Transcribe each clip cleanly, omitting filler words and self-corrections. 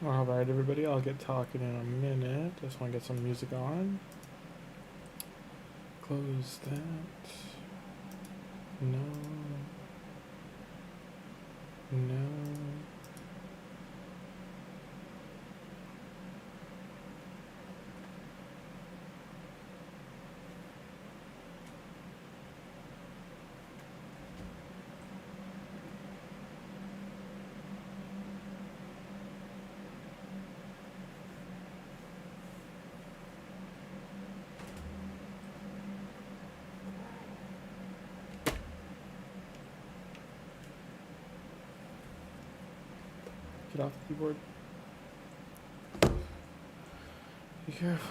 Alright, everybody, I'll get talking in a minute. Just want to get some music on. Close that. No. No. Get off the keyboard. Be careful.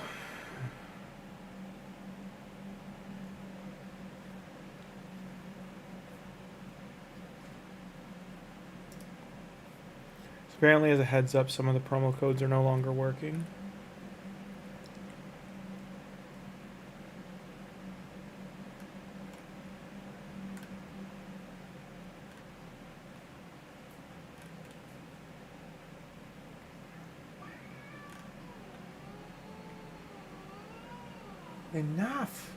So apparently, as a heads up, some of the promo codes are no longer working. Enough!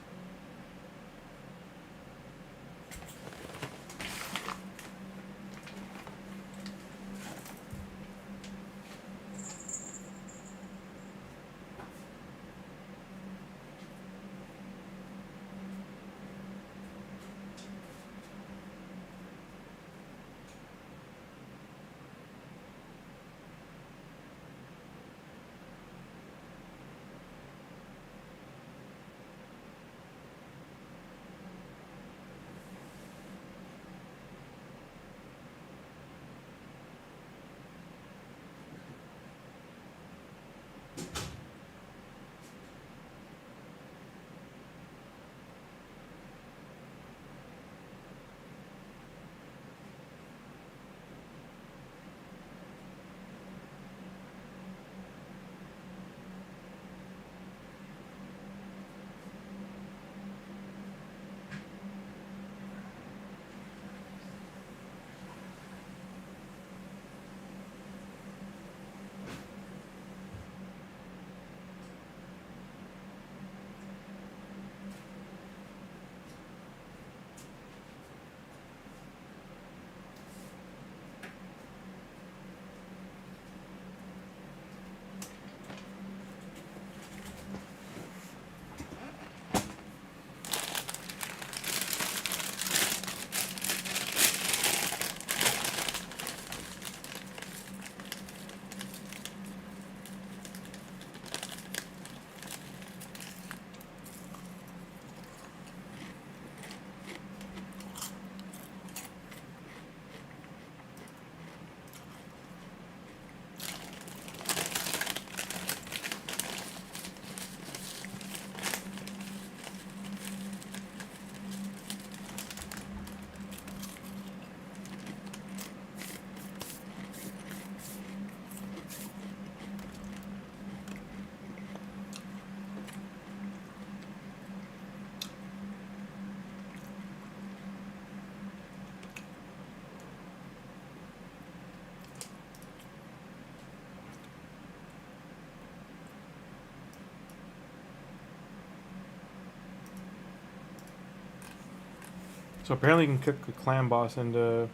So apparently you can kick the clan boss into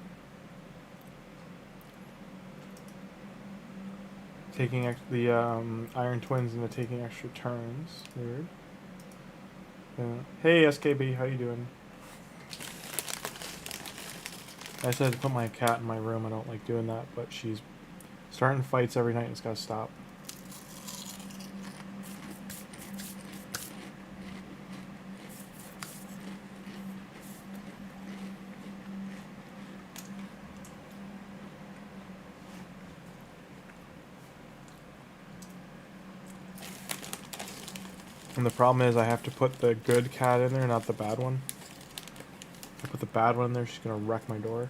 taking the Iron Twins into taking extra turns. Weird. Hey SKB, how you doing? I said to put my cat in my room. I don't like doing that, but she's starting fights every night and it's gotta stop. And the problem is I have to put the good cat in there, not the bad one. If I put the bad one in there, she's gonna wreck my door.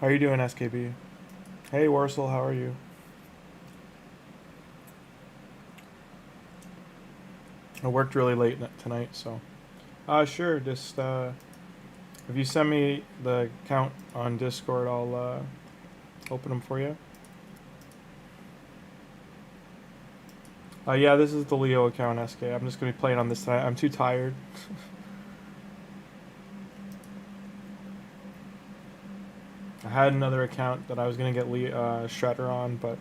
How are you doing, SKB? Hey, Warsaw, how are you? I worked really late tonight, so... sure, just, if you send me the account on Discord, I'll, open them for you. Yeah, this is the Leo account, SK. I'm just gonna be playing on this tonight. I'm too tired. I had another account that I was gonna get Shredder on, but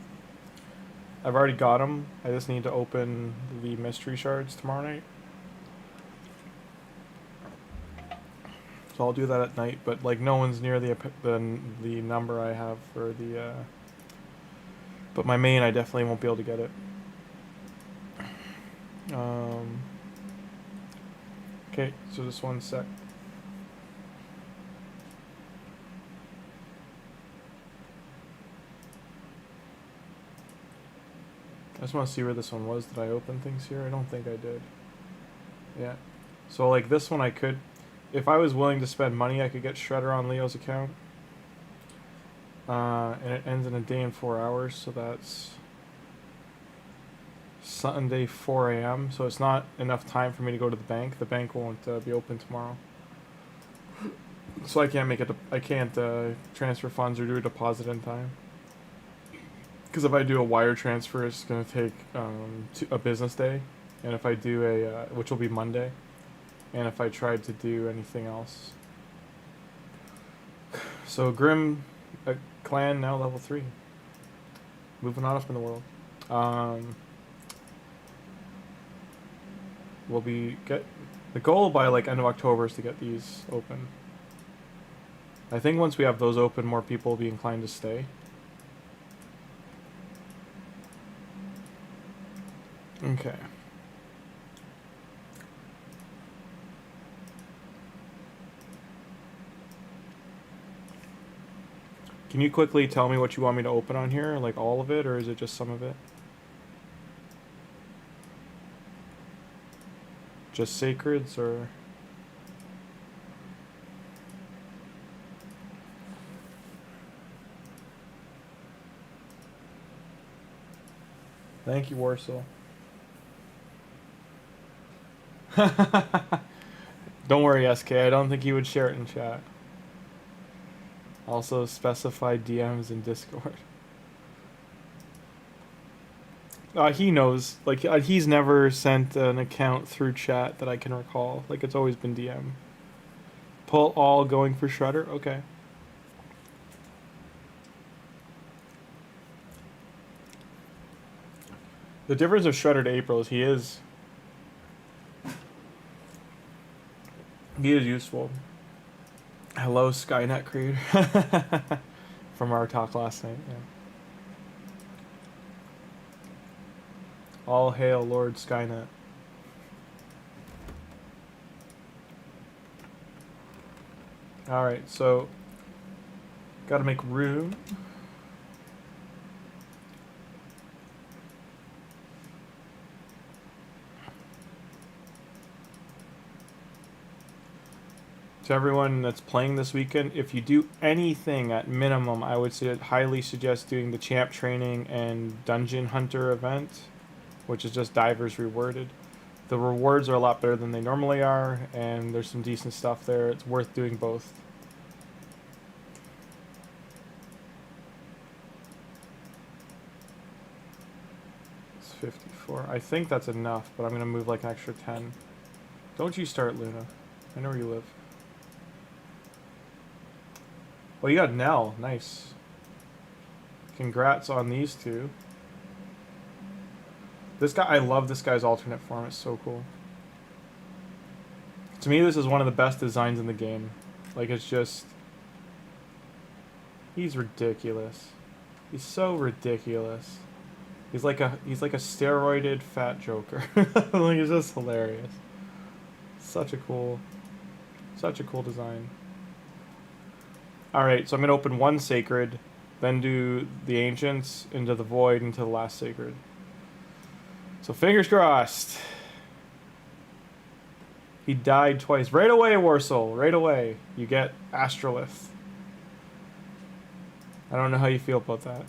I've already got him. I just need to open the mystery shards tomorrow night. So I'll do that at night, but like no one's near the number I have for the. But my main, I definitely won't be able to get it. Okay, so just one sec. I just want to see where this one was. Did I open things here? I don't think I did. Yeah. So like this one I could, if I was willing to spend money, I could get Shredder on Leo's account. And it ends in a day and 4 hours, so that's Sunday 4 a.m. So it's not enough time for me to go to the bank. The bank won't be open tomorrow. So I can't make it. I can't transfer funds or do a deposit in time. Because if I do a wire transfer, it's going to take a business day. And if I do a, which will be Monday. And if I tried to do anything else. So Grim clan now level 3. Moving on up in the world. We'll be the goal by like end of October is to get these open. I think once we have those open, more people will be inclined to stay. Okay. Can you quickly tell me what you want me to open on here? Like all of it, or is it just some of it? Just sacreds, or... Thank you, Warsaw. Don't worry, SK. I don't think he would share it in chat. Also specify DMs in Discord. He knows. Like, he's never sent an account through chat that I can recall. Like, it's always been DM. Pull all going for Shredder? Okay. The difference of Shredder to April is he is useful. Hello, Skynet Creed. From our talk last night, yeah. All hail Lord Skynet. Alright, so gotta make room. To everyone that's playing this weekend, if you do anything at minimum, I would highly suggest doing the champ training and dungeon hunter event, which is just divers rewarded. The rewards are a lot better than they normally are, and there's some decent stuff there. It's worth doing both. It's 54. I think that's enough, but I'm going to move like an extra 10. Don't you start, Luna. I know where you live. Well, you got Nell. Nice. Congrats on these two. This guy, I love this guy's alternate form. It's so cool. To me, this is one of the best designs in the game. Like, it's just... He's ridiculous. He's so ridiculous. He's like a steroided fat Joker. Like, it's just hilarious. Such a cool design. Alright, so I'm going to open one Sacred, then do the Ancients, into the Void, into the last Sacred. So fingers crossed. He died twice. Right away, Warsaw. Right away. You get Astrolith. I don't know how you feel about that.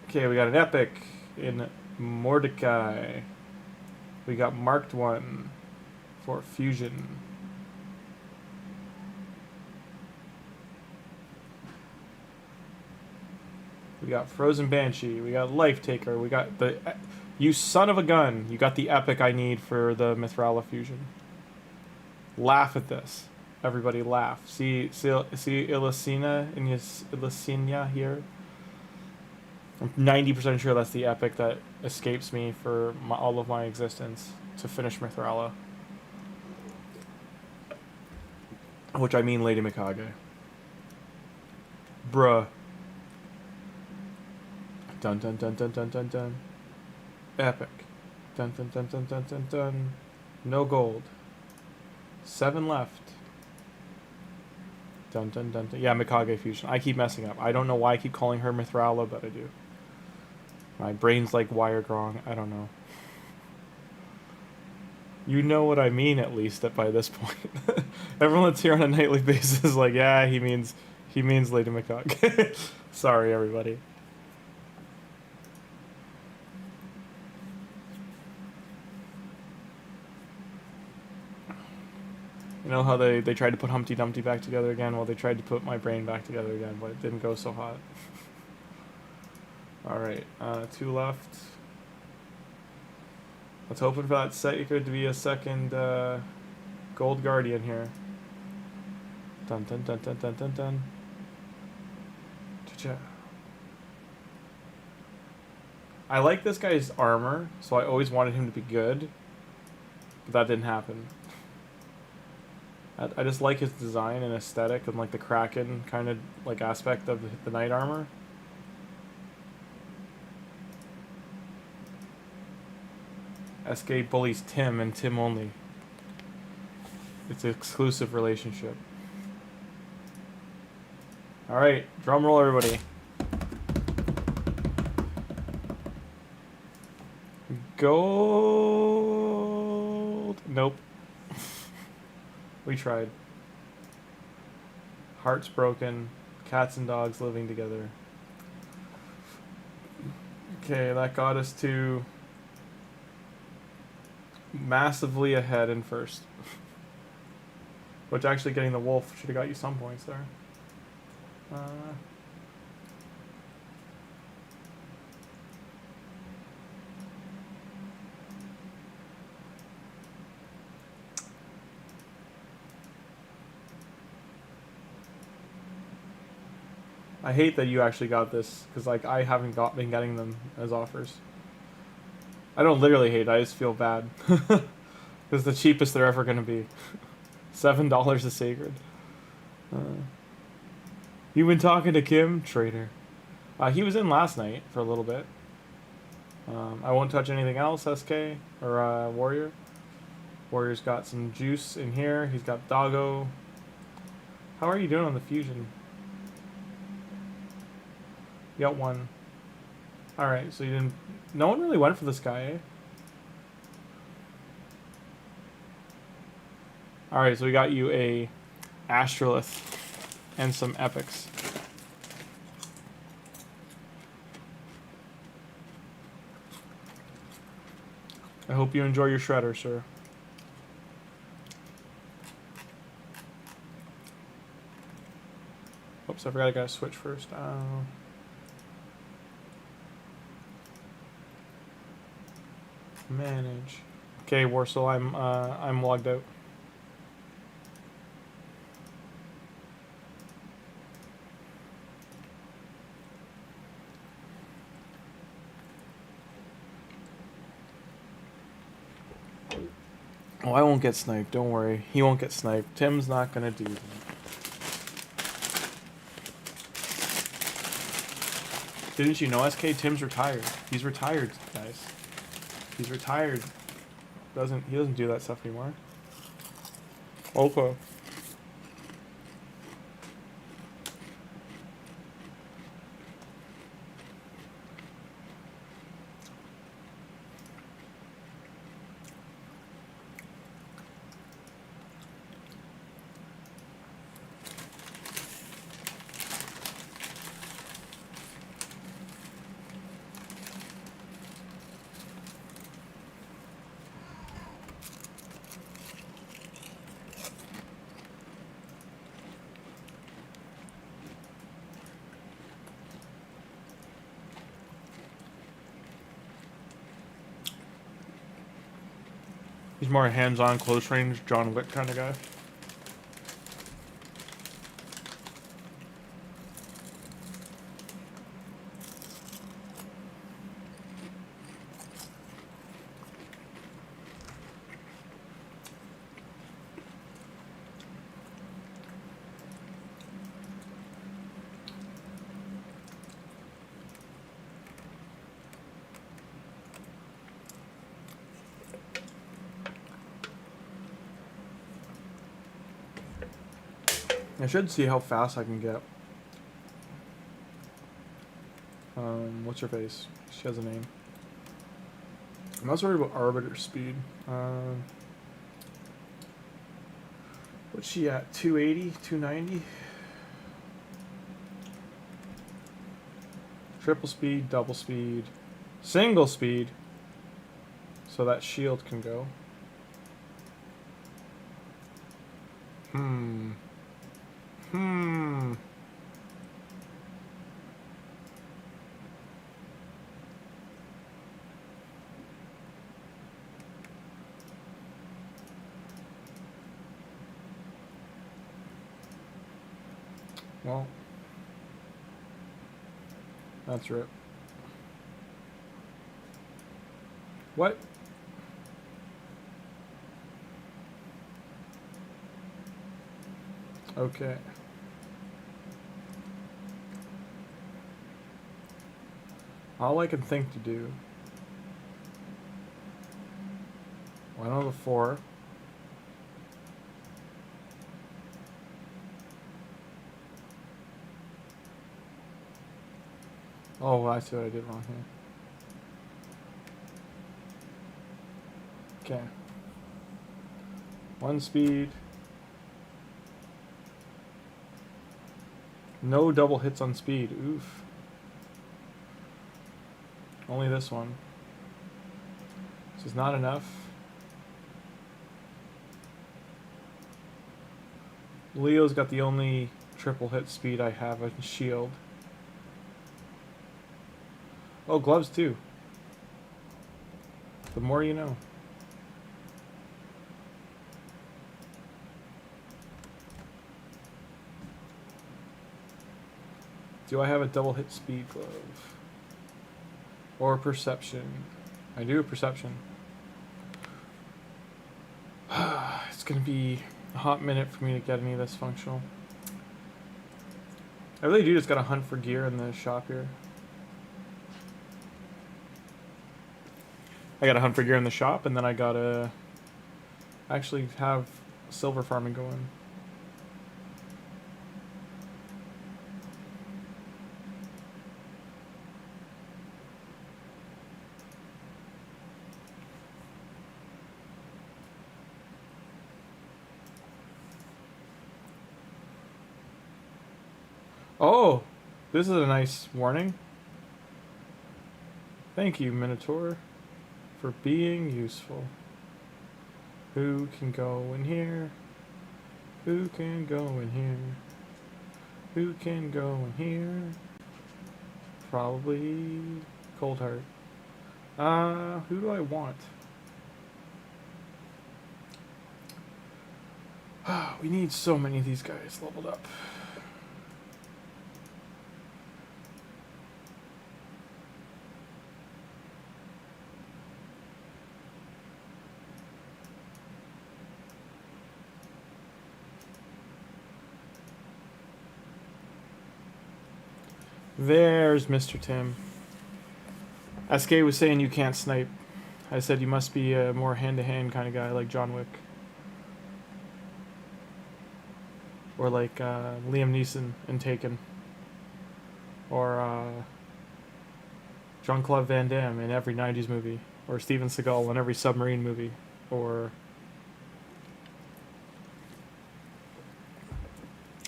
Okay, we got an epic in Mordecai. We got marked one for fusion. We got Frozen Banshee. We got Life Taker. We got the... You son of a gun. You got the epic I need for the Mithrala fusion. Laugh at this. Everybody laugh. See Ilicina in his Ilicina here? I'm 90% sure that's the epic that escapes me for all of my existence to finish Mithrala. Which I mean Lady Mikage. Bruh. Dun dun dun dun dun dun dun. Epic. Dun dun dun dun dun dun dun. No gold. 7 left. Dun dun dun dun. Yeah, Mikage fusion. I keep messing up. I don't know why I keep calling her Mithrala, but I do. My brain's like wired wrong. I don't know. You know what I mean, at least by this point. Everyone that's here on a nightly basis is like, yeah, he means Lady Mikage. Sorry, everybody. You know how they tried to put Humpty Dumpty back together again? Well, they tried to put my brain back together again, but it didn't go so hot. Alright, 2 left. Let's hope for that Seeker to be a second Gold Guardian here. Dun dun dun dun dun dun dun. Cha-cha. I like this guy's armor, so I always wanted him to be good. But that didn't happen. I just like his design and aesthetic and like the Kraken kind of like aspect of the knight armor. SK bullies Tim and Tim only. It's an exclusive relationship. Alright, drum roll everybody. Gold. Nope. We tried. Hearts broken. Cats and dogs living together. Okay, that got us to massively ahead in first. Which actually getting the wolf should have got you some points there. I hate that you actually got this, because like I haven't been getting them as offers. I don't literally hate it, I just feel bad. Because the cheapest they're ever going to be. $7 is sacred. You been talking to Kim? Traitor. He was in last night for a little bit. I won't touch anything else, SK, or Warrior. Warrior's got some juice in here. He's got Doggo. How are you doing on the fusion? You got 1. Alright, so you didn't... No one really went for this guy, eh? Alright, so we got you a Astrolith and some epics. I hope you enjoy your shredder, sir. Oops, I forgot I gotta switch first. Manage. Okay, Warsaw, I'm logged out. Oh, I won't get sniped. Don't worry. He won't get sniped. Tim's not gonna do that. Didn't you know, SK? Tim's retired. He's retired, guys. He's retired. He doesn't do that stuff anymore. Okay. He's more a hands-on, close-range, John Wick kind of guy. I should see how fast I can get. What's her face? She has a name. I'm not worried about Arbiter speed. What's she at? 280? 290? Triple speed, double speed, single speed. So that shield can go. Well, that's right. What? Okay. All I can think to do. One of the 4. Oh, I see what I did wrong here. Okay. 1 speed. No double hits on speed. Oof. Only this one. This is not enough. Leo's got the only triple hit speed I have on shield. Oh, gloves too. The more you know. Do I have a double hit speed glove? Or perception? I do have perception. It's gonna be a hot minute for me to get any of this functional. I really do just gotta hunt for gear in the shop here. I gotta hunt for gear in the shop, and then I gotta actually have silver farming going. Oh, this is a nice warning. Thank you, Minotaur, for being useful. Who can go in here? Who can go in here? Who can go in here? Probably Coldheart. Who do I want? We need so many of these guys leveled up. There's Mr. Tim. SK was saying you can't snipe. I said you must be a more hand-to-hand kind of guy like John Wick. Or like Liam Neeson in Taken. Or Jean-Claude Van Damme in every 90s movie. Or Steven Seagal in every submarine movie. Or...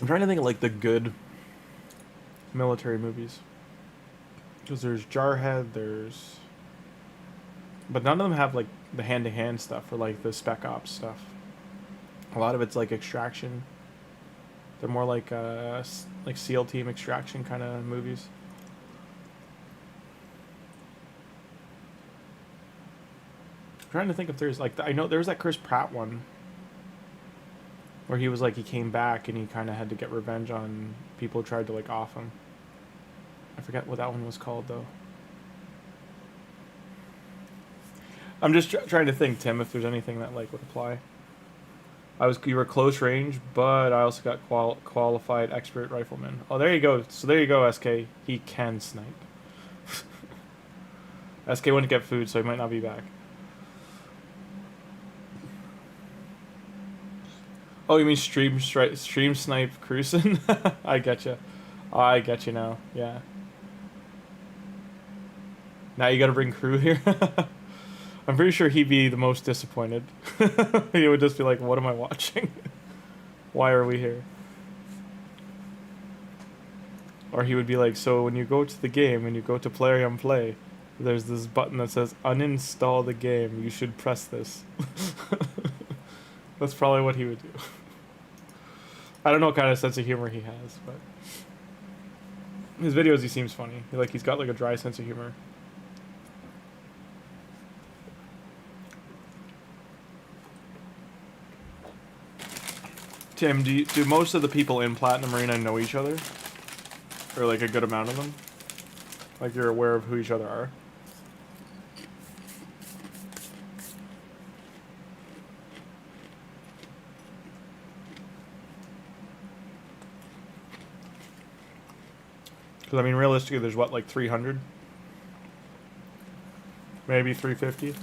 I'm trying to think of like the good military movies, because there's Jarhead, there's, but none of them have like the hand-to-hand stuff or like the spec ops stuff. A lot of it's like extraction. They're more like SEAL team extraction kind of movies. I'm trying to think if there's like I know there's that Chris Pratt one where he was like he came back and he kind of had to get revenge on people who tried to like off him. I forget what that one was called though. I'm just trying to think, Tim, if there's anything that like would apply. You were close range, but I also got qualified expert rifleman. Oh, there you go. So there you go, SK. He can snipe. SK went to get food, so he might not be back. Oh, you mean stream snipe cruising? I get you. Oh, I get you now. Yeah. Now you got to bring crew here. I'm pretty sure he'd be the most disappointed. He would just be like, what am I watching? Why are we here? Or he would be like, so when you go to the game, when you go to Play on Play, there's this button that says uninstall the game. You should press this. That's probably what he would do. I don't know what kind of sense of humor he has, but his videos he seems funny. He's got like a dry sense of humor. Tim, do most of the people in Platinum Arena know each other? Or like a good amount of them? Like you're aware of who each other are? Because I mean realistically there's what, like 300? Maybe 350?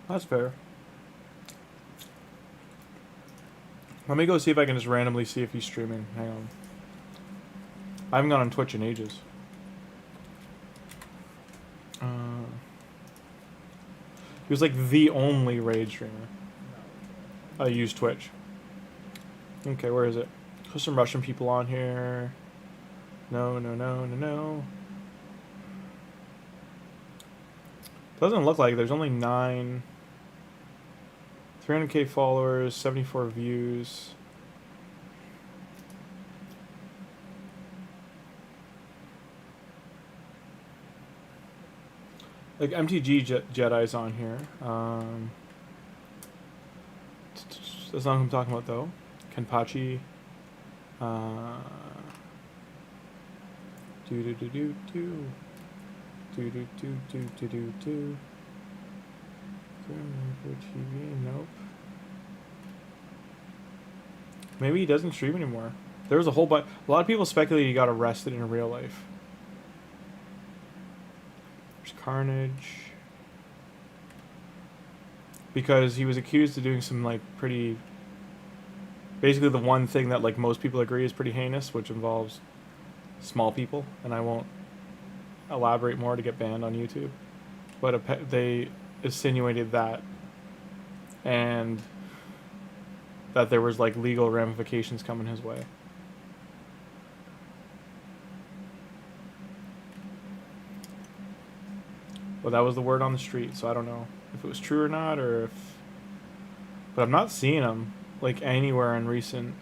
That's fair. Let me go see if I can just randomly see if he's streaming. Hang on. I haven't gone on Twitch in ages. He was like the only Raid streamer. I use Twitch. Okay, where is it? There's some Russian people on here. No. Doesn't look like there's only 9. 300k followers, 74 views. Like MTG Jedi's on here. That's not who I'm talking about though. Kenpachi. Nope. Maybe he doesn't stream anymore. There was a whole bunch. A lot of people speculate he got arrested in real life. There's Carnage. Because he was accused of doing some like pretty. Basically, the one thing that like most people agree is pretty heinous, which involves small people, and I won't elaborate more to get banned on YouTube. But they insinuated that, and that there was like legal ramifications coming his way. Well, that was the word on the street, so I don't know if it was true or not, or if. But I'm not seeing him. like anywhere in recent.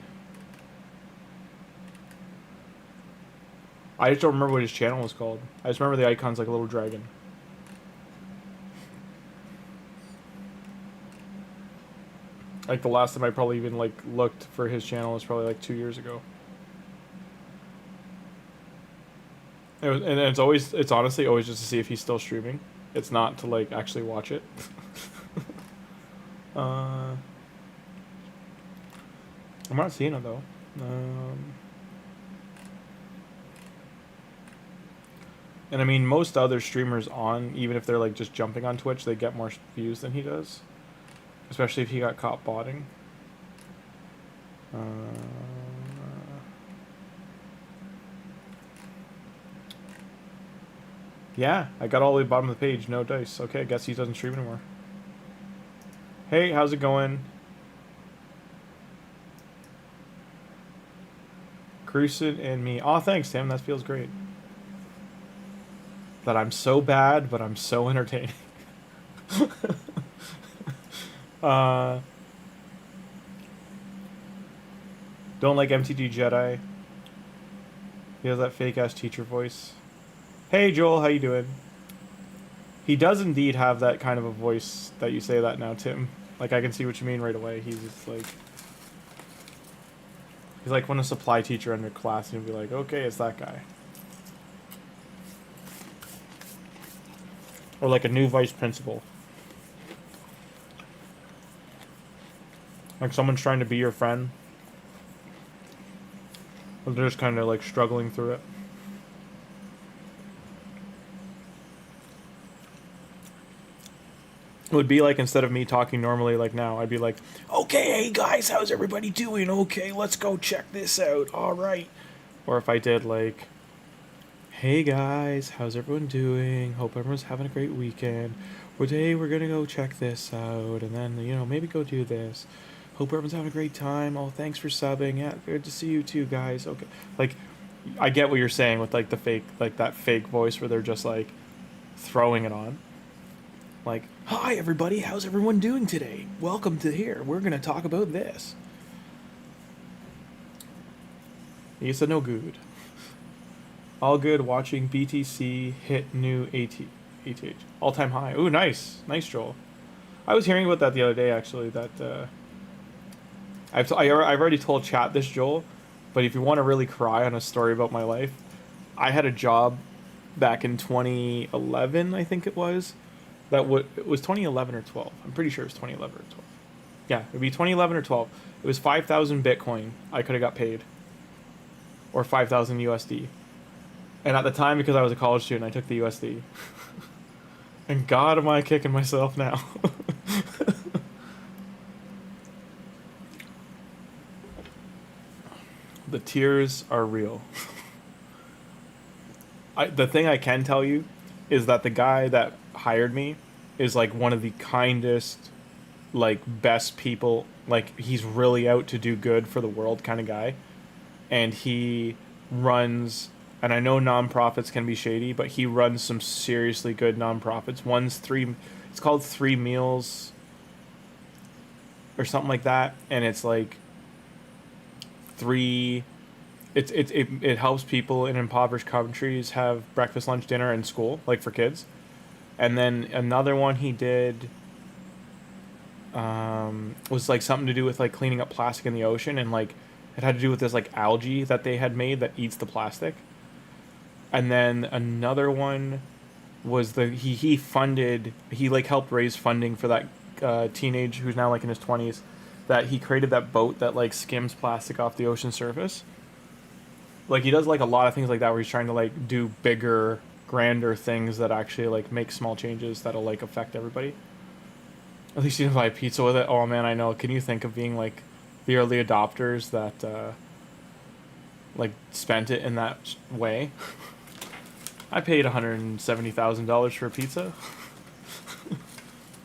I just don't remember what his channel was called. I just remember the icon's like a little dragon. Like the last time I probably even like looked for his channel was probably like 2 years ago. And it's honestly always just to see if he's still streaming. It's not to like actually watch it. I'm not seeing it though. And I mean, most other streamers on, even if they're like just jumping on Twitch, they get more views than he does. Especially if he got caught botting. Yeah, I got all the way to the bottom of the page. No dice. Okay, I guess he doesn't stream anymore. Hey, how's it going? Cruisin' and me. Aw, thanks, Tim. That feels great. That I'm so bad, but I'm so entertaining. Don't like MTG Jedi. He has that fake-ass teacher voice. Hey, Joel, how you doing? He does indeed have that kind of a voice that you say that now, Tim. Like, I can see what you mean right away. He's just like... He's like when a supply teacher in your class and you'll be like, okay, it's that guy. Or like a new vice principal. Like someone's trying to be your friend. But they're just kind of like struggling through it. It would be like, instead of me talking normally like now, I'd be like, okay, hey guys, how's everybody doing? Okay, let's go check this out. All right. Or if I did like, hey guys, how's everyone doing? Hope everyone's having a great weekend. Today we're going to go check this out. And then, you know, maybe go do this. Hope everyone's having a great time. Oh, thanks for subbing. Yeah, good to see you too, guys. Okay. Like, I get what you're saying with like the fake, like that fake voice where they're just like throwing it on. Like, hi everybody, how's everyone doing today? Welcome to here. We're going to talk about this. He said no good. All good watching BTC hit new ATH. All-time high. Ooh, nice. Nice, Joel. I was hearing about that the other day, actually, that... I've already told chat this, Joel, but if you want to really cry on a story about my life, I had a job back in 2011, I think it was. It was 2011 or 12. I'm pretty sure it was 2011 or 12. Yeah, it would be 2011 or 12. It was 5,000 Bitcoin I could have got paid. Or 5,000 USD. And at the time, because I was a college student, I took the USD. And God, am I kicking myself now. The tears are real. The thing I can tell you is that the guy that hired me is like one of the kindest, like best people. Like, he's really out to do good for the world kind of guy. And he runs, and I know nonprofits can be shady, but he runs some seriously good nonprofits. It's called 3 Meals or something like that, and it's like it helps people in impoverished countries have breakfast, lunch, dinner, and school, like for kids. And then another one he did was like something to do with like cleaning up plastic in the ocean, and like it had to do with this like algae that they had made that eats the plastic. And then another one was he helped raise funding for that teenage who's now like in his 20s, that he created that boat that like skims plastic off the ocean surface. Like, he does like a lot of things like that where he's trying to like do bigger, grander things that actually like make small changes that'll like affect everybody. At least you didn't buy pizza with it. Oh man, I know. Can you think of being like the early adopters that like spent it in that way? I paid $170,000 for a pizza.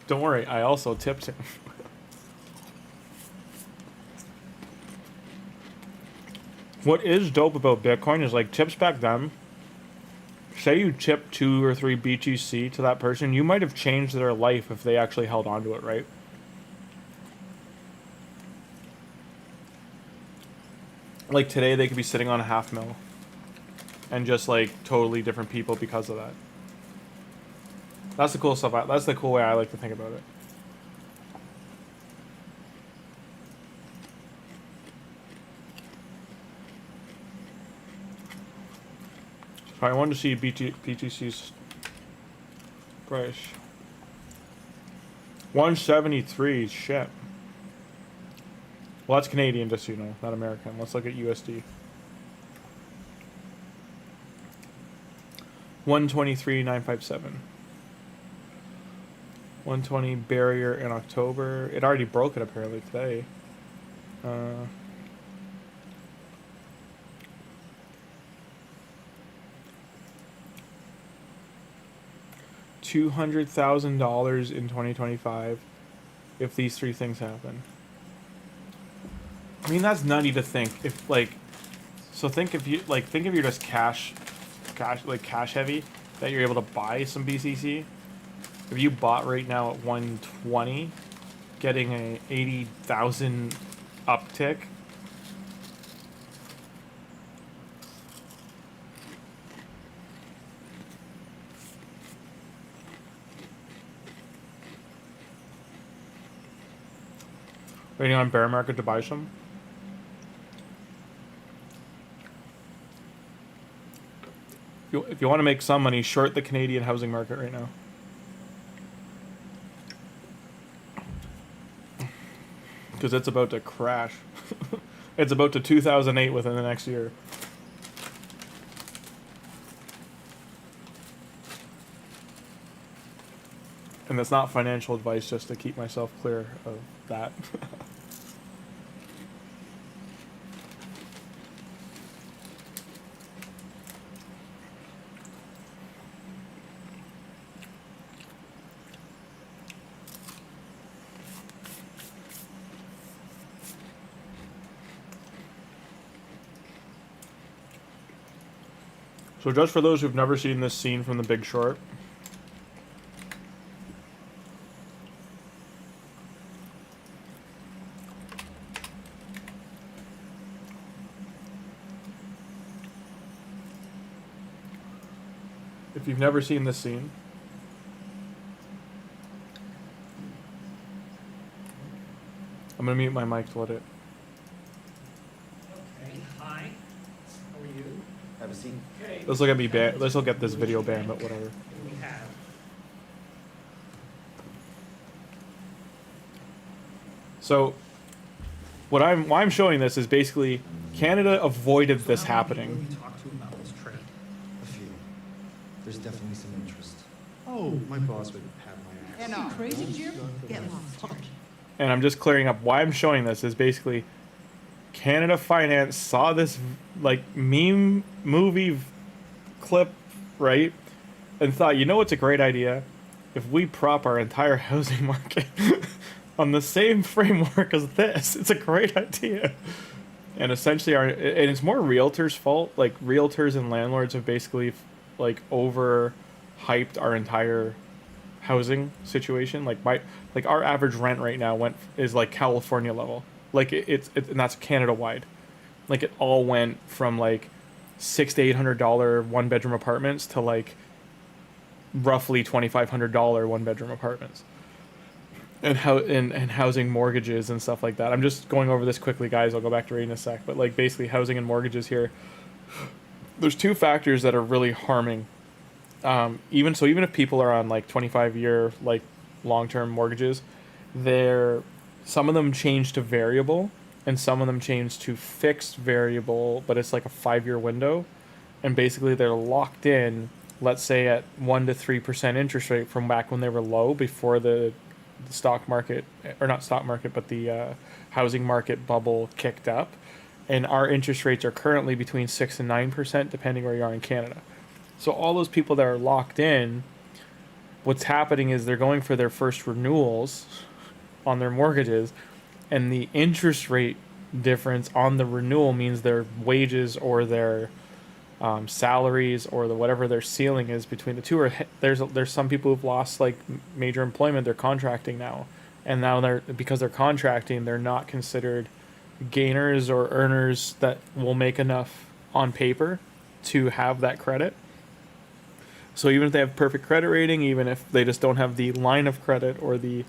Don't worry, I also tipped him. What is dope about Bitcoin is like tips back then. Say you tip 2 or 3 BTC to that person, you might have changed their life if they actually held on to it, right? Like today, they could be sitting on a half mil, and just like totally different people because of that. That's the cool stuff. That's the cool way I like to think about it. So I wanted to see BTC's price. 173. Shit. Well, that's Canadian, just so you know, not American. Let's look at USD. 123,957. 120 barrier in October. It already broke it apparently today. $200,000 in 2025 if these three things happen. I mean, that's nutty to think. If like, so think if you're just cash heavy, that you're able to buy some BCC. If you bought right now at 120, getting a 80,000 uptick. Waiting on bear market to buy some. If you want to make some money, short the Canadian housing market right now. Because it's about to crash. It's about to 2008 within the next year. And that's not financial advice, just to keep myself clear of that. So just for those who've never seen this scene from The Big Short, if you've never seen this scene, I'm gonna mute my mic to let it. Okay, hi. How are you? Have a seat. Okay. This will get me banned. This will get this video banned, but whatever. We have. So, why I'm showing this is basically Canada avoided this happening. We talked to him about this trade. A few. There's definitely some interest. Oh, my boss would pat my ass. You crazy, Jim? Get lost. And I'm just clearing up why I'm showing this is basically Canada Finance saw this like meme movie clip, right? And thought, you know what's a great idea? If we prop our entire housing market on the same framework as this, it's a great idea. And essentially and it's more realtors' fault. Like realtors and landlords have basically like overhyped our entire housing situation. Like our average rent right now is like California level. Like it's and that's Canada wide. Like it all went from like $600 to $800 one bedroom apartments to like roughly $2,500 one bedroom apartments. And housing mortgages and stuff like that. I'm just going over this quickly, guys. I'll go back to it in a sec. But like basically housing and mortgages here. There's two factors that are really harming. Even if people are on like 25-year like long-term mortgages, some of them change to variable and some of them change to fixed variable, but it's like a 5-year window, and basically they're locked in, let's say at 1 to 3% interest rate from back when they were low before the stock market, or not stock market, but the housing market bubble kicked up, and our interest rates are currently between 6 and 9% depending where you are in Canada. So all those people that are locked in, what's happening is they're going for their first renewals on their mortgages, and the interest rate difference on the renewal means their wages or their salaries or whatever their ceiling is between the two. Or there's some people who've lost like major employment. They're contracting now, and now because they're contracting, they're not considered gainers or earners that will make enough on paper to have that credit. So even if they have perfect credit rating, even if they just don't have the line of credit or the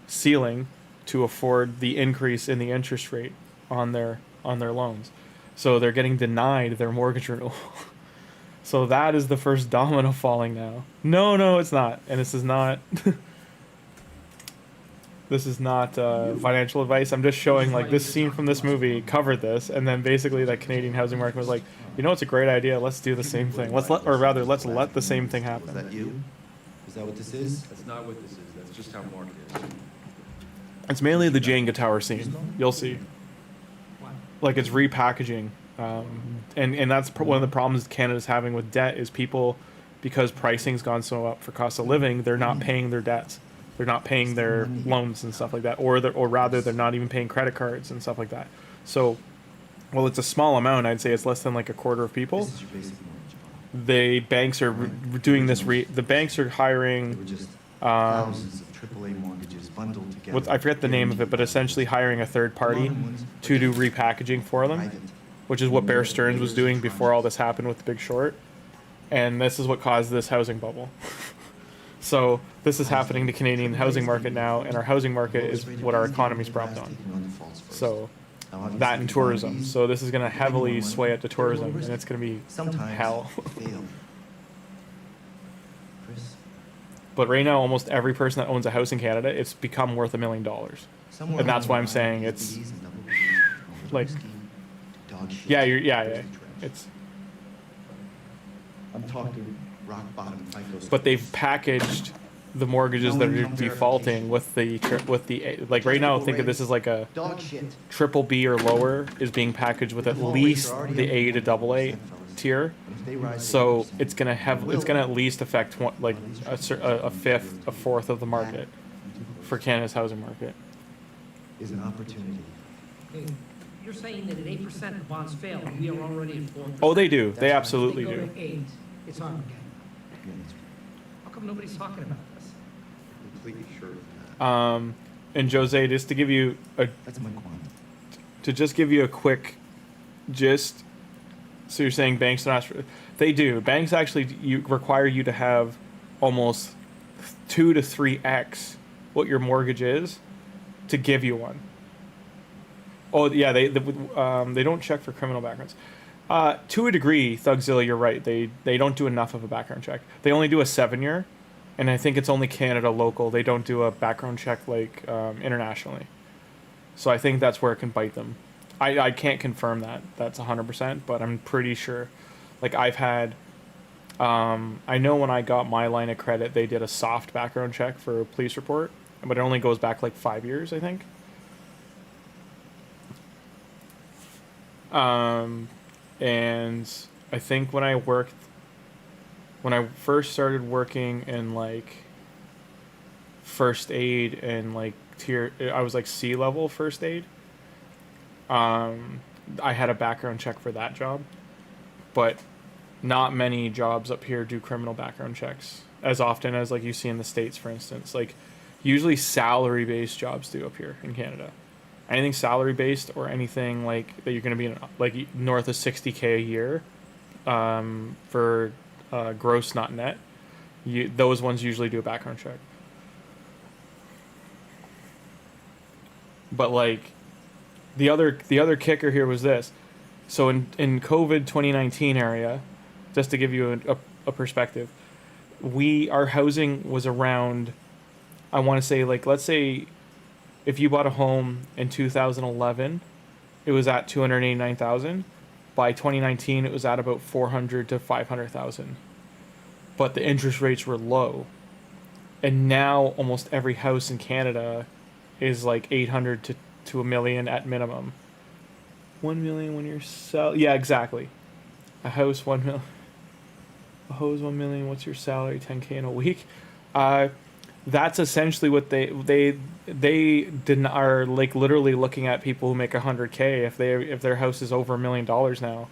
ceiling to afford the increase in the interest rate on their loans, so they're getting denied their mortgage renewal. So that is the first domino falling now. No, it's not, and this is not. This is not financial advice. I'm just showing like this scene from this movie covered this, and then basically that Canadian housing market was like, you know, it's a great idea. Let's do the same thing. Let's let the same thing Is happen. that you? Is that what this is? That's not what this is. That's just how market is. It's mainly the Jenga tower scene. You'll see, What? like it's repackaging, and that's one of the problems Canada's having with debt is people, because pricing's gone so up for cost of living, they're not paying their debts. They're not paying their loans and stuff like that, or rather, they're not even paying credit cards and stuff like that. So, well, it's a small amount. I'd say it's less than like a quarter of people. This is your basic mortgage bond. The banks are doing this. The banks are They were hiring. just thousands of AAA mortgages bundled together. I forget the name of it, but essentially hiring a third party to do repackaging for them, Private. which is what Bear Stearns was doing before all this happened with The Big Short, and this is what caused this housing bubble. So this is happening to Canadian housing market now, and our housing market is what our economy's propped on. So that and tourism. So this is going to heavily sway it to tourism, and it's going to be hell. Fail. Chris, But right now, almost every person that owns a house in Canada, it's become worth $1 million. somewhere And that's along why the I'm line, saying these it's B's and double B's, like- whiskey, dog shit, Yeah. dirty trash. It's I'm talking rock bottom FICO. but they've packaged the mortgages that are defaulting with the like right now. Think of this as like a dog shit. triple B or lower is being packaged with at least the A to double A tier. And if they rise to So 8%, it's gonna at least affect a fifth, a fourth of the market for Canada's housing market. is an opportunity. Hey, you're saying that at 8% the bonds fail, and we are already at 4%. Oh, they do. They That's right. absolutely They go do. to 8, it's Armageddon. Yeah, that's How come nobody's talking about this? Completely sure of that. And Jose, just to give you That's my quantum. a quick gist. So you're saying banks don't ask for, they do. Banks actually require you to have almost 2 to 3x what your mortgage is to give you one. Oh yeah, they don't check for criminal backgrounds. To a degree, Thugzilla, you're right. They don't do enough of a background check. They only do a 7-year, and I think it's only Canada local. They don't do a background check like internationally. So I think that's where it can bite them. I can't confirm that. That's 100%, but I'm pretty sure. Like I've had, I know when I got my line of credit, they did a soft background check for a police report, but it only goes back like 5 years, I think. And I think when I first started working in like first aid and like I was like C level first aid. I had a background check for that job, but not many jobs up here do criminal background checks as often as like you see in the States, for instance. Like usually salary based jobs do up here in Canada. Anything salary based or anything like that you're going to be in, like north of 60K a year for gross, not net. Those ones usually do a background check. But like the other kicker here was this. So in COVID 2019 area, just to give you a perspective, our housing was around, I want to say like, let's say if you bought a home in 2011, it was at 289,000. By 2019, it was at about 400 to 500,000. But the interest rates were low, and now almost every house in Canada is like 800 to $1 million at minimum. 1 million when you're yeah, exactly. A house 1 million. A house 1 million. What's your salary? 10K in a week. That's essentially what they are like literally looking at people who make 100K if their house is over $1 million now,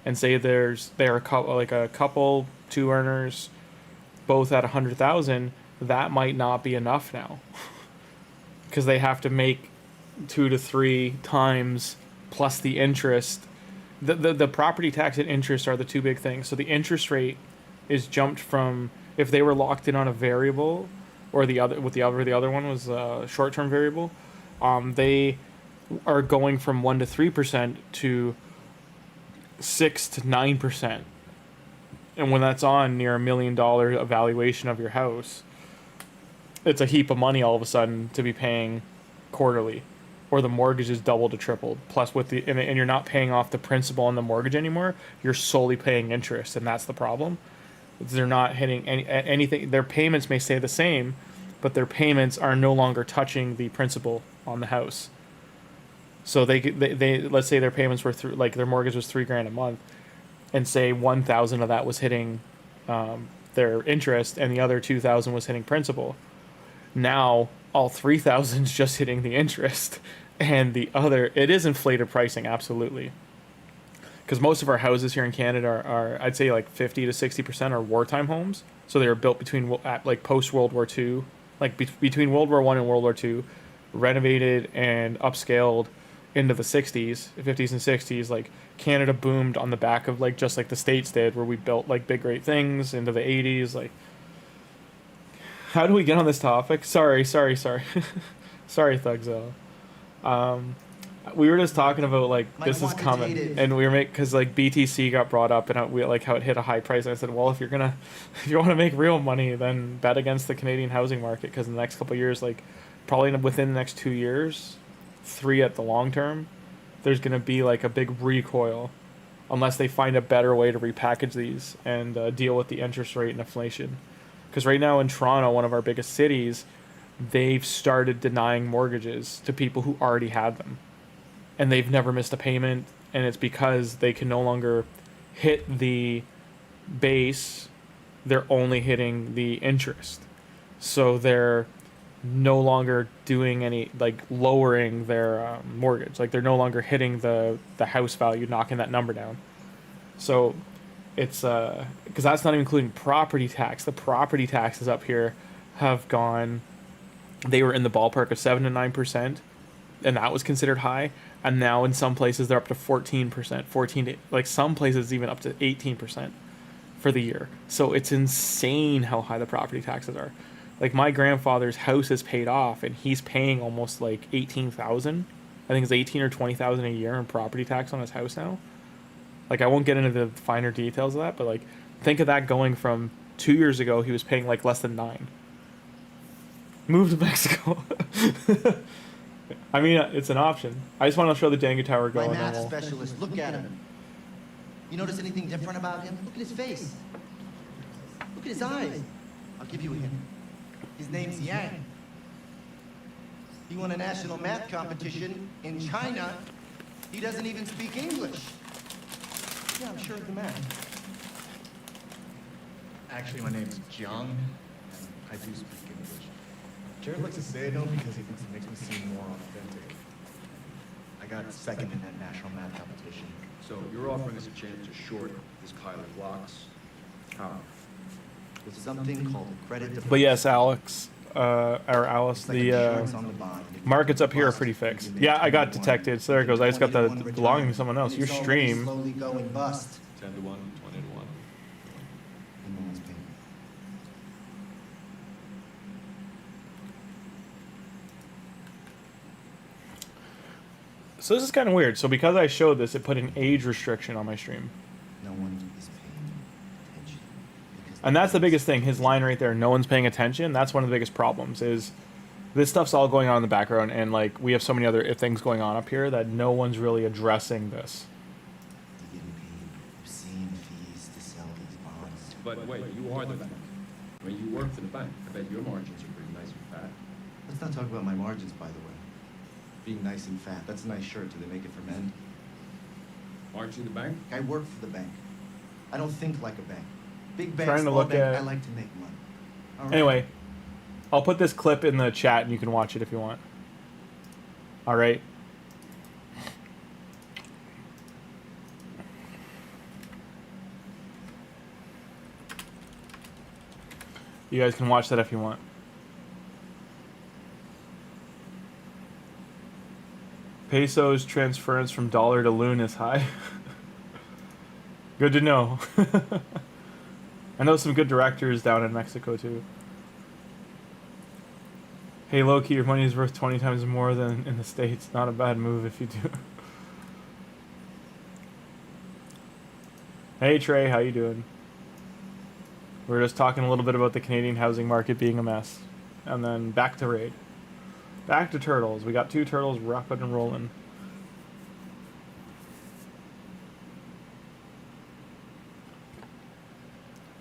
and say they're a couple 2 earners, both at 100,000. That might not be enough now, because they have to make 2 to 3 times plus the interest. The property tax and interest are the two big things. So the interest rate is jumped from, if they were locked in on a variable, or the other one was a short-term variable, they are going from 1 to 3% to 6 to 9%. And when that's on near $1 million evaluation of your house, it's a heap of money all of a sudden to be paying quarterly, or the mortgage is doubled to tripled. Plus, with the and you're not paying off the principal on the mortgage anymore. You're solely paying interest, and that's the problem. They're not hitting anything. Their payments may stay the same, but their payments are no longer touching the principal on the house. So they let's say their payments were like their mortgage was $3,000 a month, and say 1,000 of that was hitting their interest, and the other 2,000 was hitting principal. Now all 3,000 is just hitting the interest, and the other, it is inflated pricing, absolutely. Because most of our houses here in Canada are I'd say like 50 to 60% are wartime homes. So they were built between like post World War II, like between World War I and World War II, renovated and upscaled into the 60s, 50s and 60s. Like Canada boomed on the back of like just like the States did, where we built like big great things into the 80s. Like, how do we get on this topic? Sorry. Sorry, Thugzilla. We were just talking about like this is coming, and we were because like BTC got brought up, and we like how it hit a high price. And I said, well, if you want to make real money, then bet against the Canadian housing market, because in the next couple of years, like probably within the next 2 years, 3 at the long term, there's gonna be like a big recoil, unless they find a better way to repackage these and deal with the interest rate and inflation. Because right now in Toronto, one of our biggest cities, they've started denying mortgages to people who already had them. And they've never missed a payment, and it's because they can no longer hit the base, they're only hitting the interest. So they're no longer doing any, like, lowering their mortgage. Like, they're no longer hitting the house value, knocking that number down. So it's, because that's not even including property tax. The property taxes up here have gone, they were in the ballpark of 7 to 9%, and that was considered high. And now in some places they're up to 14%, 14 to, like some places even up to 18% for the year. So it's insane how high the property taxes are. Like my grandfather's house is paid off, and he's paying almost like 18,000. I think it's 18 or 20,000 a year in property tax on his house now. Like I won't get into the finer details of that, but like think of that going from 2 years ago, he was paying like less than 9. Move to Mexico. I mean, it's an option. I just want to show the Dango Tower going. My math specialist, look at him. You notice anything different about him? Look at his face. Look at his eyes. I'll give you a hint. His name's Yang. He won a national math competition in China. He doesn't even speak English. Yeah, I'm sure of the math. Actually, my name's Jiang, and I do speak English. Jared likes to say I don't because he thinks it makes me seem more authentic. I got second in that national math competition. So you're offering us a chance to short this pile of blocks. How? With something called a credit default. But yes, Alex, or Alice, It's like the insurance on the bond. If you markets up here are bust, pretty you fixed. make Yeah, I got 21. detected. So there it goes. I just got the 20 to 1 belonging to return. someone else. Your It's already stream. slowly going bust. 10 to 1, 20 to 1. And no one's paying. So this is kind of weird. So because I showed this, it put an age restriction on my stream. No one is paying attention. Because And that's the biggest thing. His line right there, no one's paying attention. That's one of the biggest problems is this stuff's all going on in the background, and like we have so many other things going on up here that no one's really addressing this. They're getting paid obscene fees to sell these bonds. But wait, you are the bank. I mean, you work for the bank. I bet your margins are pretty nice and fat. Let's not talk about my margins, by the way. Being nice and fat. That's a nice shirt. Do they make it for men? Aren't you the bank? I work for the bank. I don't think like a bank. Big bank, Trying to small look bank, at- I like to make money. All right. Anyway, I'll put this clip in the chat and you can watch it if you want. All right. You guys can watch that if you want. Peso's transference from dollar to loon is high. Good to know. I know some good directors down in Mexico too. Hey Loki, your money is worth 20 times more than in the States. Not a bad move if you do. Hey Trey, how you doing? We were just talking a little bit about the Canadian housing market being a mess. And then back to raid. Back to turtles. We got 2 turtles rocking and rolling.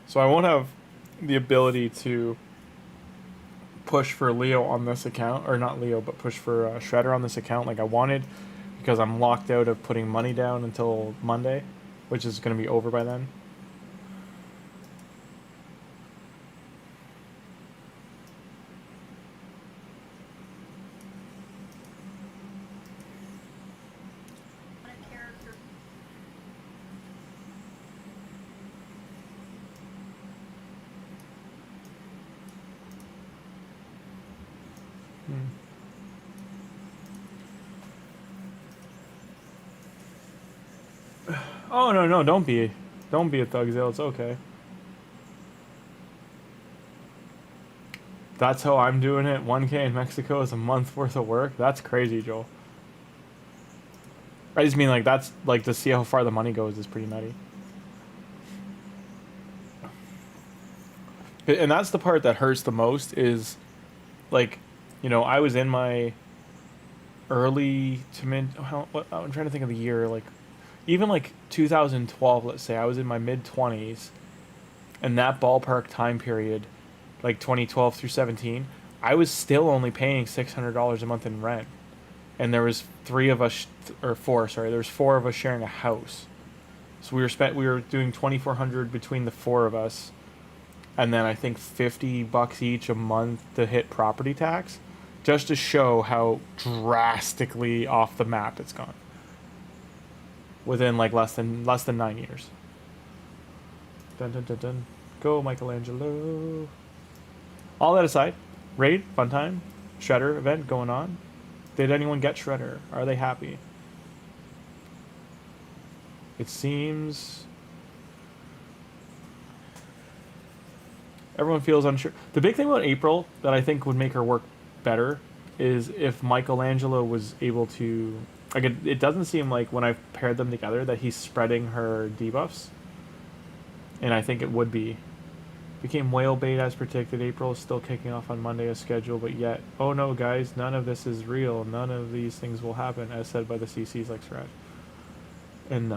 So I won't have the ability to push for Leo on this account, or not Leo, but push for Shredder on this account like I wanted, because I'm locked out of putting money down until Monday, which is going to be over by then. Oh no, don't be a Thugzale, it's okay. That's how I'm doing it. 1K in Mexico is a month worth of work. That's crazy, Joel. I just mean like that's like to see how far the money goes is pretty nutty. And that's the part that hurts the most is like, you know, I was in my early to mid, I'm trying to think of the year, like even like 2012, let's say, I was in my mid-20s, and that ballpark time period, like 2012 through 17, I was still only paying $600 a month in rent. And there was 3 of us, or 4, sorry, there was 4 of us sharing a house. So we were doing $2,400 between the 4 of us, and then I think $50 each a month to hit property tax, just to show how drastically off the map it's gone. Within like less than 9 years. Dun dun dun dun. Go Michelangelo. All that aside, raid, fun time, Shredder event going on. Did anyone get Shredder? Are they happy? It seems everyone feels unsure. The big thing about April that I think would make her work better is if Michelangelo was able to, like, it doesn't seem like when I've paired them together that he's spreading her debuffs. And I think it would be. Became whale bait as predicted. April is still kicking off on Monday as scheduled, but yet, oh no guys, none of this is real. None of these things will happen, as said by the CCs like Scratch. And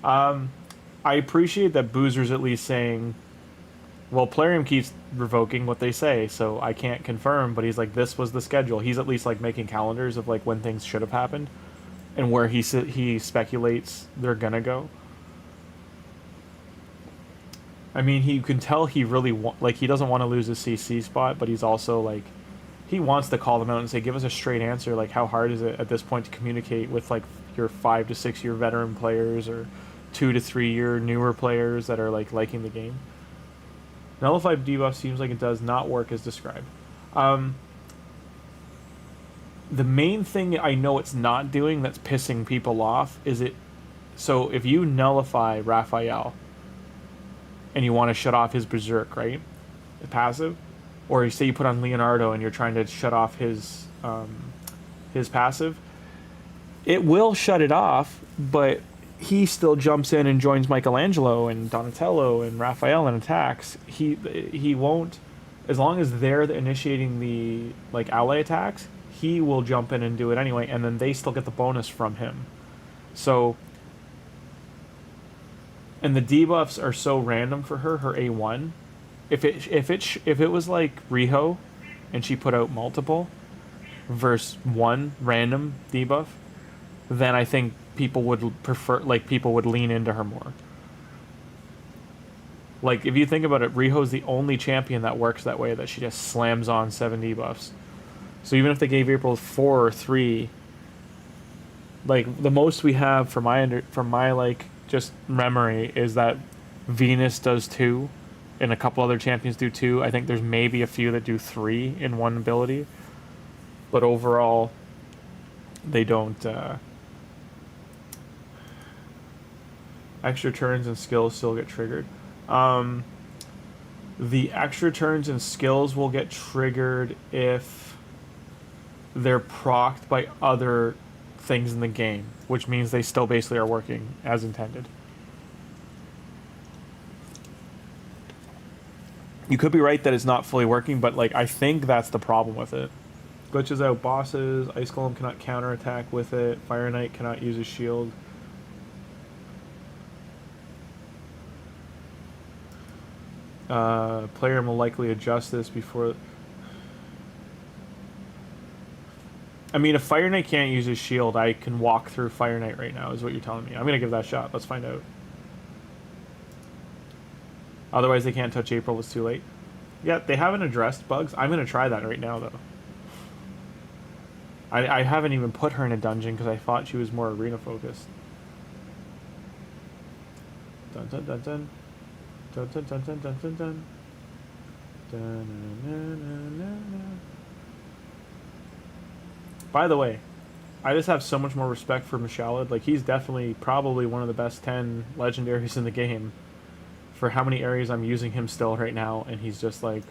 I appreciate that Boozer's at least saying, well, Plarium keeps revoking what they say, so I can't confirm, but he's like, this was the schedule. He's at least like making calendars of like when things should have happened and where he speculates they're gonna go. I mean, you can tell he really he doesn't want to lose his CC spot, but he's also like, he wants to call them out and say, give us a straight answer. Like, how hard is it at this point to communicate with like your 5 to 6 year veteran players or 2 to 3 year newer players that are like liking the game? Nullified debuff seems like it does not work as described. The main thing I know it's not doing that's pissing people off is it. So if you nullify Raphael and you want to shut off his Berserk, right? The passive, or you say you put on Leonardo and you're trying to shut off his passive, it will shut it off, but he still jumps in and joins Michelangelo and Donatello and Raphael and attacks. He won't, as long as they're initiating the like ally attacks, he will jump in and do it anyway, and then they still get the bonus from him. So, and the debuffs are so random for her A1. If it was like Riho, and she put out multiple versus one random debuff, then I think people would prefer, like, people would lean into her more. Like, if you think about it, Riho's the only champion that works that way, that she just slams on 7 debuffs. So even if they gave April 4 or 3, like, the most we have from my like just memory is that Venus does 2 and a couple other champions do 2. I think there's maybe a few that do 3 in one ability, but overall they don't. Extra turns and skills still get triggered. The extra turns and skills will get triggered if they're procced by other things in the game, which means they still basically are working as intended. You could be right that it's not fully working, but like I think that's the problem with it. Glitches out bosses, Ice Golem cannot counterattack with it, Fire Knight cannot use his shield. Player will likely adjust this before... I mean, if Fire Knight can't use his shield, I can walk through Fire Knight right now, is what you're telling me. I'm gonna give that a shot. Let's find out. Otherwise, they can't touch April. It's too late. Yeah, they haven't addressed bugs. I'm gonna try that right now, though. I haven't even put her in a dungeon because I thought she was more arena focused. Dun dun dun dun. Dun dun dun dun dun dun dun. Dun, na, na, na, na. By the way, I just have so much more respect for Mashalad. Like, he's definitely probably one of the best 10 legendaries in the game for how many areas I'm using him still right now, and he's just like,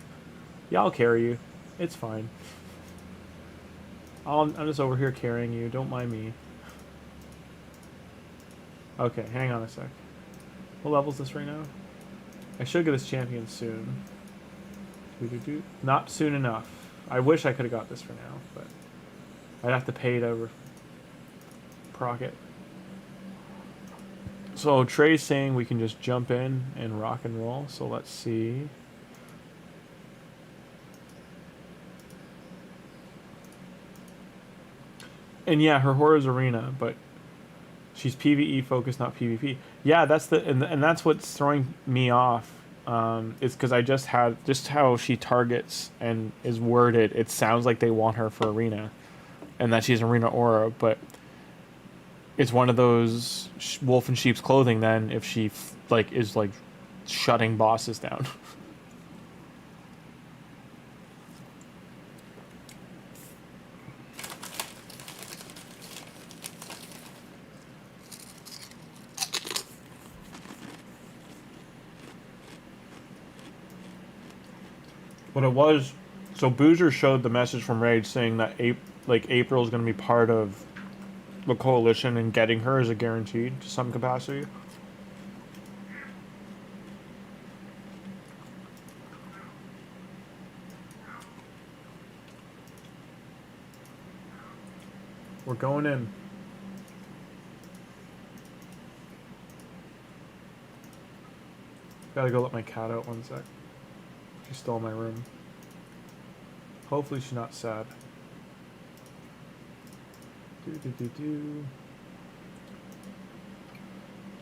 yeah, I'll carry you. It's fine. I'm just over here carrying you. Don't mind me. Okay, hang on a sec. What level's this right now? I should get this champion soon. Not soon enough. I wish I could have got this for now, but I'd have to pay to proc it. So Trey's saying we can just jump in and rock and roll. So let's see. And yeah, her horror's arena, but she's PvE focused, not PvP. Yeah, that's the and that's what's throwing me off. It's because I just how she targets and is worded. It sounds like they want her for arena, and that she's arena aura, but it's one of those wolf in sheep's clothing. Then if she is shutting bosses down. What it was, so Boozer showed the message from Rage saying that April is going to be part of the coalition, and getting her is a guaranteed to some capacity. We're going in. Gotta go let my cat out 1 sec. She's still in my room. Hopefully she's not sad.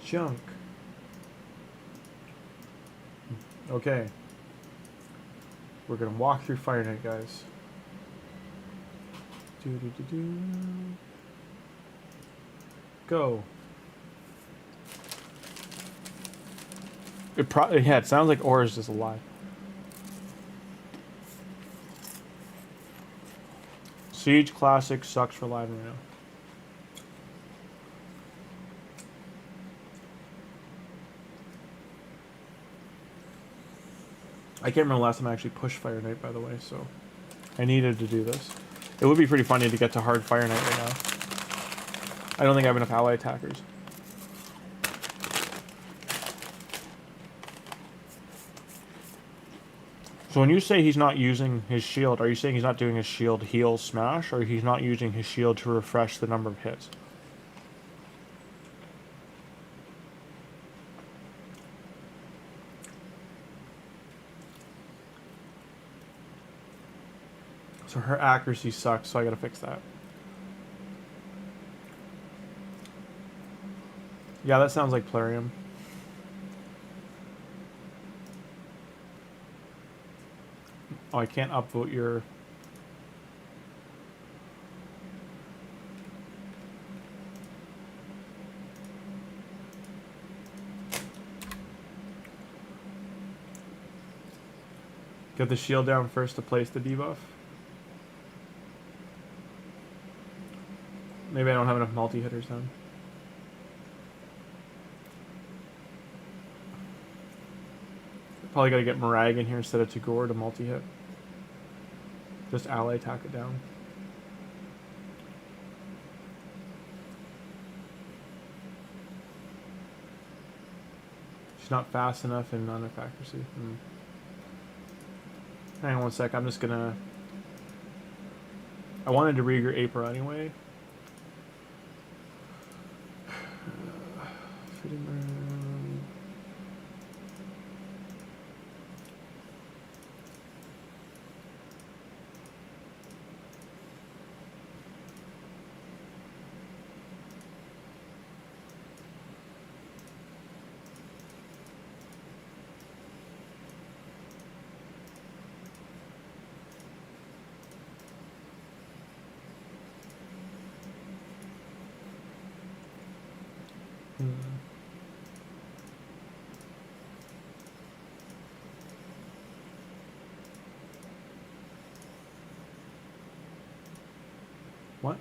Junk. Okay. We're gonna walk through Fire Knight, guys. Go. It sounds like Aura's just alive. Siege Classic sucks for live right now. I can't remember the last time I actually pushed Fire Knight, by the way, so I needed to do this. It would be pretty funny to get to hard Fire Knight right now. I don't think I have enough ally attackers. So when you say he's not using his shield, are you saying he's not doing his shield heal smash, or he's not using his shield to refresh the number of hits? So her accuracy sucks, so I gotta fix that. Yeah, that sounds like Plarium. Oh, I can't upvote your... Get the shield down first to place the debuff. don't have enough multi-hitters then. Probably gotta get Marag in here instead of Tagoar to multi-hit. Just ally attack it down. She's not fast enough and not enough accuracy. Hang on one sec, I'm just gonna... I wanted to read your April anyway. Fitting room. What?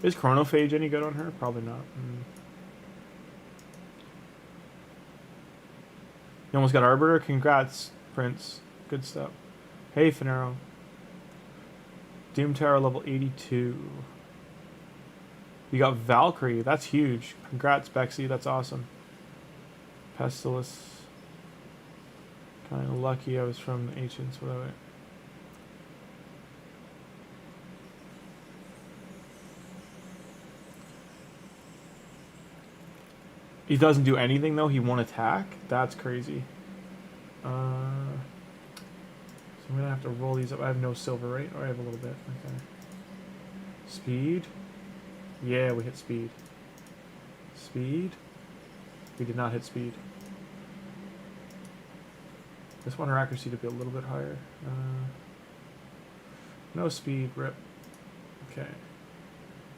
Is Chronophage any good on her? Probably not. You almost got Arbiter? Congrats, Prince. Good stuff. Hey, Finero. Doom Tower level 82. You got Valkyrie. That's huge. Congrats, Bexy. That's awesome. Pestilus. Kind of lucky I was from the Ancients. Whatever. He doesn't do anything though. He won't attack. That's crazy. So I'm gonna have to roll these up. I have no silver, right? Or I have a little bit. Okay. Speed. Yeah, we hit speed. Speed. We did not hit speed. Just want our accuracy to be a little bit higher. No speed. Rip. Okay.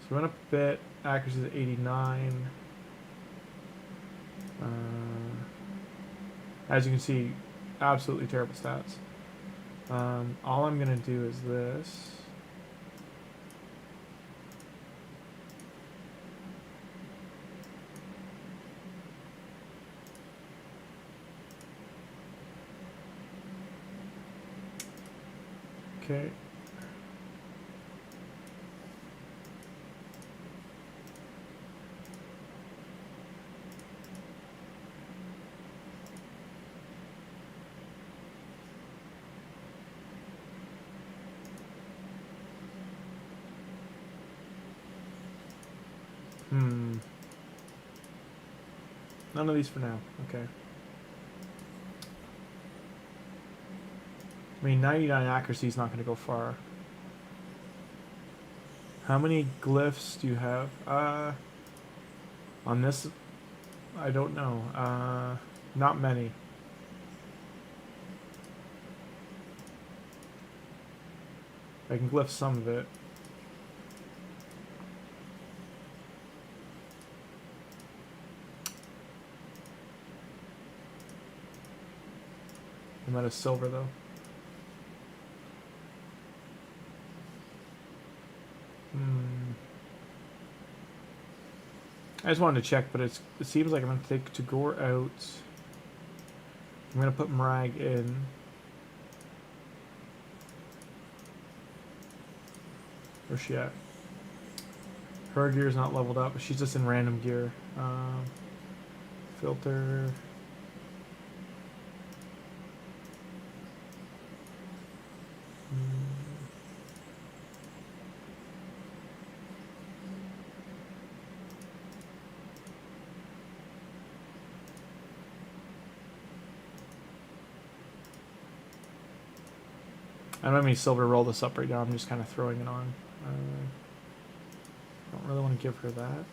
So we went up a bit. Accuracy is 89. As you can see, absolutely terrible stats. All I'm gonna do is this. Okay. None of these for now. Okay. I mean, 99 accuracy is not going to go far. How many glyphs do you have? On this, I don't know. Not many. I can glyph some of it. I'm out of silver though. I just wanted to check, but it seems like I'm going to take Tagoar out. I'm going to put Marag in. Where's she at? Her gear is not leveled up, but she's just in random gear. Filter. I don't have any silver to roll this up right now. I'm just kind of throwing it on. Don't really want to give her that.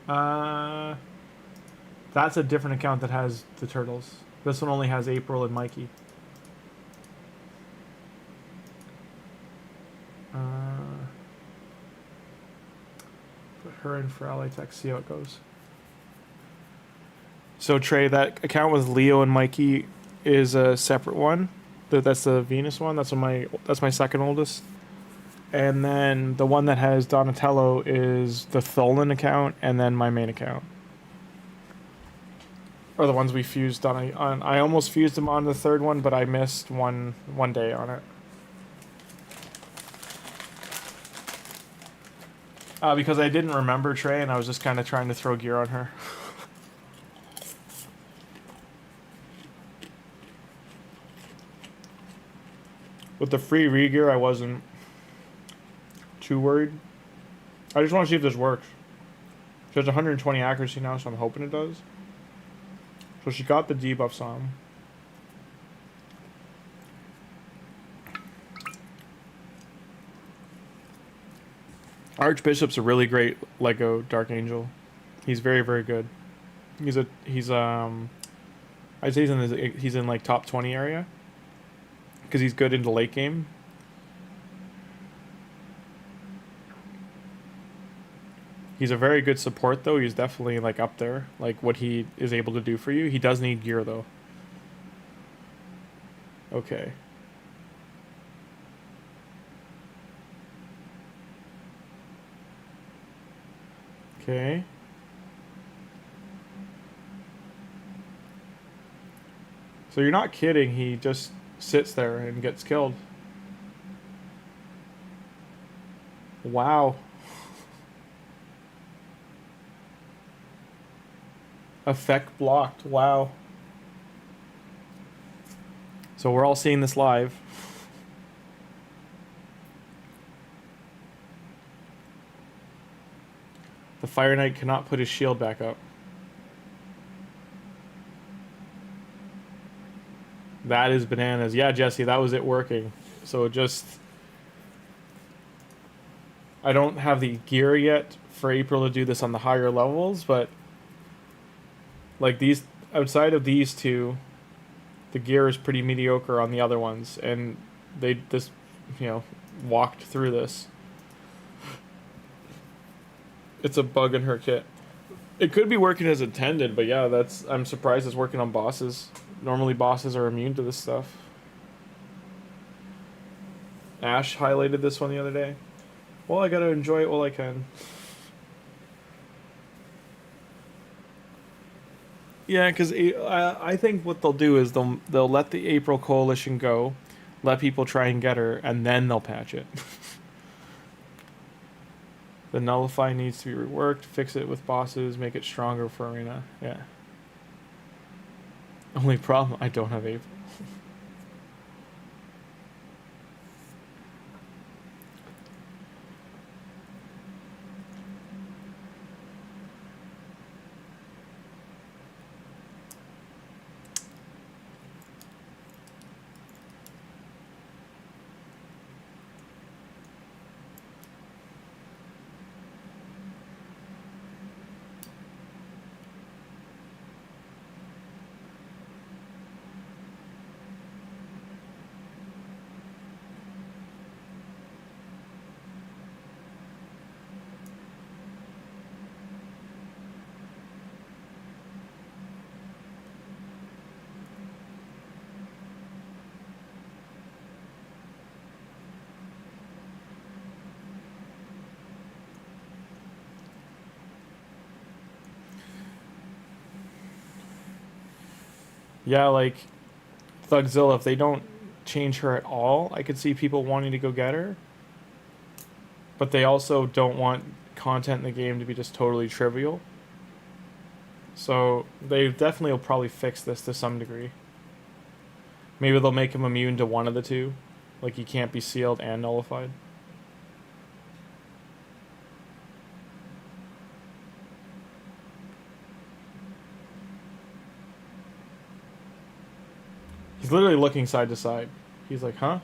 That's a different account that has the turtles. This one only has April and Mikey. Put her in for ally tech, see how it goes. So Trey, that account with Leo and Mikey is a separate one. That's the Venus one. That's my second oldest. And then the one that has Donatello is the Tholin account, and then my main account. Or the ones we fused on. I almost fused them on the third one, but I missed one day on it. Because I didn't remember Trey, and I was just kind of trying to throw gear on her. With the free re-gear, I wasn't too worried. I just want to see if this works. She has 120 accuracy now, so I'm hoping it does. So she got the debuffs on. Archbishop's a really great Lego Dark Angel. He's very, very good. I'd say he's in like top 20 area. Because he's good into late game. He's a very good support, though. He's definitely like up there, like what he is able to do for you. He does need gear, though. Okay. Okay. So you're not kidding. He just sits there and gets killed. Wow. Effect blocked. Wow. So we're all seeing this live. The Fire Knight cannot put his shield back up. That is bananas. Yeah, Jesse, that was it working. So just... I don't have the gear yet for April to do this on the higher levels, but... Like these... Outside of these two, the gear is pretty mediocre on the other ones. And they just, you know, walked through this. It's a bug in her kit. It could be working as intended, but yeah, I'm surprised it's working on bosses. Normally bosses are immune to this stuff. Ash highlighted this one the other day. Well, I gotta enjoy it while I can. Yeah, because I think what they'll do is they'll let the April Coalition go, let people try and get her, and then they'll patch it. The Nullify needs to be reworked, fix it with bosses, make it stronger for Arena. Yeah. Only problem, I don't have April. Yeah, like Thugzilla, if they don't change her at all, I could see people wanting to go get her. But they also don't want content in the game to be just totally trivial. So they definitely will probably fix this to some degree. Maybe they'll make him immune to one of the two. Like he can't be sealed and nullified. He's literally looking side to side. He's like, huh?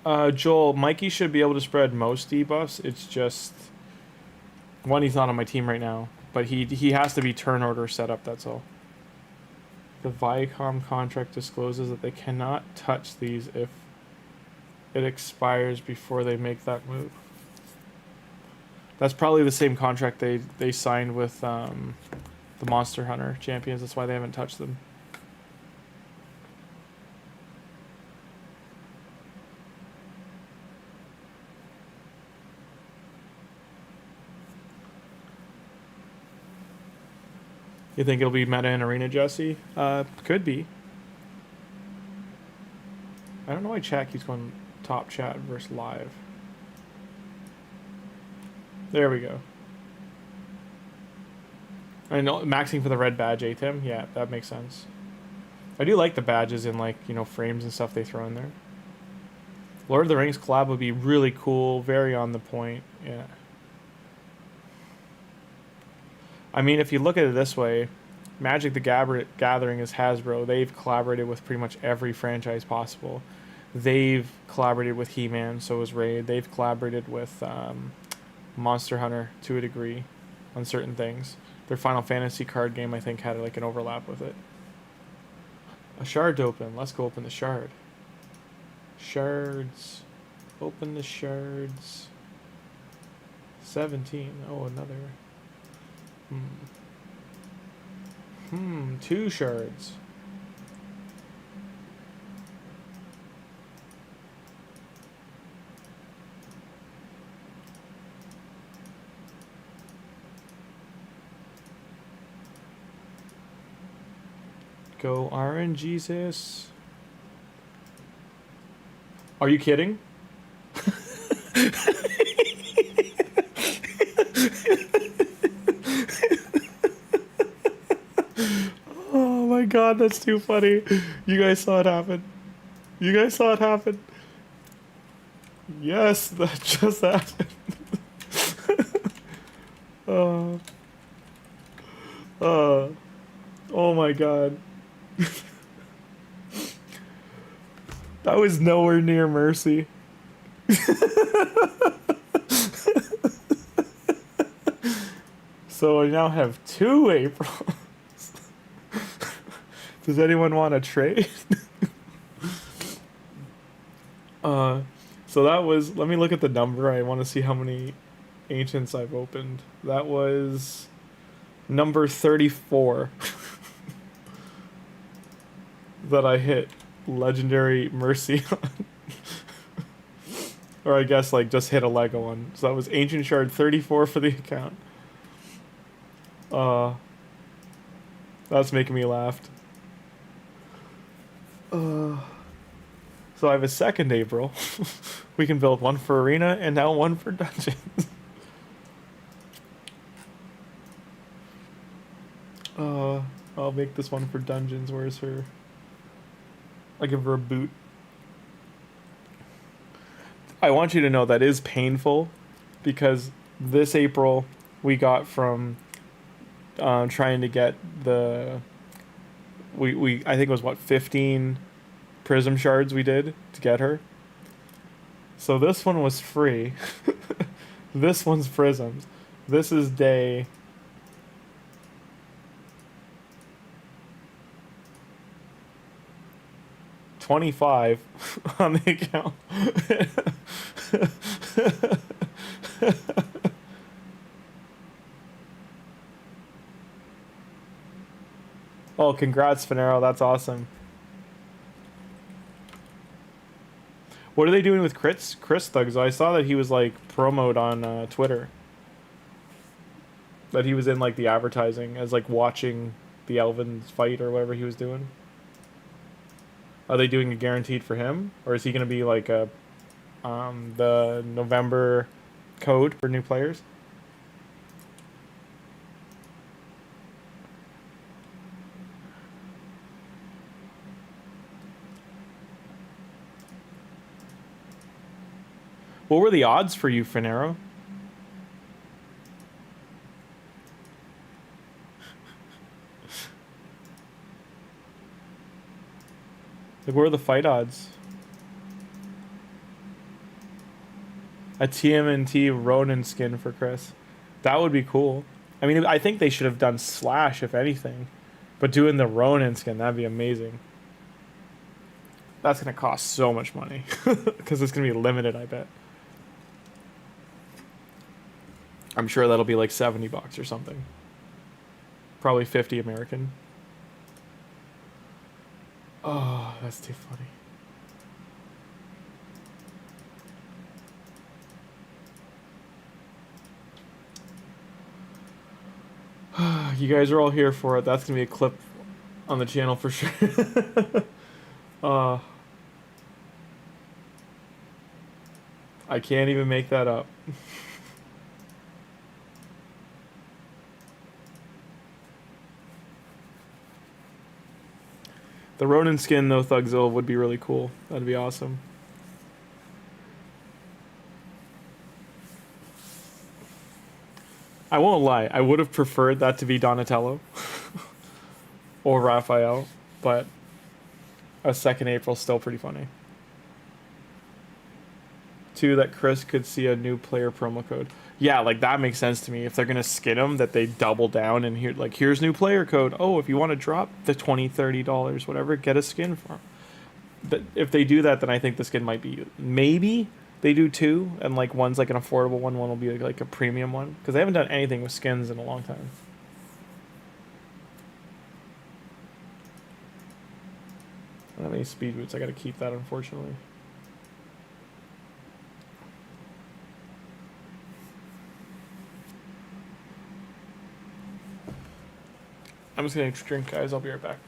Joel, Mikey should be able to spread most debuffs. It's just one, he's not on my team right now, but he has to be turn order set up. That's all. The Viacom contract discloses that they cannot touch these if it expires before they make that move. That's probably the same contract they signed with the Monster Hunter champions. That's why they haven't touched them. You think it'll be meta in arena, Jesse? Could be. I don't know why chat keeps going top chat versus live. There we go. I know maxing for the red badge, Tim. Yeah, that makes sense. I do like the badges in, like, you know, frames and stuff they throw in there. Lord of the Rings collab would be really cool, very on the point. Yeah. I mean, if you look at it this way, Magic the Gathering is Hasbro. They've collaborated with pretty much every franchise possible. They've collaborated with He-Man, so is Raid. They've collaborated with Monster Hunter to a degree on certain things. Their Final Fantasy card game, I think, had like an overlap with it. A shard to open. Let's go open the shard. Shards. Open the shards. 17. Oh, another. 2 shards. Go RNGesus. Are you kidding? Oh my god, that's too funny. You guys saw it happen. You guys saw it happen. Yes, that just happened. Oh my god. That was nowhere near mercy. So I now have 2 Aprils. Does anyone want to trade? So that was, let me look at the number. I want to see how many ancients I've opened. That was number 34 that I hit Legendary Mercy on. Or I guess like just hit a Lego one. So that was Ancient Shard 34 for the account. That's making me laugh. So I have a second April. We can build one for arena and now one for dungeons. I'll make this one for dungeons. Where's her? I'll give her a boot. I want you to know that is painful because this April we got from trying to get the I think it was what 15 prism shards we did to get her. So this one was free. This one's prisms. This is day 25 on the account. Oh, congrats, Finero. That's awesome. What are they doing with Chris Thugs? I saw that he was like promoted on Twitter. That he was in like the advertising as like watching the Elvins fight or whatever he was doing. Are they doing a guaranteed for him, or is he going to be like a the November code for new players? What were the odds for you, Finero? Like, what are the fight odds? A TMNT Ronin skin for Chris. That would be cool. I mean, I think they should have done Slash, if anything. But doing the Ronin skin, that'd be amazing. That's going to cost so much money. Because it's going to be limited, I bet. I'm sure that'll be like $70 or something. Probably 50 American. Oh, that's too funny. You guys are all here for it. That's gonna be a clip on the channel for sure. I can't even make that up. The Ronin skin, though, Thugzilla, would be really cool. That'd be awesome. I won't lie. I would have preferred that to be Donatello or Raphael, but a 2nd April still pretty funny. 2, that Chris could see a new player promo code. Yeah, like that makes sense to me. If they're gonna skin them, that they double down and here, like, here's new player code. Oh, if you want to drop the $20-$30, whatever, get a skin for 'em. But if they do that, then I think the skin might be, maybe they do 2, and like one's like an affordable one will be like a premium one, because they haven't done anything with skins in a long time. I don't have any speed boots. I got to keep that, unfortunately. I'm just gonna drink, guys. I'll be right back.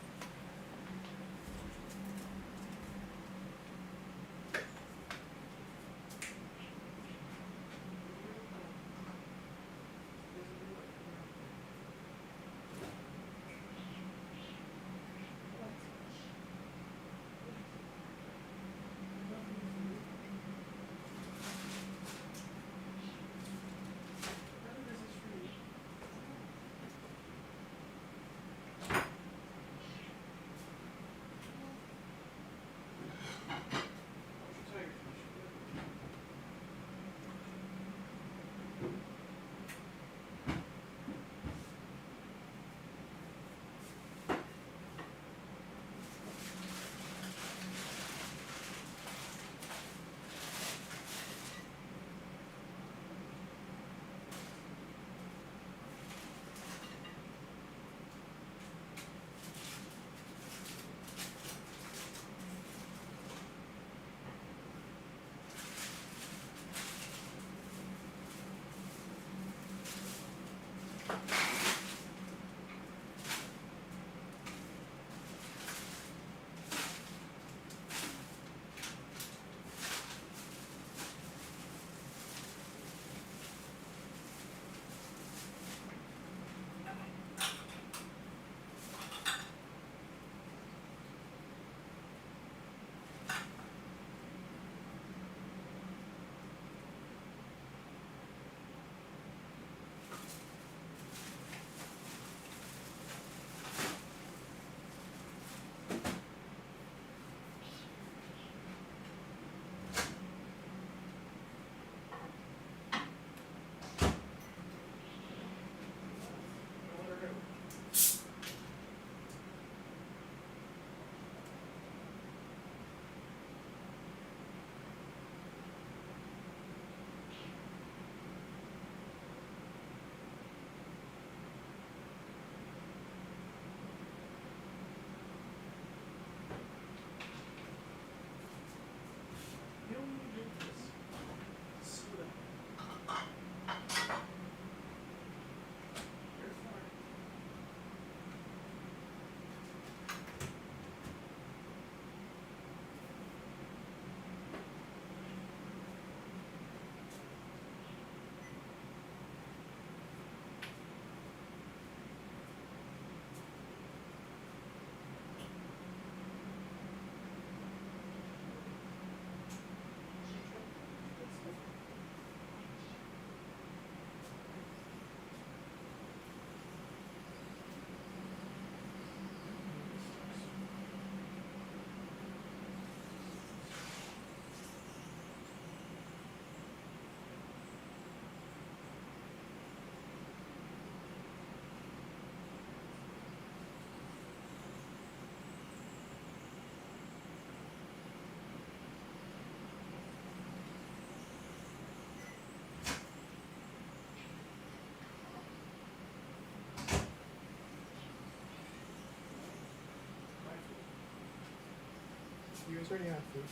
You guys already had food.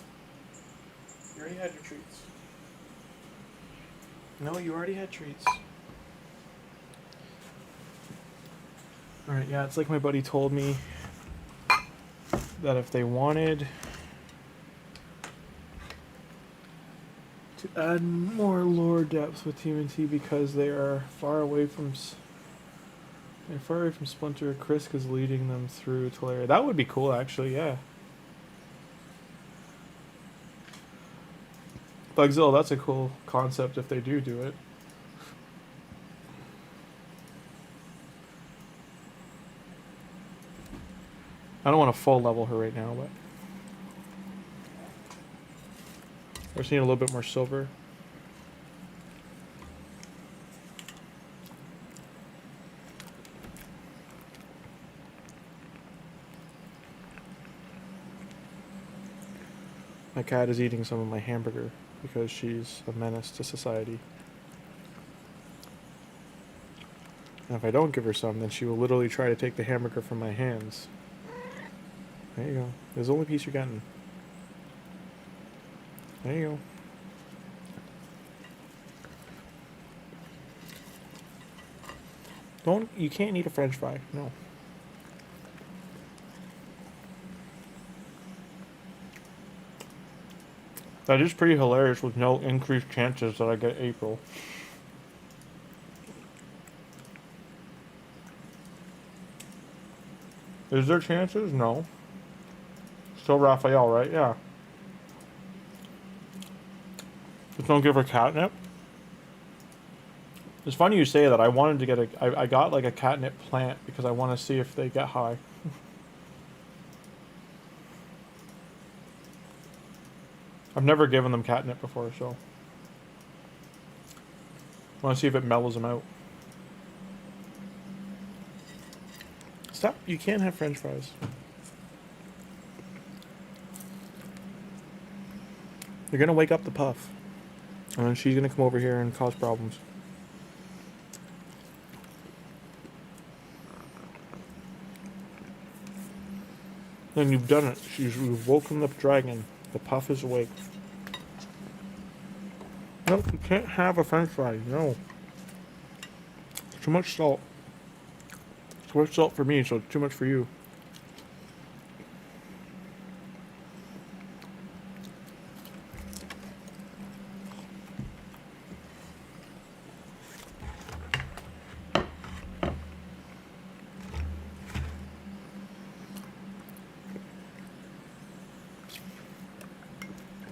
You already had your treats. No, you already had treats. Alright, yeah, it's like my buddy told me that if they wanted to add more lore depth with TMNT because they are far away from Splinter, Krisk is leading them through Teleria. That would be cool, actually, yeah. Bugzilla, that's a cool concept if they do it. I don't want to full level her right now, but I just need a little bit more silver. My cat is eating some of my hamburger because she's a menace to society. And if I don't give her some, then she will literally try to take the hamburger from my hands. There you go. There's the only piece you're getting. There you go. You can't eat a French fry. No. That is pretty hilarious with no increased chances that I get April. Is there chances? No. Still Raphael, right? Yeah. Just don't give her catnip. It's funny you say that. I wanted to get I got like a catnip plant because I want to see if they get high. I've never given them catnip before, so I want to see if it mellows them out. Stop! You can't have French fries. You're gonna wake up the puff, and then she's gonna come over here and cause problems. Then you've done it. You've woken the dragon. The puff is awake. Nope, you can't have a French fry. No. Too much salt. Too much salt for me, so too much for you.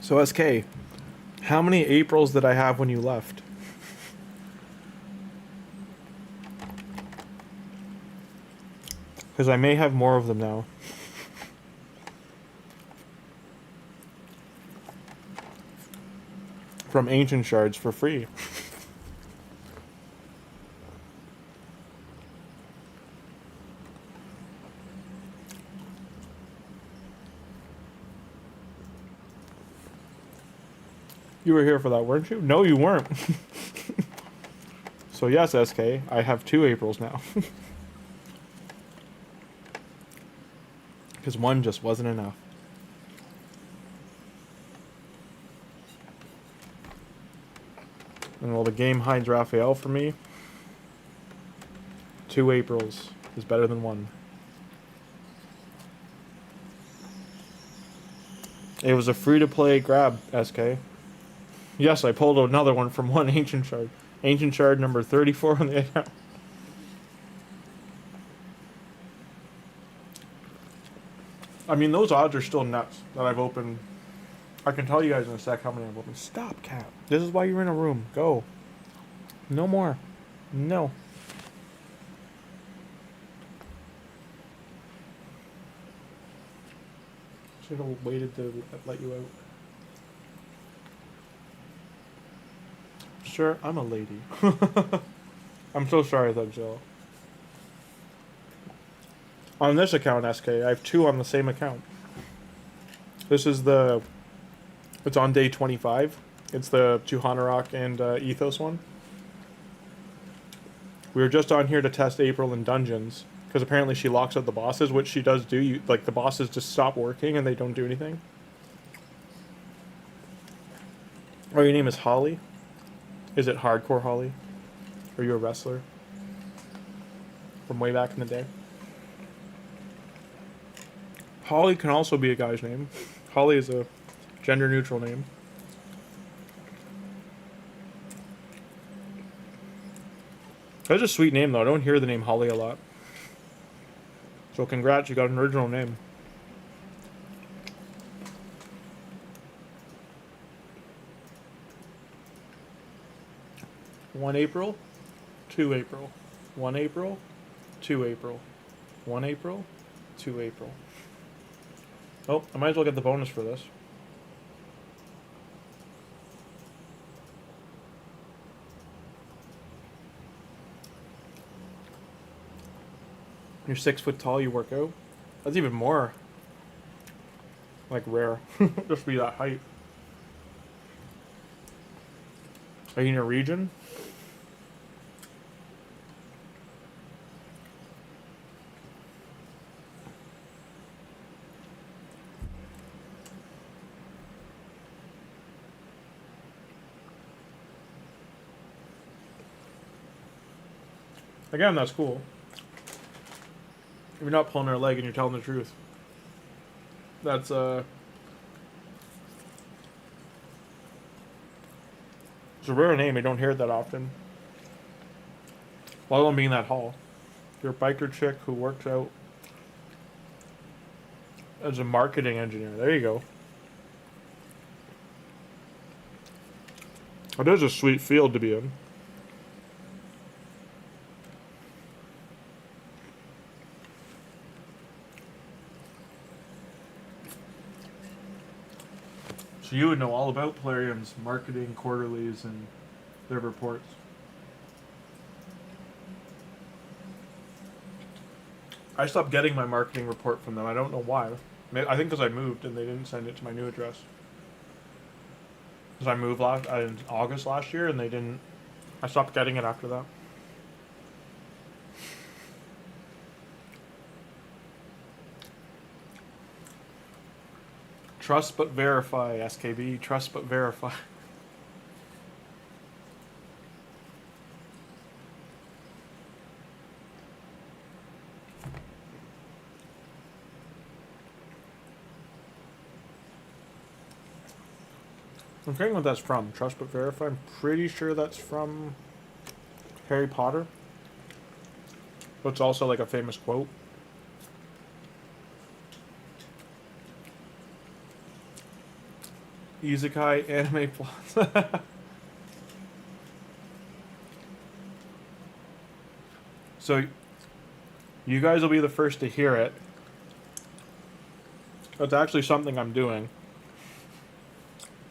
So SK, how many Aprils did I have when you left? Because I may have more of them now. From ancient shards for free. You were here for that, weren't you? No, you weren't. So yes, SK, I have 2 Aprils now. Because one just wasn't enough. And while the game hides Raphael for me, 2 Aprils is better than 1. It was a free-to-play grab, SK. Yes, I pulled another one from one Ancient Shard. Ancient Shard number 34 on the account. I mean, those odds are still nuts that I've opened. I can tell you guys in a sec how many I've opened. Stop, cat. This is why you're in a room. Go. No more. No. Should have waited to let you out. Sure, I'm a lady. I'm so sorry, Thugzilla. On this account, SK, I have 2 on the same account. This is the... It's on day 25. It's the Tuhanarak and Ethos one. We were just on here to test April in dungeons, because apparently she locks out the bosses, which she does do. Like, the bosses just stop working and they don't do anything. Oh, your name is Holly? Is it hardcore Holly? Are you a wrestler? From way back in the day? Holly can also be a guy's name. Holly is a gender neutral name. That's a sweet name though. I don't hear the name Holly a lot. So congrats, you got an original name. One April, 2 April. 1 April, 2 April. 1 April, 2 April. Oh, I might as well get the bonus for this. You're 6 foot tall, you work out. That's even more like rare. Just be that height. Are you in a region? Again, that's cool. You're not pulling their leg and you're telling the truth. That's it's a rare name. You don't hear it that often. Let alone being that tall. You're a biker chick who works out as a marketing engineer. There you go. It is a sweet field to be in. So you would know all about Plarium's marketing quarterlies and their reports. I stopped getting my marketing report from them. I don't know why. I think because I moved and they didn't send it to my new address. Because I moved in August last year and they didn't. I stopped getting it after that. Trust but verify, SKB. Trust but verify. I'm forgetting what that's from. Trust but verify. I'm pretty sure that's from Harry Potter. But it's also like a famous quote. Isekai Anime Plus. So, you guys will be the first to hear it. It's actually something I'm doing.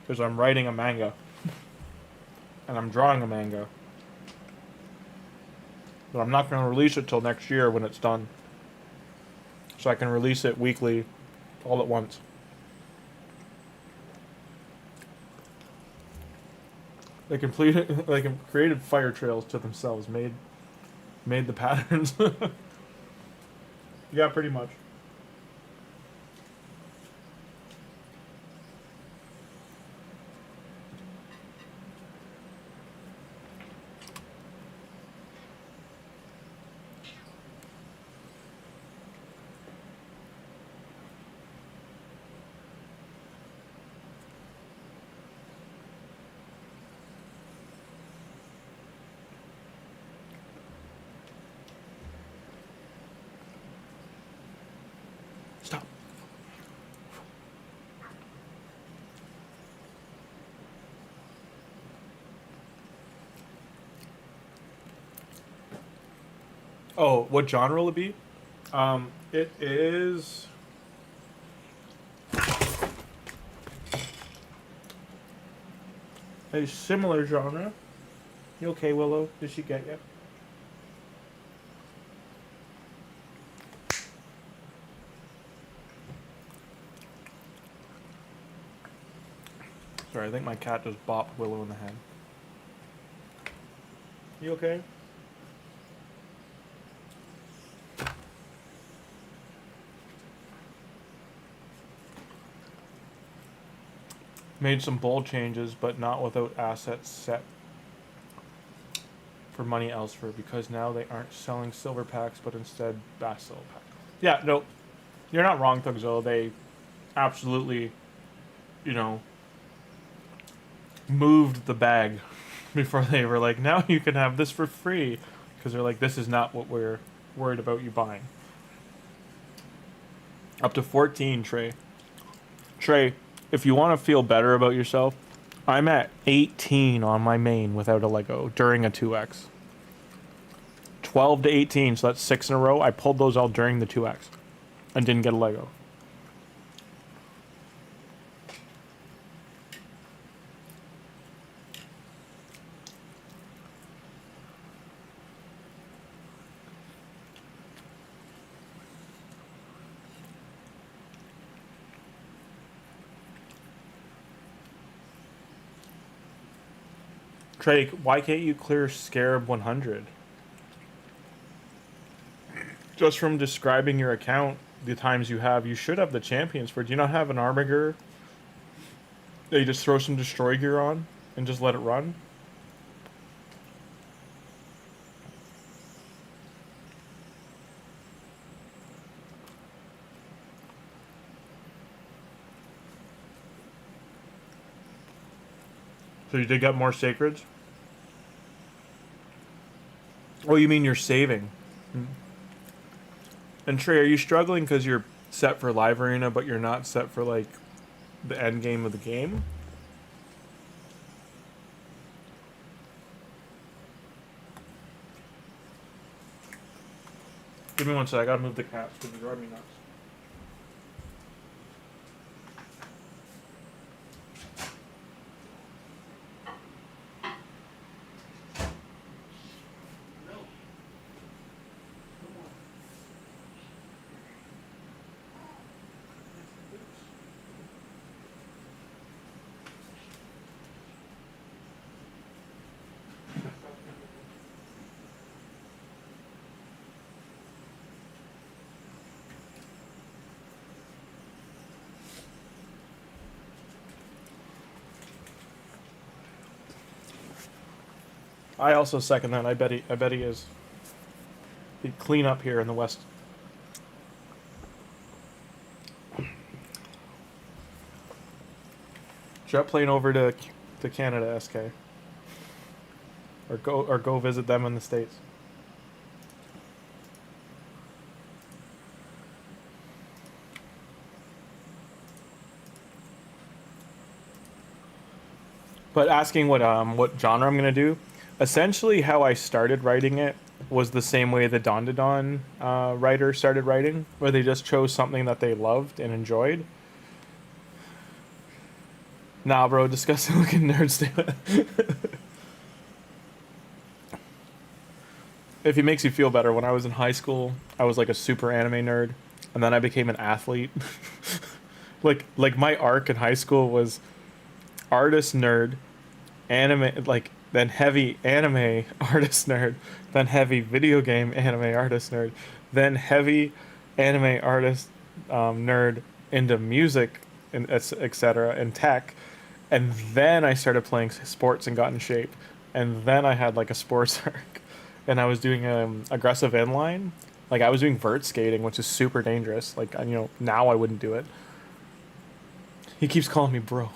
Because I'm writing a manga. And I'm drawing a manga. But I'm not going to release it till next year when it's done. So I can release it weekly, all at once. They completed, like, created fire trails to themselves, made the patterns. Yeah, pretty much. Stop. Oh, what genre will it be? It is a similar genre. You okay, Willow? Did she get you? Sorry, I think my cat just bopped Willow in the head. You okay? Made some bold changes, but not without assets set for money elsewhere, because now they aren't selling silver packs, but instead basil packs. Yeah, no, you're not wrong, Thugzilla. They absolutely, you know, moved the bag before they were like, now you can have this for free, because they're like, this is not what we're worried about you buying. Up to 14, Trey. Trey, if you want to feel better about yourself, I'm at 18 on my main without a Lego during a 2x. 12 to 18, so that's 6 in a row. I pulled those all during the 2x and didn't get a Lego. Trey, why can't you clear Scarab 100? Just from describing your account, the times you have, you should have the champions for it. Do you not have an armor that you just throw some destroy gear on and just let it run? So you did get more sacreds? Oh, you mean you're saving? And Trey, are you struggling because you're set for live arena, but you're not set for like the end game of the game? Give me one sec. I gotta move the cats because they're driving me nuts. I also second that. I bet he is. He'd clean up here in the West. Jet plane over to Canada, SK. Or go visit them in the States. But asking what genre I'm gonna do, essentially how I started writing it was the same way the Don to Don writer started writing, where they just chose something that they loved and enjoyed. Nah, bro, disgusting looking nerds. If it makes you feel better, when I was in high school, I was like a super anime nerd, and then I became an athlete. like my arc in high school was artist nerd, anime, like then heavy anime artist nerd, then heavy video game anime artist nerd, then heavy anime artist nerd into music and etc. and tech, and then I started playing sports and got in shape, and then I had like a sports arc, and I was doing aggressive inline, like I was doing vert skating, which is super dangerous. Like, you know, now I wouldn't do it. He keeps calling me bro.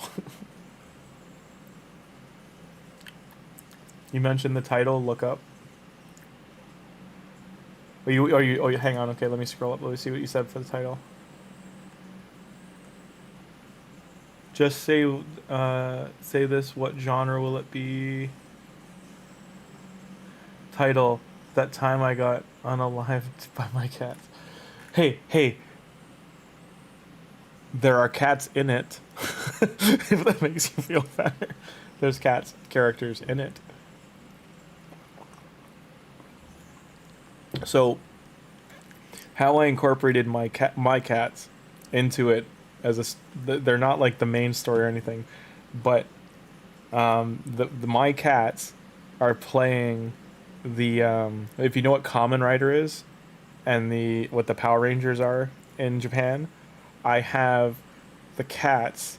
You mentioned the title, look up. Oh, you hang on, okay, let me scroll up, let me see what you said for the title. Just say this, what genre will it be? Title, that time I got unalived by my cats. Hey. There are cats in it. If that makes you feel better. There's characters in it. So, how I incorporated my cats into it as they're not like the main story or anything, but my cats are playing the if you know what Kamen Rider is, and what the Power Rangers are in Japan, I have the cats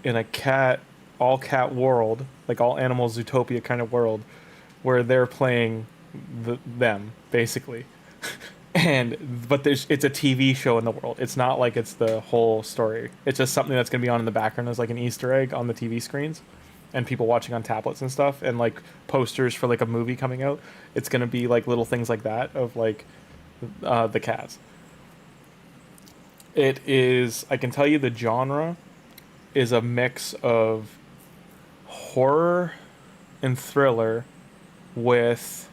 in a all cat world, like all animal Zootopia kind of world, where they're playing them basically. But it's a TV show in the world. It's not like it's the whole story. It's just something that's gonna be on in the background as like an Easter egg on the TV screens, and people watching on tablets and stuff, and like posters for like a movie coming out. It's gonna be like little things like that of like the cats. It is. I can tell you the genre is a mix of horror and thriller with.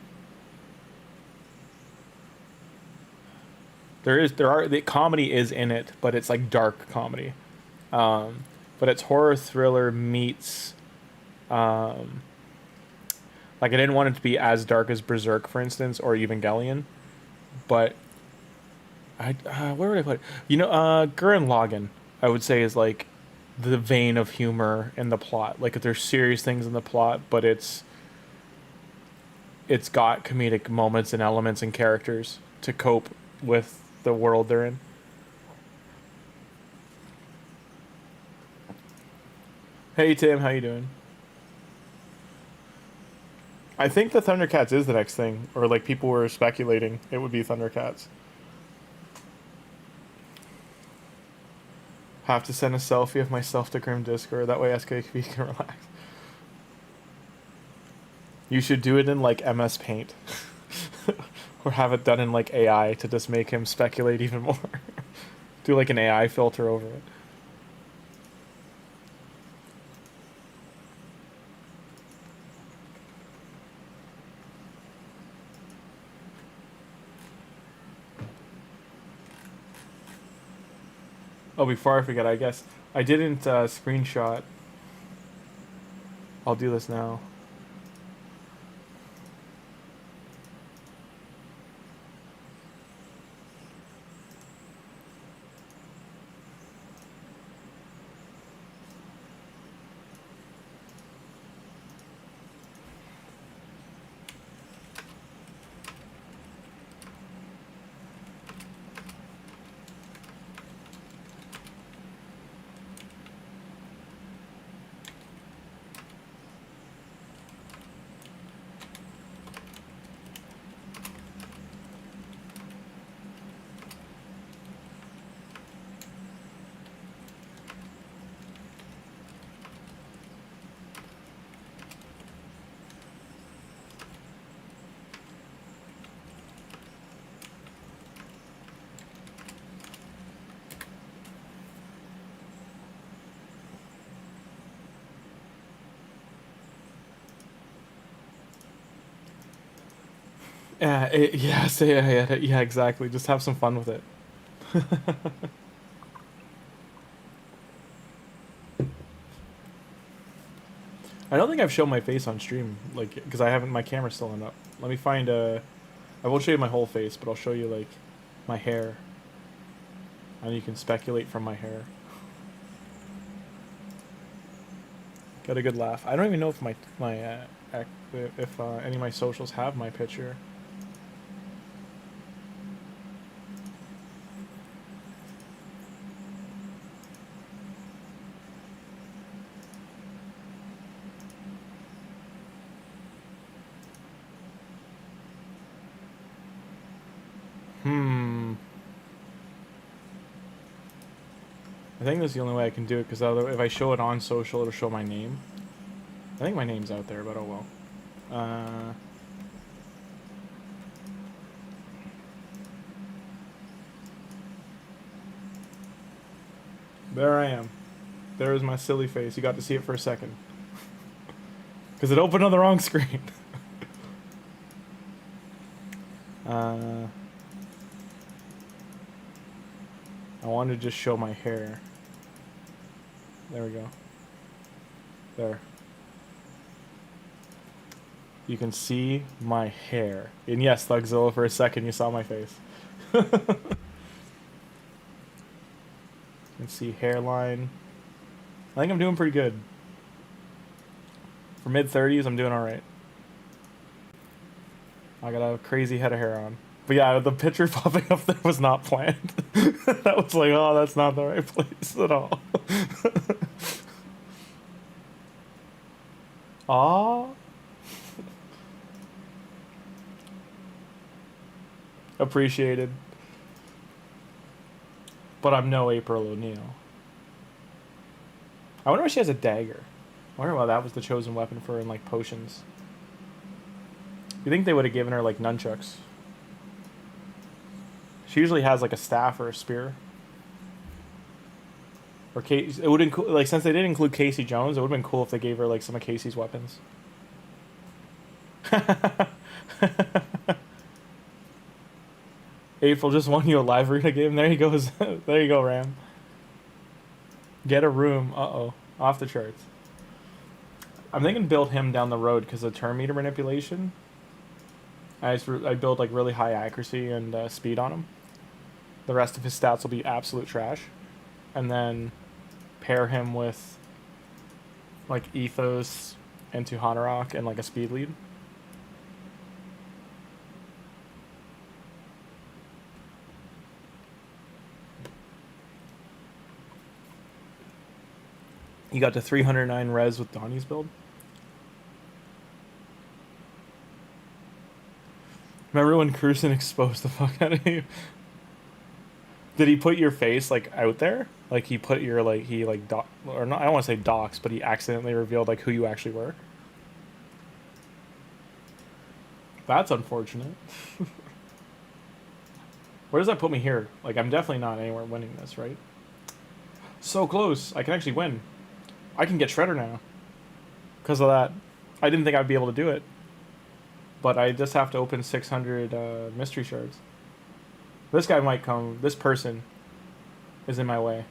The comedy is in it, but it's like dark comedy. But it's horror thriller meets, like I didn't want it to be as dark as Berserk, for instance, or Evangelion, but where would I put it? You know, Gurren Lagann, I would say, is like the vein of humor in the plot. Like there's serious things in the plot, but it's got comedic moments and elements and characters to cope with the world they're in. Hey Tim, how you doing? I think the Thundercats is the next thing, or like people were speculating it would be Thundercats. Have to send a selfie of myself to Grim Discord, that way SKP can relax. You should do it in like MS Paint. Or have it done in like AI to just make him speculate even more. Do like an AI filter over it. Oh, before I forget, I guess I didn't screenshot. I'll do this now. Yeah, exactly. Just have some fun with it. I don't think I've shown my face on stream, like, because I haven't. My camera's still on up. Let me find a. I won't show you my whole face, but I'll show you like my hair, and you can speculate from my hair. Got a good laugh. I don't even know if if any of my socials have my picture. I think that's the only way I can do it, because if I show it on social, it'll show my name. I think my name's out there, but oh well. There I am. There is my silly face. You got to see it for a second. Because it opened on the wrong screen. I wanted to just show my hair. There we go. There. You can see my hair. And yes, Thugzilla, for a second you saw my face. You can see hairline. I think I'm doing pretty good. For mid-30s, I'm doing alright. I got a crazy head of hair on. But yeah, the picture popping up there was not planned. That was like, oh, that's not the right place at all. Aw. Appreciated. But I'm no April O'Neil. I wonder if she has a dagger. I wonder why that was the chosen weapon for her in, like, potions. You think they would have given her, like, nunchucks? She usually has, like, a staff or a spear. Or Casey, it would include, like, since they didn't include Casey Jones, it would have been cool if they gave her, like, some of Casey's weapons. April just won you a live arena game. There he goes. There you go, Ram. Get a room. Uh-oh. Off the charts. I'm thinking build him down the road because of turn meter manipulation. I build, like, really high accuracy and speed on him. The rest of his stats will be absolute trash. And then pair him with, like, Ethos and Tuhanarak and, like, a speed lead. You got to 309 res with Donnie's build. Remember when Cruisen exposed the fuck out of you? Did he put your face, like, out there? Like, he put your, like, or not, I don't want to say docs, but he accidentally revealed, like, who you actually were? That's unfortunate. Where does that put me here? Like, I'm definitely not anywhere winning this, right? So close. I can actually win. I can get Shredder now. Because of that. I didn't think I'd be able to do it. But I just have to open 600 mystery shards. This guy might come. This person is in my way.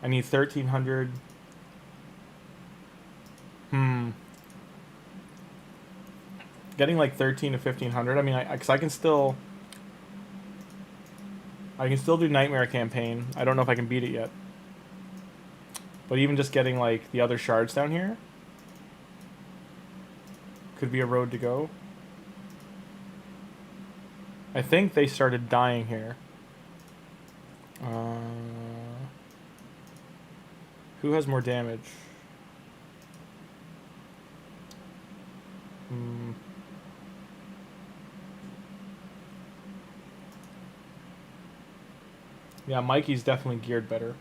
I need 1,300. Getting like 13 to 1,500. I mean, because I can still do Nightmare Campaign. I don't know if I can beat it yet. But even just getting, like, the other shards down here could be a road to go. I think they started dying here. Who has more damage? Yeah, Mikey's definitely geared better.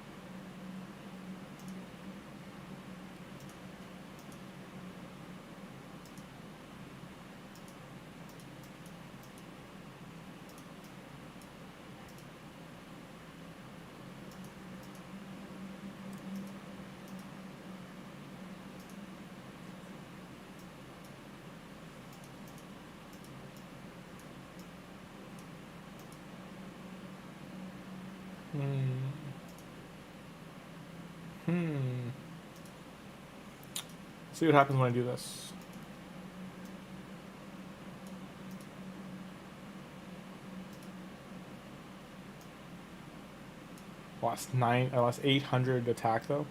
See what happens when I do this. I lost 800 attack though.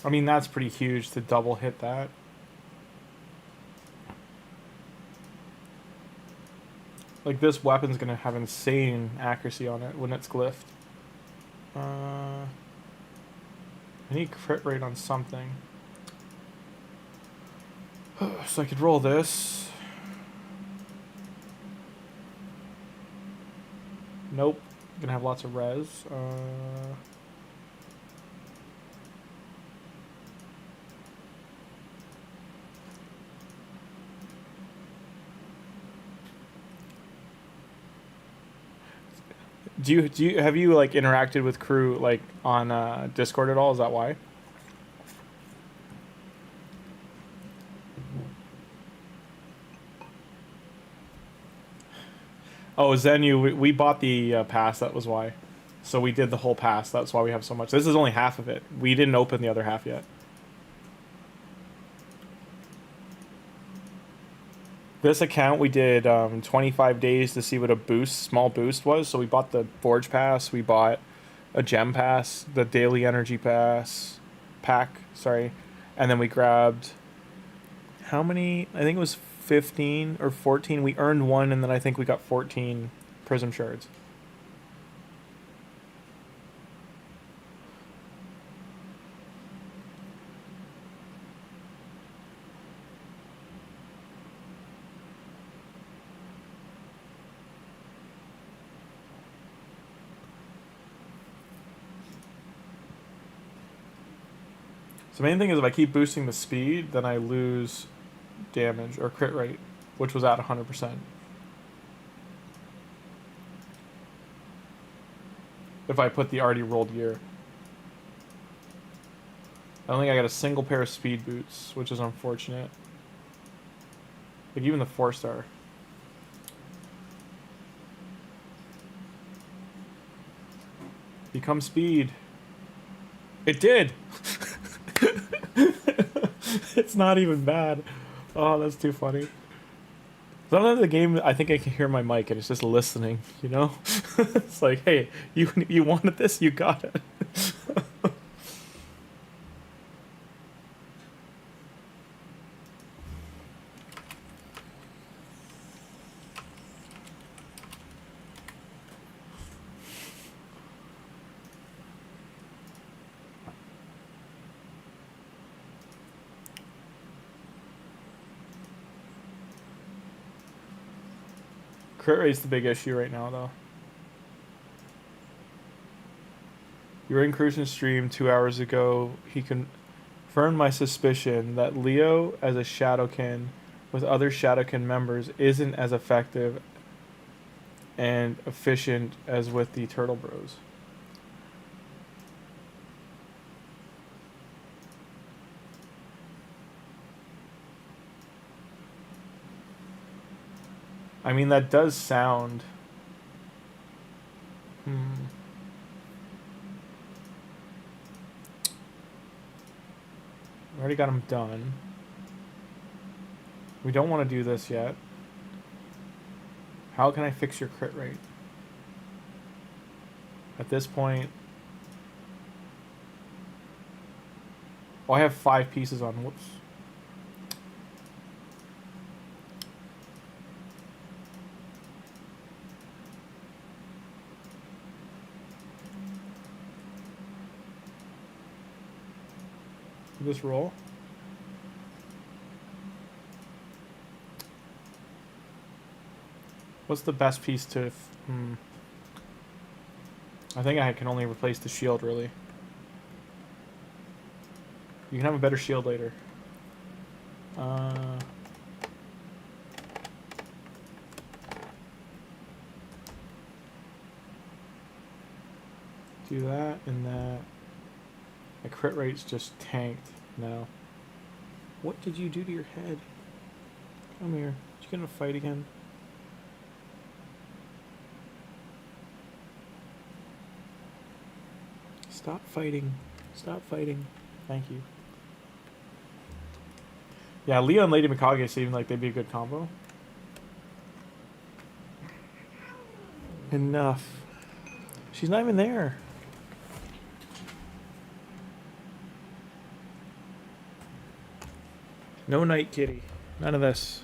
I mean, that's pretty huge to double hit that. Like, this weapon's gonna have insane accuracy on it when it's glyphed. I need crit rate on something. So I could roll this. Nope. Gonna have lots of res. Have you like interacted with crew like on Discord at all? Is that why? Oh, Zenu, we bought the pass. That was why. So we did the whole pass. That's why we have so much. This is only half of it. We didn't open the other half yet. This account we did 25 days to see what a small boost was. So we bought the Forge Pass, we bought a Gem Pass, the Daily Energy Pass, pack, sorry. And then we grabbed, how many? I think it was 15 or 14. We earned 1, and then I think we got 14 prism shards. So the main thing is if I keep boosting the speed, then I lose damage or crit rate, which was at 100%. If I put the already rolled gear. I don't think I got a single pair of speed boots, which is unfortunate. Like even the 4-star. Become speed. It did! It's not even bad. Oh, that's too funny. Sometimes the game, I think I can hear my mic and it's just listening, you know? It's like, hey, you wanted this, you got it. Crit rate's the big issue right now, though. You were in Crucian's stream 2 hours ago. He confirmed my suspicion that Leo, as a Shadowkin with other Shadowkin members, isn't as effective and efficient as with the Turtle Bros. I mean, that does sound... I already got them done. We don't want to do this yet. How can I fix your crit rate? At this point... Oh, I have 5 pieces on. Whoops. This roll. What's the best piece to... I think I can only replace the shield, really. You can have a better shield later. Do that and that. My crit rate's just tanked now. What did you do to your head? Come here. Did you get in a fight again? Stop fighting. Stop fighting. Thank you. Yeah, Leo and Lady Mikage seem like they'd be a good combo. Enough. She's not even there. No night kitty. None of this.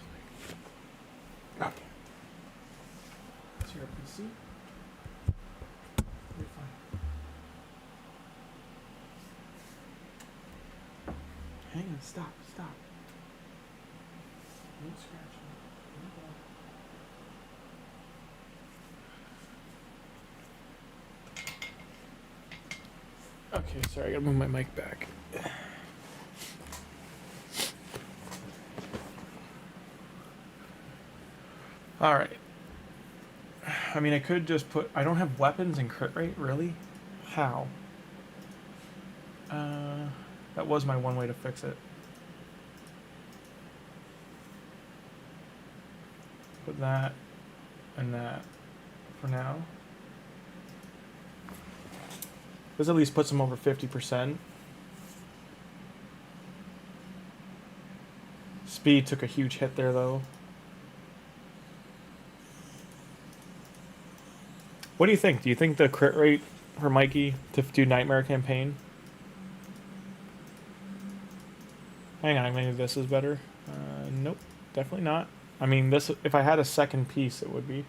Okay. That's your PC. You're fine. Hang on. Stop. Stop. No scratching. No. Okay, sorry. I gotta move my mic back. Alright. I mean, I could just put... I don't have weapons and crit rate, really? How? That was my one way to fix it. Put that and that for now. This at least puts them over 50%. Speed took a huge hit there, though. What do you think? Do you think the crit rate for Mikey to do Nightmare Campaign Hang on, maybe this is better. Nope, definitely not. I mean, this, if I had a second piece, it would be.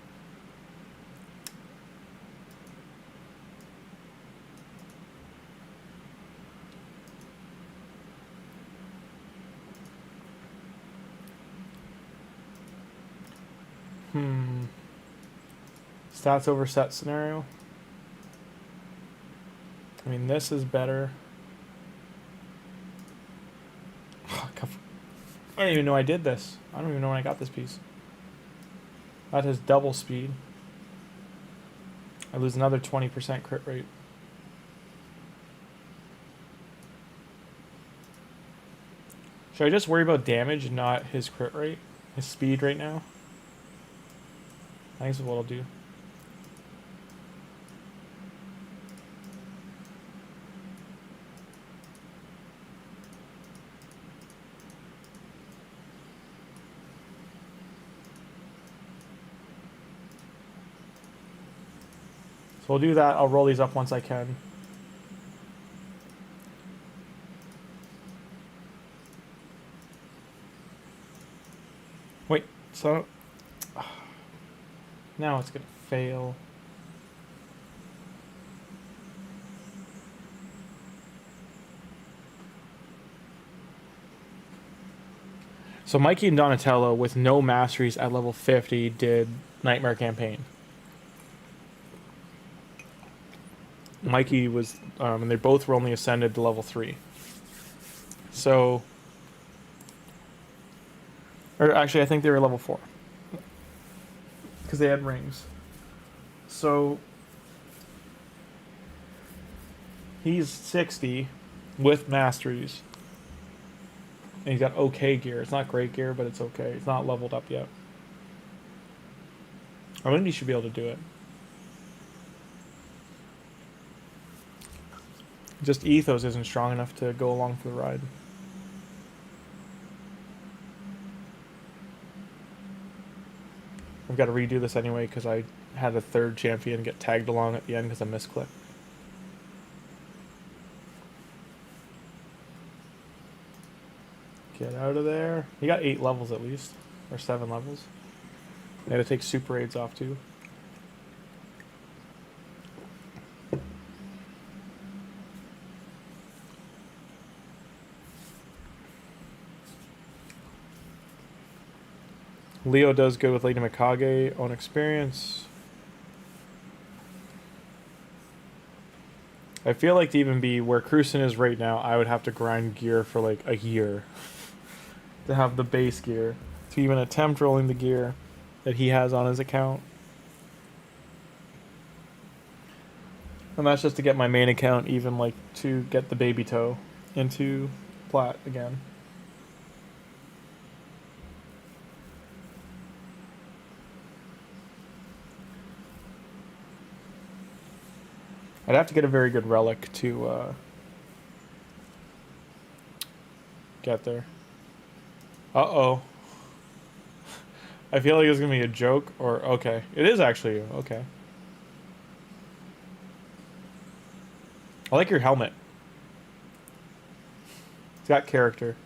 Stats over set scenario. I mean, this is better. I don't even know I did this. I don't even know when I got this piece. That has double speed. I lose another 20% crit rate. Should I just worry about damage and not his crit rate? His speed right now? I think that's what I'll do. So we'll do that. I'll roll these up once I can. Wait, so now it's gonna fail. So Mikey and Donatello with no masteries at level 50 did Nightmare Campaign. Mikey was, and they both were only ascended to level 3. So, or actually I think they were level 4. Because they had rings. So, he's 60 with masteries. And he's got okay gear. It's not great gear, but it's okay. It's not leveled up yet. I think he should be able to do it. Just Ethos isn't strong enough to go along for the ride. I've got to redo this anyway because I had a third champion get tagged along at the end because I misclicked. Get out of there. He got 8 levels at least. Or 7 levels. I had to take super raids off too. Leo does go with Lady Mikage on experience. I feel like to even be where Cruisen is right now, I would have to grind gear for like a year to have the base gear, to even attempt rolling the gear that he has on his account. And that's just to get my main account even like to get the baby toe into plat again. I'd have to get a very good relic to get there. Uh-oh. I feel like it's going to be a joke, or okay. It is actually, okay. I like your helmet. It's got character.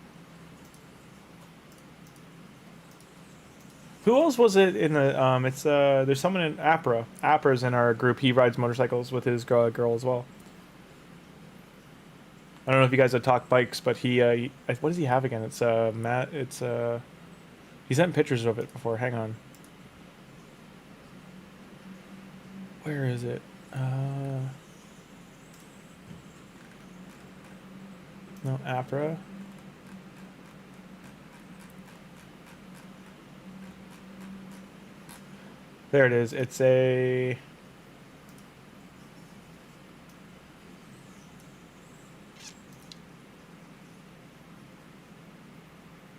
Who else was it in the, there's someone in Apra. Apra's in our group. He rides motorcycles with his girl as well. I don't know if you guys have talked bikes, but he what does he have again? It's, he sent pictures of it before. Hang on. Where is it? No, Apra. There it is. It's a...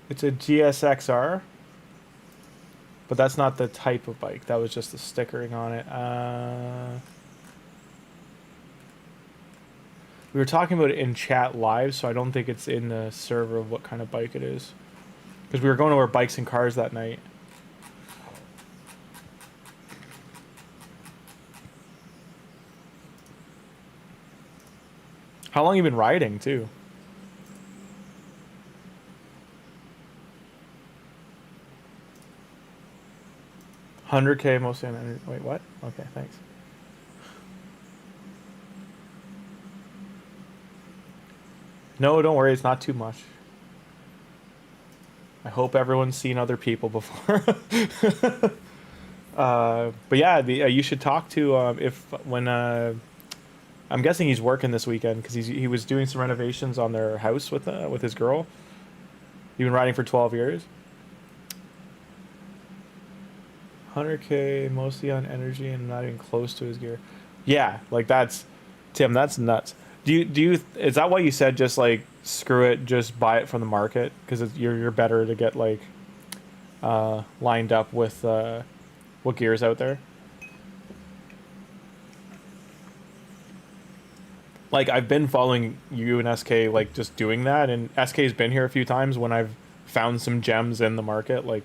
It's a GSXR. But that's not the type of bike. That was just the stickering on it. We were talking about it in chat live, so I don't think it's in the server of what kind of bike it is. Because we were going over bikes and cars that night. How long you been riding, too? 100K mostly on energy. Wait, what? Okay, thanks. No, don't worry, it's not too much. I hope everyone's seen other people before. But yeah, you should talk to I'm guessing he's working this weekend because he was doing some renovations on their house with his girl. You've been riding for 12 years. 100K mostly on energy and not even close to his gear. Yeah, like Tim, that's nuts. Is that why you said just like screw it, just buy it from the market because you're better to get like lined up with what gear is out there? Like I've been following you and SK like just doing that, and SK's been here a few times when I've found some gems in the market. Like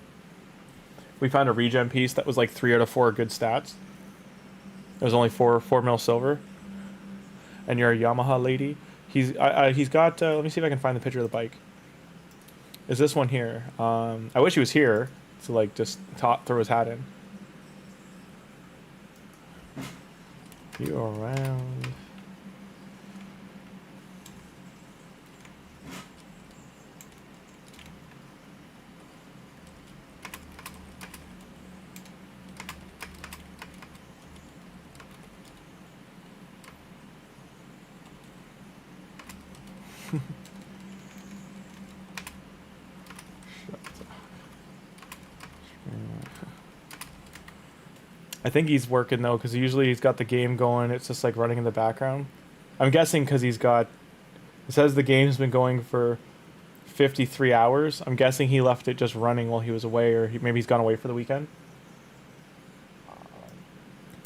we found a regen piece that was like 3 out of 4 good stats. It was only 4 mil silver. And you're a Yamaha lady. He's got. Let me see if I can find the picture of the bike. Is this one here? I wish he was here to like just throw his hat in. You around? I think he's working though, because usually he's got the game going. It's just like running in the background. I'm guessing because it says the game's been going for 53 hours. I'm guessing he left it just running while he was away, or maybe he's gone away for the weekend.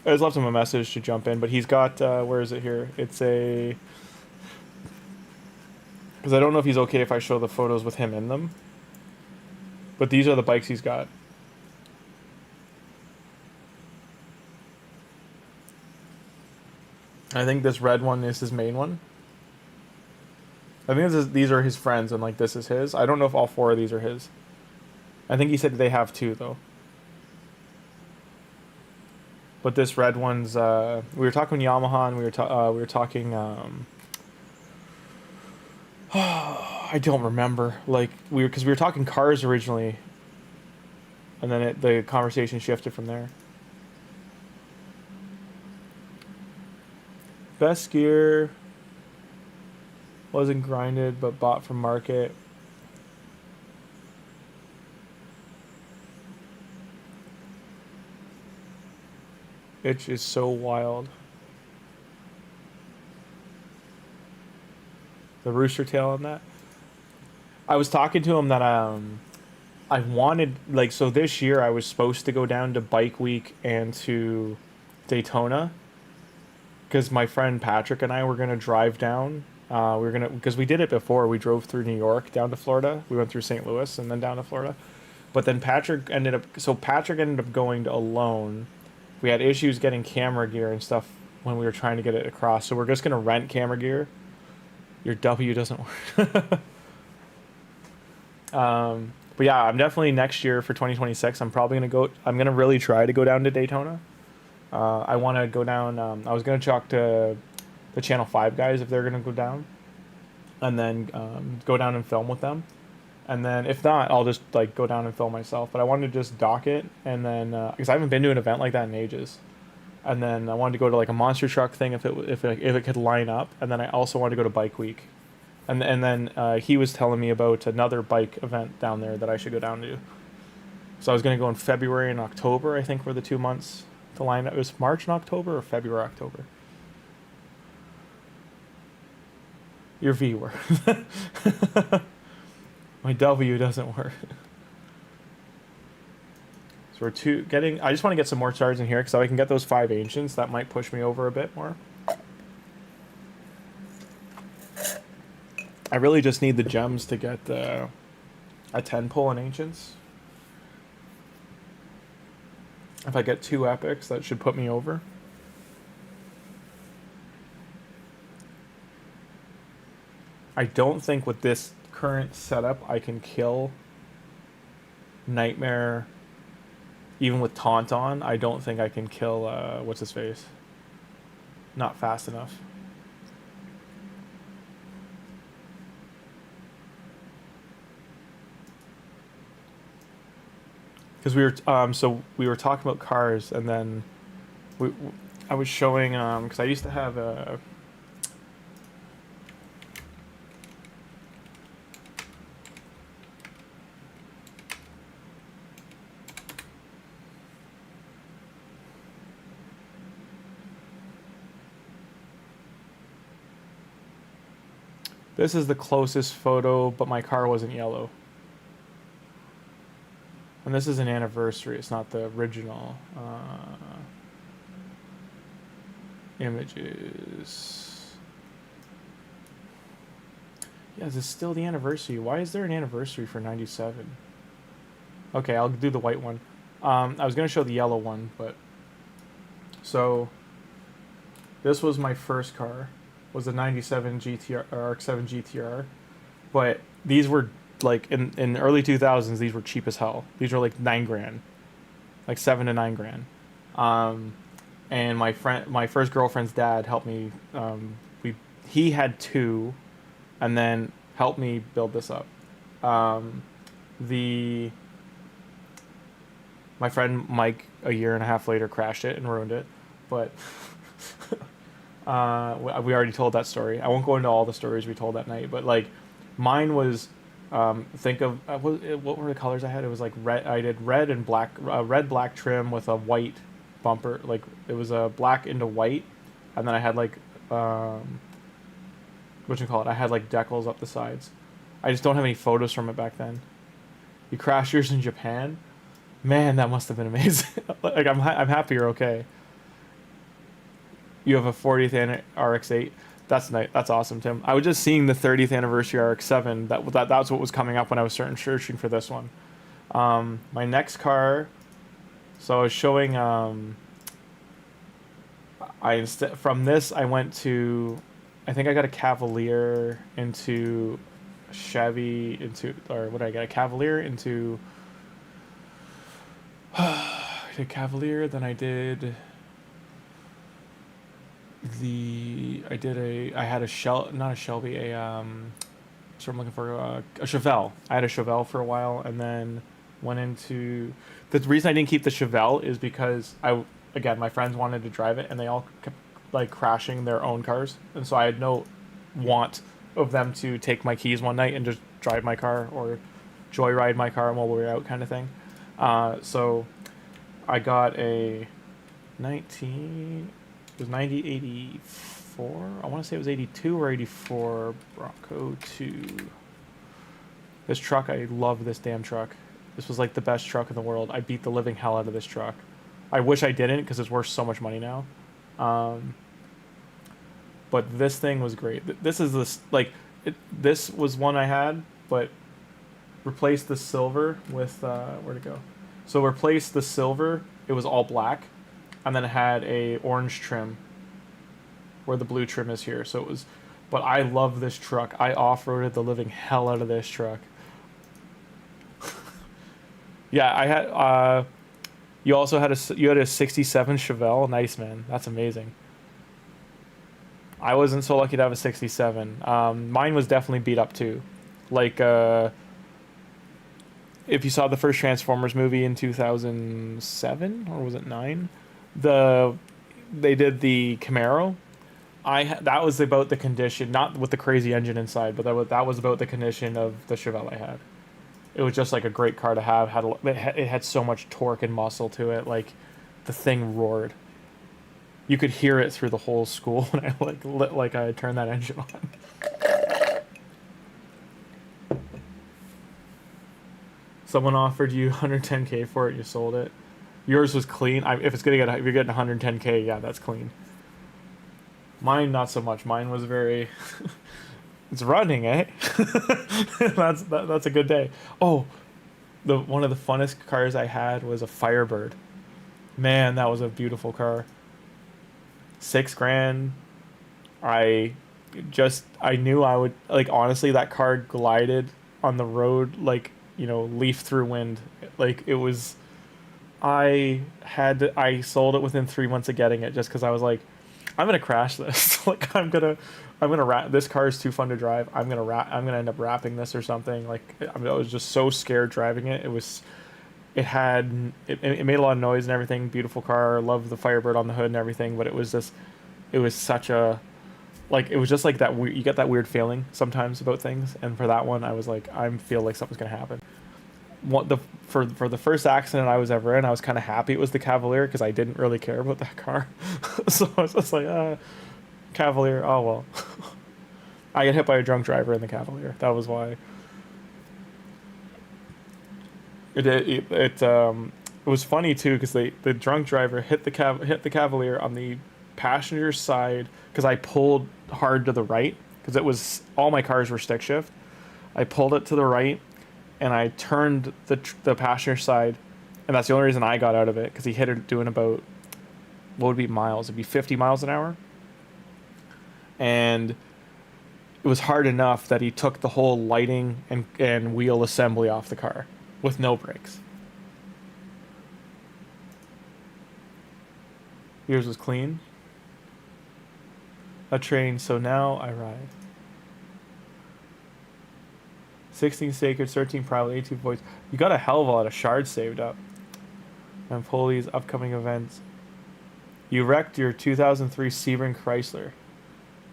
I just left him a message to jump in, but he's got, where is it here? It's a, because I don't know if he's okay if I show the photos with him in them. But these are the bikes he's got. I think this red one is his main one. I think these are his friends, and like this is his. I don't know if all 4 of these are his. I think he said they have 2 though. But this red one's. We were talking Yamaha, and we were talking. I don't remember. Like because we were talking cars originally, and then the conversation shifted from there. Best gear wasn't grinded but bought from market. Itch is so wild. The rooster tail on that. I was talking to him that I wanted, like, so this year I was supposed to go down to Bike Week and to Daytona. Because my friend Patrick and I were going to drive down. Because we did it before. We drove through New York down to Florida. We went through St. Louis and then down to Florida. But then Patrick ended up going alone. We had issues getting camera gear and stuff when we were trying to get it across. So we're just going to rent camera gear. Your W doesn't work. But yeah, I'm definitely next year for 2026. I'm probably going to go. I'm going to really try to go down to Daytona. I want to go down. I was going to talk to the Channel 5 guys if they're going to go down. And then go down and film with them. And then if not, I'll just like go down and film myself. But I wanted to just dock it. And then, because I haven't been to an event like that in ages. And then I wanted to go to like a monster truck thing if it could line up. And then I also wanted to go to Bike Week. And then he was telling me about another bike event down there that I should go down to. So I was going to go in February and October, I think, were the 2 months to line up. It was March and October or February, October. Your V works. My W doesn't work. So I just want to get some more stars in here because I can get those 5 ancients. That might push me over a bit more. I really just need the gems to get a 10 pull in ancients. If I get 2 epics, that should put me over. I don't think with this current setup I can kill Nightmare even with taunt on, I don't think I can kill what's his face. Not fast enough. Because we were talking about cars, and then I was showing because I used to have a. This is the closest photo, but my car wasn't yellow. And this is an anniversary, it's not the original images. Yeah, this is still the anniversary. Why is there an anniversary for 97? Okay, I'll do the white one. I was going to show the yellow one, but... So, this was my first car. Was a 97 GTR, or RX-7 GTR. But these were... Like in the early 2000s, these were cheap as hell. These were like $9,000, like $7 to $9,000. And my first girlfriend's dad helped me. He had two, and then helped me build this up. My friend Mike, a year and a half later, crashed it and ruined it. But we already told that story. I won't go into all the stories we told that night. But like, mine was. Think of what were the colors I had? It was like red. I did red and black, red black trim with a white bumper. Like it was a black into white, and then I had like what you call it? I had like decals up the sides. I just don't have any photos from it back then. You crashed yours in Japan, man. That must have been amazing. Like I'm happy you're okay. You have a 40th RX-8. That's nice. That's awesome, Tim. I was just seeing the 30th anniversary RX-7. That's what was coming up when I was searching for this one. My next car. So I was showing. From this I went to. I think I got a Cavalier into Chevy or what did I get? A Cavalier into. I did Cavalier. Then I did. I had a not a Shelby, so I'm looking for a Chevelle. I had a Chevelle for a while, and then went into the reason I didn't keep the Chevelle is because my friends wanted to drive it, and they all kept like crashing their own cars, and so I had no want of them to take my keys one night and just drive my car or joyride my car while we were out, kind of thing. So I got a 84. I want to say it was 82 or 84 Bronco 2. This truck, I love this damn truck. This was like the best truck in the world. I beat the living hell out of this truck. I wish I didn't because it's worth so much money now. But this thing was great. This was one I had, but replaced the silver with where'd it go? So replaced the silver. It was all black. And then it had a orange trim where the blue trim is here. So it was, but I love this truck. I off-roaded the living hell out of this truck. Yeah, I had, you also had a 67 Chevelle. Nice, man. That's amazing. I wasn't so lucky to have a 67. Mine was definitely beat up too. Like, if you saw the first Transformers movie in 2007, or was it 9? They did the Camaro. That was about the condition, not with the crazy engine inside, but that was about the condition of the Chevelle I had. It was just like a great car to have. It had so much torque and muscle to it. Like the thing roared. You could hear it through the whole school when I I turned that engine on. Someone offered you 110K for it, you sold it. Yours was clean. If you're getting 110K, yeah, that's clean. Mine, not so much. Mine was very... It's running, eh? That's a good day. Oh, one of the funnest cars I had was a Firebird. Man, that was a beautiful car. $6,000. I knew I would, like, honestly, that car glided on the road like, leaf through wind. Like, it was I sold it within 3 months of getting it just because I was like, I'm gonna crash this. Like I'm gonna wrap. This car is too fun to drive. I'm gonna end up wrapping this or something. Like I was just so scared driving it. It made a lot of noise and everything. Beautiful car. Love the Firebird on the hood and everything. But it was such a, like, it was just like that. You get that weird feeling sometimes about things. And for that one, I was like, I feel like something's gonna happen. For the first accident I was ever in, I was kind of happy it was the Cavalier because I didn't really care about that car. So I was just like, Cavalier. Oh well. I got hit by a drunk driver in the Cavalier. That was why. It was funny too because the drunk driver hit the Cavalier on the passenger side because I pulled hard to the right because all my cars were stick shift. I pulled it to the right and I turned the passenger side, and that's the only reason I got out of it because he hit it doing about, what would be miles? It'd be 50 miles an hour, and it was hard enough that he took the whole lighting and wheel assembly off the car with no brakes. Yours was clean. A train, so now I ride. 16 sacred, 13 private, 18 voids. You got a hell of a lot of shards saved up. And Poli's upcoming events. You wrecked your 2003 Sebring Chrysler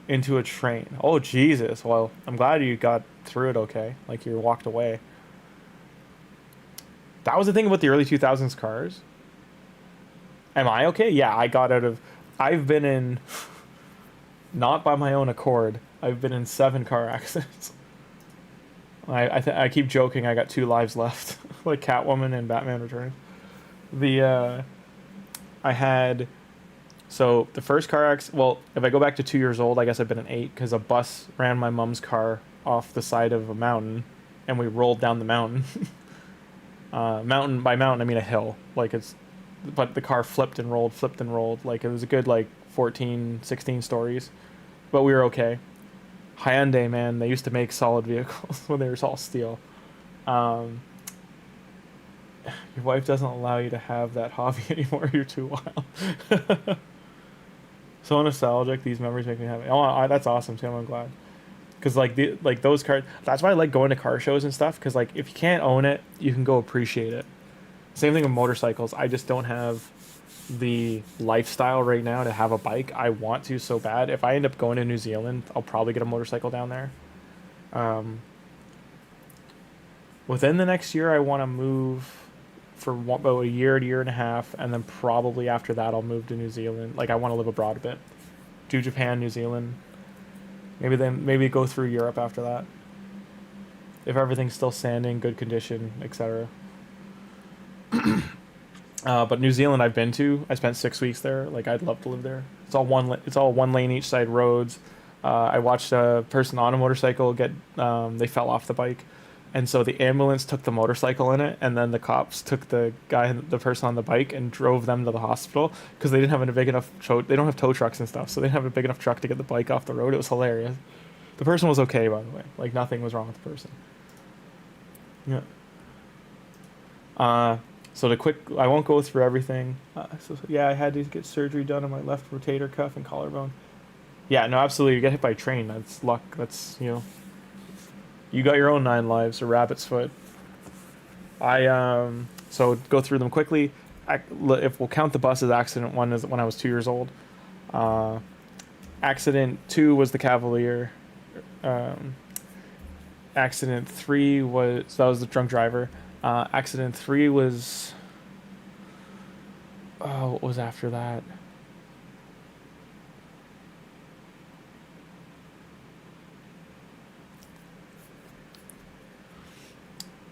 into a train. Oh, Jesus. Well, I'm glad you got through it okay. Like, you walked away. That was the thing about the early 2000s cars. Am I okay? Yeah, I got out of... I've been in... Not by my own accord. I've been in 7 car accidents. I keep joking I got 2 lives left. Like Catwoman and Batman Returns. I had... So, the first car accident... Well, if I go back to 2 years old, I guess I've been in 8, because a bus ran my mom's car off the side of a mountain, and we rolled down the mountain. Mountain, by mountain, I mean a hill. Like, it's... But the car flipped and rolled. Like, it was a good, 14, 16 stories. But we were okay. Hyundai, man, they used to make solid vehicles when they were all steel. Your wife doesn't allow you to have that hobby anymore. You're too wild. So nostalgic. These memories make me happy. Oh, that's awesome, Sam. I'm glad. Because those cars. That's why I like going to car shows and stuff. Because if you can't own it, you can go appreciate it. Same thing with motorcycles. I just don't have the lifestyle right now to have a bike. I want to so bad. If I end up going to New Zealand, I'll probably get a motorcycle down there. Within the next year, I want to move for about a year and a half, and then probably after that, I'll move to New Zealand. Like, I want to live abroad a bit. Do Japan, New Zealand. Maybe go through Europe after that. If everything's still standing, good condition, etc. But New Zealand I've been to. I spent 6 weeks there. Like, I'd love to live there. It's all one lane each side roads. I watched a person on a motorcycle get they fell off the bike, and so the ambulance took the motorcycle in it, and then the cops took the person on the bike and drove them to the hospital because they didn't have a big enough they don't have tow trucks and stuff, so they didn't have a big enough truck to get the bike off the road. It was hilarious. The person was okay, by the way. Like, nothing was wrong with the person. Yeah. So I won't go through everything. Yeah, I had to get surgery done on my left rotator cuff and collarbone. Yeah, no, absolutely. You get hit by a train. That's luck. That's, you got your own 9 lives, a rabbit's foot. So go through them quickly. If we'll count the bus as accident 1 is when I was 2 years old. Accident 2 was the Cavalier. Accident 3 was the drunk driver. Accident 3 was... Oh, what was after that?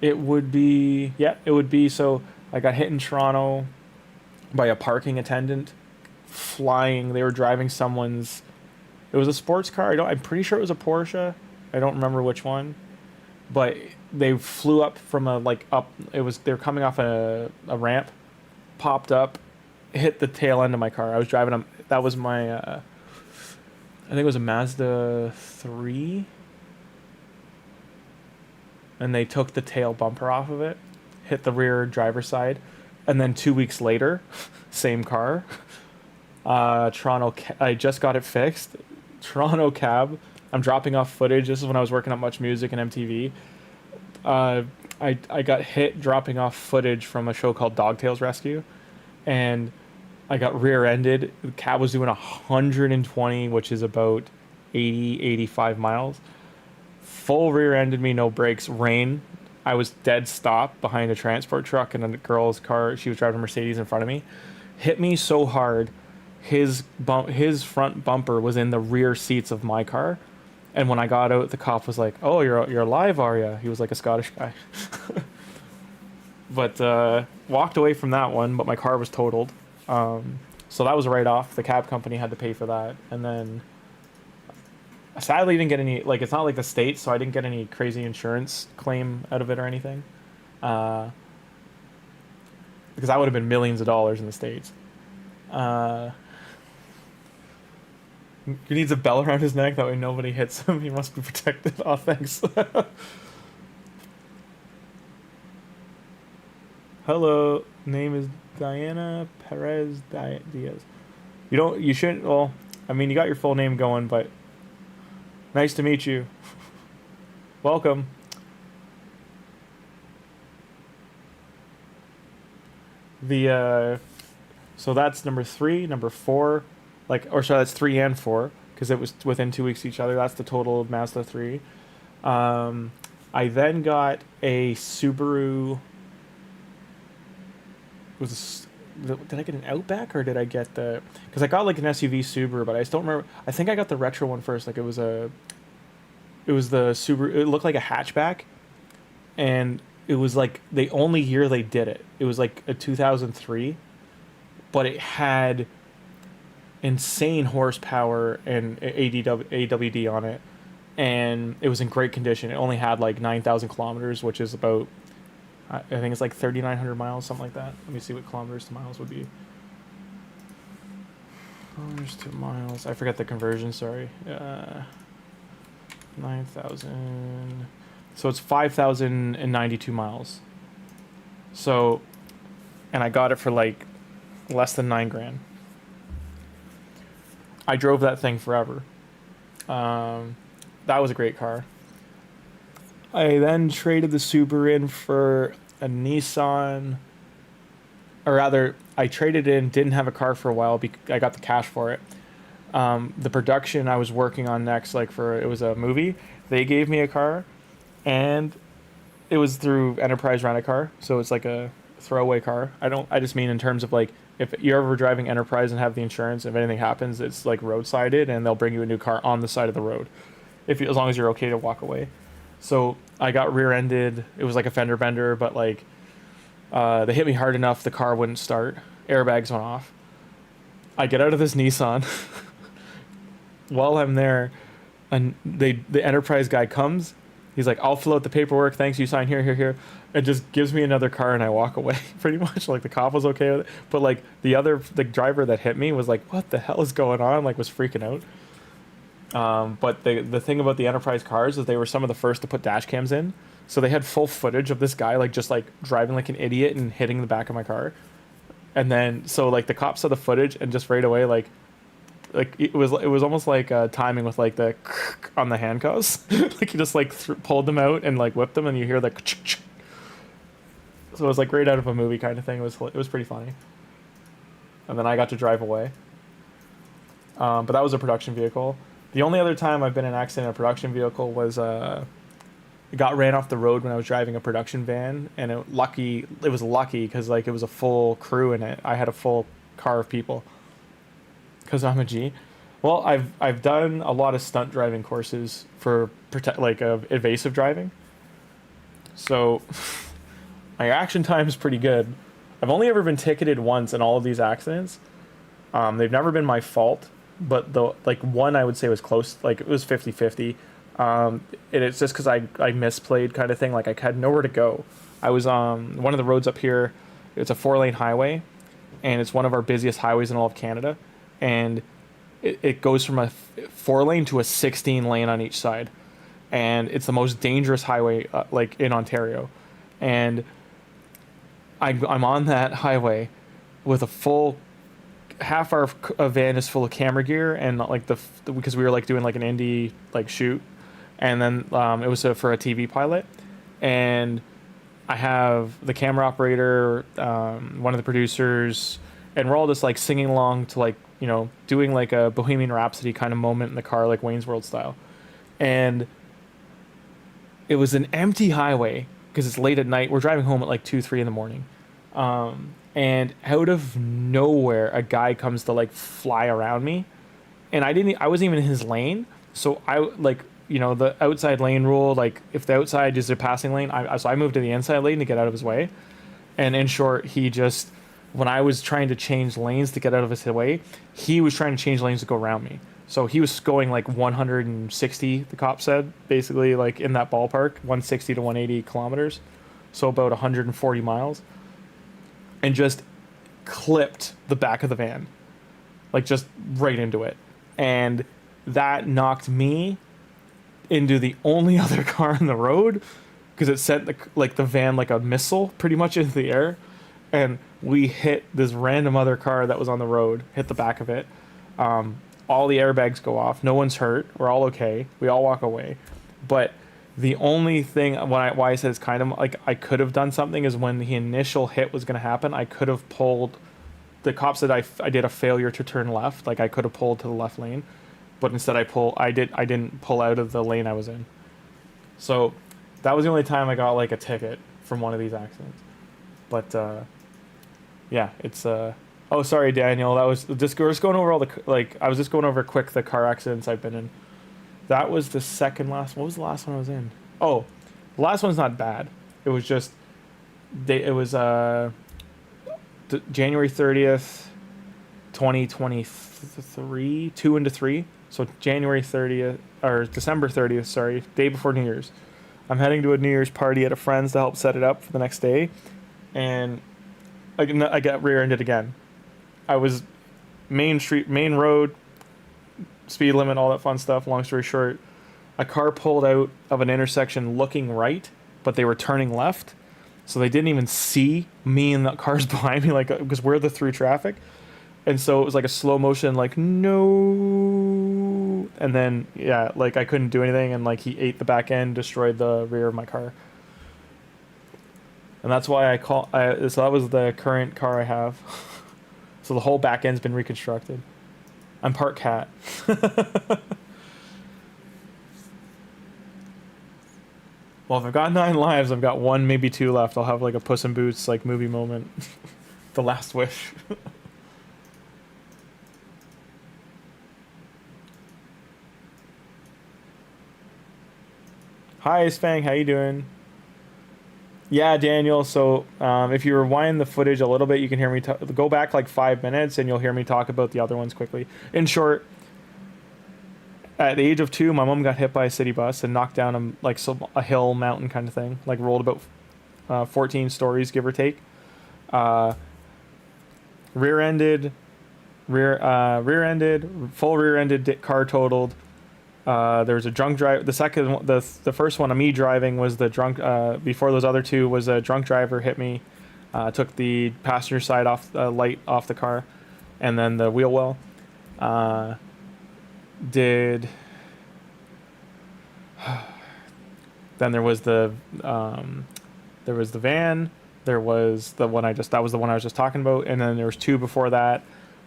It would be... Yeah, it would be... So, I got hit in Toronto by a parking attendant flying. They were driving someone's... It was a sports car. I'm pretty sure it was a Porsche. I don't remember which one. But they flew up from they were coming off a ramp, popped up, hit the tail end of my car. I was driving that was my I think it was a Mazda 3, and they took the tail bumper off of it, hit the rear driver's side, And then 2 weeks later, same car, I just got it fixed. Toronto cab. I'm dropping off footage. This is when I was working on Much Music and MTV. I got hit dropping off footage from a show called Dogtails Rescue, and I got rear-ended. The cab was doing 120, which is about 80, 85 miles. Full rear-ended me, no brakes, rain. I was dead stop behind a transport truck, and a girl's car, she was driving a Mercedes in front of me, hit me so hard, his front bumper was in the rear seats of my car. And when I got out, the cop was like, "Oh, you're alive, are ya?" He was like a Scottish guy. But walked away from that one, but my car was totaled. So that was a write-off. The cab company had to pay for that. And then sadly didn't get any, like, it's not like the States, so I didn't get any crazy insurance claim out of it or anything. Because that would have been millions of dollars in the States. He needs a bell around his neck, that way nobody hits him. He must be protected. Oh, thanks. Hello, name is Diana Perez Diaz. You shouldn't, well, I mean, you got your full name going, but nice to meet you. Welcome. So that's number 3, number 4, that's 3 and 4, because it was within 2 weeks of each other. That's the total of Mazda 3. I then got a Subaru. Did I get an Outback, or did I get the? Because I got like an SUV Subaru, but I just don't remember. I think I got the retro one first. Like it was the Subaru. It looked like a hatchback, and it was like the only year they did it. It was like a 2003, but it had insane horsepower and AWD on it, and it was in great condition. It only had like 9,000 kilometers, which is about, I think it's like 3,900 miles, something like that. Let me see what kilometers to miles would be. Kilometers to miles. I forgot the conversion, sorry. 9,000. So it's 5,092 miles. So, and I got it for like less than $9,000. I drove that thing forever. That was a great car. I then traded the Subaru in for a Nissan, or rather, I traded in, didn't have a car for a while, I got the cash for it. The production I was working on next, it was a movie, they gave me a car, and it was through Enterprise Rent-A-Car, so it's like a throwaway car. I just mean in terms of like, if you're ever driving Enterprise and have the insurance, if anything happens, it's like roadsided, and they'll bring you a new car on the side of the road, as long as you're okay to walk away. So I got rear-ended. It was like a fender bender, but like they hit me hard enough, the car wouldn't start. Airbags went off. I get out of this Nissan. While I'm there, and the Enterprise guy comes. He's like, "I'll fill out the paperwork. Thanks, you sign here, here, here." And just gives me another car, and I walk away. Pretty much, like the cop was okay with it, but like the driver that hit me was like, "What the hell is going on?" Like was freaking out. But the thing about the Enterprise cars is they were some of the first to put dash cams in, so they had full footage of this guy like just like driving like an idiot and hitting the back of my car. And then so like the cops saw the footage, and just right away like it was almost like timing with like the on the handcuffs. Like he just like pulled them out and like whipped them, and you hear the so it was like right out of a movie kind of thing. It was pretty funny. And then I got to drive away. But that was a production vehicle. The only other time I've been in an accident in a production vehicle was it got ran off the road when I was driving a production van, and it was lucky because like it was a full crew in it. I had a full car of people because I'm a G. Well, I've done a lot of stunt driving courses for evasive driving, so my action time is pretty good. I've only ever been ticketed once in all of these accidents. They've never been my fault. But the one I would say was close, like it was 50-50. And it's just because I misplayed kind of thing. Like I had nowhere to go. I was on one of the roads up here. It's a 4-lane highway, and it's one of our busiest highways in all of Canada. And it goes from a 4-lane to a 16-lane on each side, and it's the most dangerous highway in Ontario. And I'm on that highway with a full half our van is full of camera gear and like because we were like doing like an indie like shoot, and then it was for a TV pilot, and I have the camera operator, one of the producers, and we're all just like singing along to like, you know, doing like a Bohemian Rhapsody kind of moment in the car, like Wayne's World style. And it was an empty highway because it's late at night. We're driving home at like 2, 3 in the morning. And out of nowhere, a guy comes to like fly around me, and I wasn't even in his lane. So I like, you know, the outside lane rule, like if the outside is a passing lane, so I moved to the inside lane to get out of his way. And in short, he just, when I was trying to change lanes to get out of his way, he was trying to change lanes to go around me. So he was going like 160, the cop said, basically like in that ballpark, 160 to 180 kilometers. So about 140 miles. And just clipped the back of the van. Like just right into it. And that knocked me into the only other car on the road, because it sent the van like a missile pretty much into the air. And we hit this random other car that was on the road, hit the back of it. All the airbags go off. No one's hurt. We're all okay. We all walk away. But the only thing why I said it's kind of like I could have done something is when the initial hit was going to happen, I could have pulled. The cop said I did a failure to turn left. Like I could have pulled to the left lane, but instead I didn't pull out of the lane I was in. So that was the only time I got like a ticket from one of these accidents. But yeah, it's oh, sorry, Daniel. That was just we're just going over all the I was just going over quick the car accidents I've been in. That was the second last. What was the last one I was in? Oh, the last one's not bad. It was just it was January 30th, 2023, 2 into 3. So January 30th or December 30th, sorry, day before New Year's. I'm heading to a New Year's party at a friend's to help set it up for the next day, and I got rear-ended again. I was main road, speed limit, all that fun stuff. Long story short, a car pulled out of an intersection looking right, but they were turning left, so they didn't even see me and the cars behind me, like because we're the through traffic. And so it was like a slow motion, like no, and then yeah, like I couldn't do anything, and like he ate the back end, destroyed the rear of my car. And that's why so that was the current car I have. So the whole back end's been reconstructed. I'm part cat. Well, if I've got 9 lives, I've got 1, maybe 2 left. I'll have like a Puss in Boots like movie moment. The last wish. Hi, Spang. How you doing? Yeah, Daniel. So if you rewind the footage a little bit, you can hear me go back like 5 minutes, and you'll hear me talk about the other ones quickly. In short, at the age of 2, my mom got hit by a city bus and knocked down a hill, mountain kind of thing. Like rolled about 14 stories, give or take. Rear-ended, full rear-ended, car totaled. There was a drunk driver. The first one of me driving was the drunk. Before those other 2 was a drunk driver hit me, took the passenger side light off the car, and then the wheel well. Then there was the van. There was the one that was the one I was just talking about, and then there was 2 before that.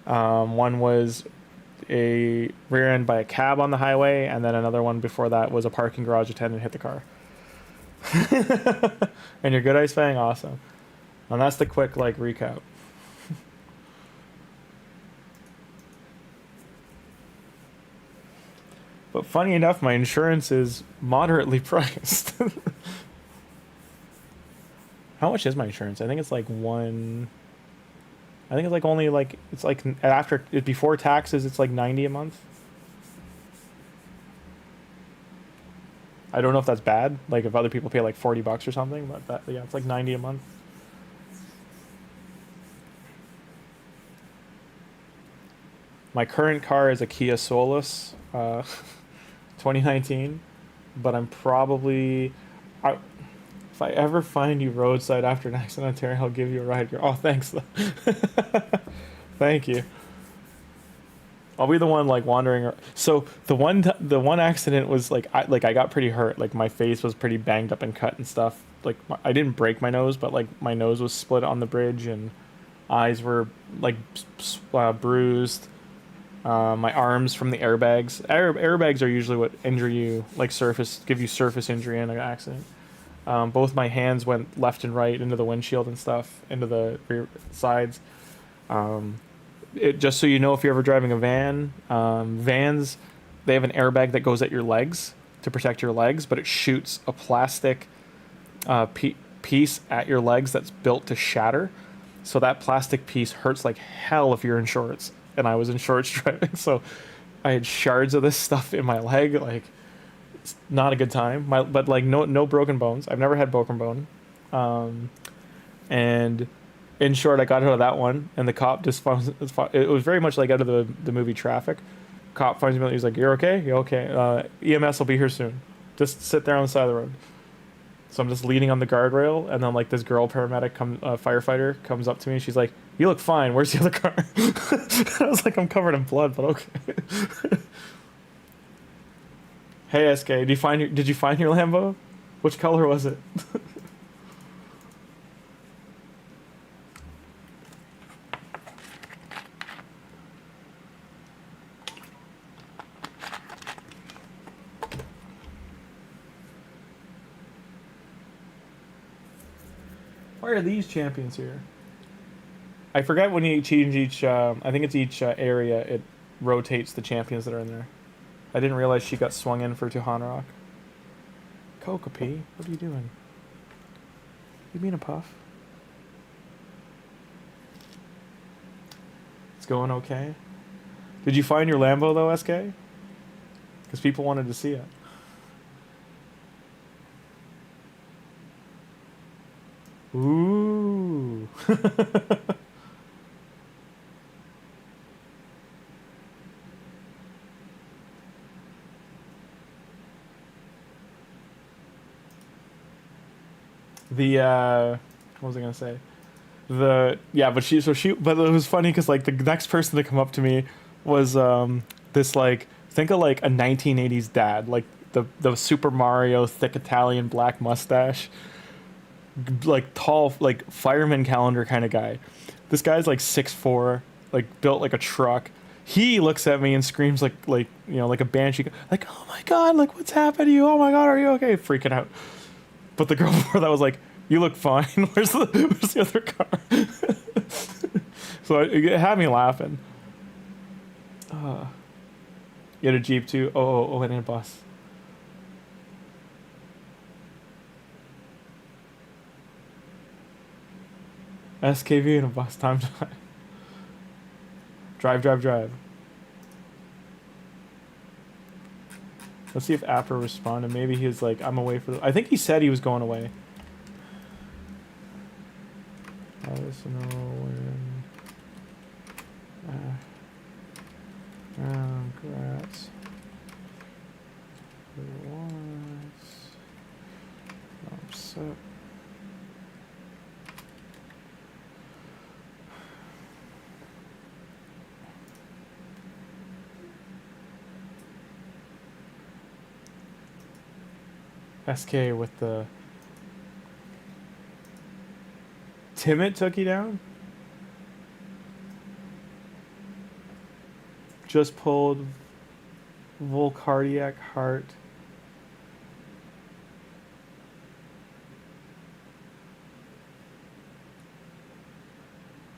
One was a rear end by a cab on the highway, and then another one before that was a parking garage attendant hit the car. And you're good, Ice Fang? Awesome. And that's the quick recap. But funny enough, my insurance is moderately priced. How much is my insurance? I think it's like before taxes, it's like 90 a month. I don't know if that's bad. Like if other people pay like $40 or something, but yeah, it's like 90 a month. My current car is a Kia Solis, 2019, but I'm probably, if I ever find you roadside after an accident on Terry, I'll give you a ride. Oh, thanks. Thank you. I'll be the one like wandering. So the one accident was like I got pretty hurt. Like my face was pretty banged up and cut and stuff. Like I didn't break my nose, but like my nose was split on the bridge and eyes were like bruised. My arms from the airbags. Airbags are usually what injure you, like give you surface injury in an accident. Both my hands went left and right into the windshield and stuff, into the rear sides. Just so you know, if you're ever driving a van, vans, they have an airbag that goes at your legs to protect your legs, but it shoots a plastic piece at your legs that's built to shatter. So that plastic piece hurts like hell if you're in shorts. And I was in shorts driving, so I had shards of this stuff in my leg. Like, it's not a good time. But like no broken bones. I've never had broken bone. And in short, I got out of that one, and the cop just found it was very much like out of the movie Traffic. Cop finds me, he's like, "You're okay? You're okay. EMS will be here soon. Just sit there on the side of the road." So I'm just leaning on the guardrail, and then like this girl paramedic firefighter comes up to me, and she's like, "You look fine. Where's the other car?" I was like, "I'm covered in blood, but okay." Hey SK, did you find your Lambo? Which color was it? Why are these champions here? I forget when you change each, I think it's each area, it rotates the champions that are in there. I didn't realize she got swung in for Tuhanarak. Kokopi, what are you doing? You being a puff? It's going okay? Did you find your Lambo though, SK? Because people wanted to see it. Ooh. What was I gonna say? But it was funny because like the next person to come up to me was this like, think of like a 1980s dad, like the Super Mario thick Italian black mustache, like tall, like fireman calendar kind of guy. This guy's like 6'4", like built like a truck. He looks at me and screams like you know, like a banshee, like, "Oh my god, like what's happened to you? Oh my god, are you okay?" Freaking out. But the girl before that was like, "You look fine. Where's the other car?" So it had me laughing. You had a Jeep too? Oh, and a bus. SKV and a bus. Time to drive. Let's see if Apper responded. Maybe he was like, "I'm away for the..." I think he said he was going away. Let us know when. Congrats. Upset. SK with the Timid took you down? Just pulled Volcardiac Heart.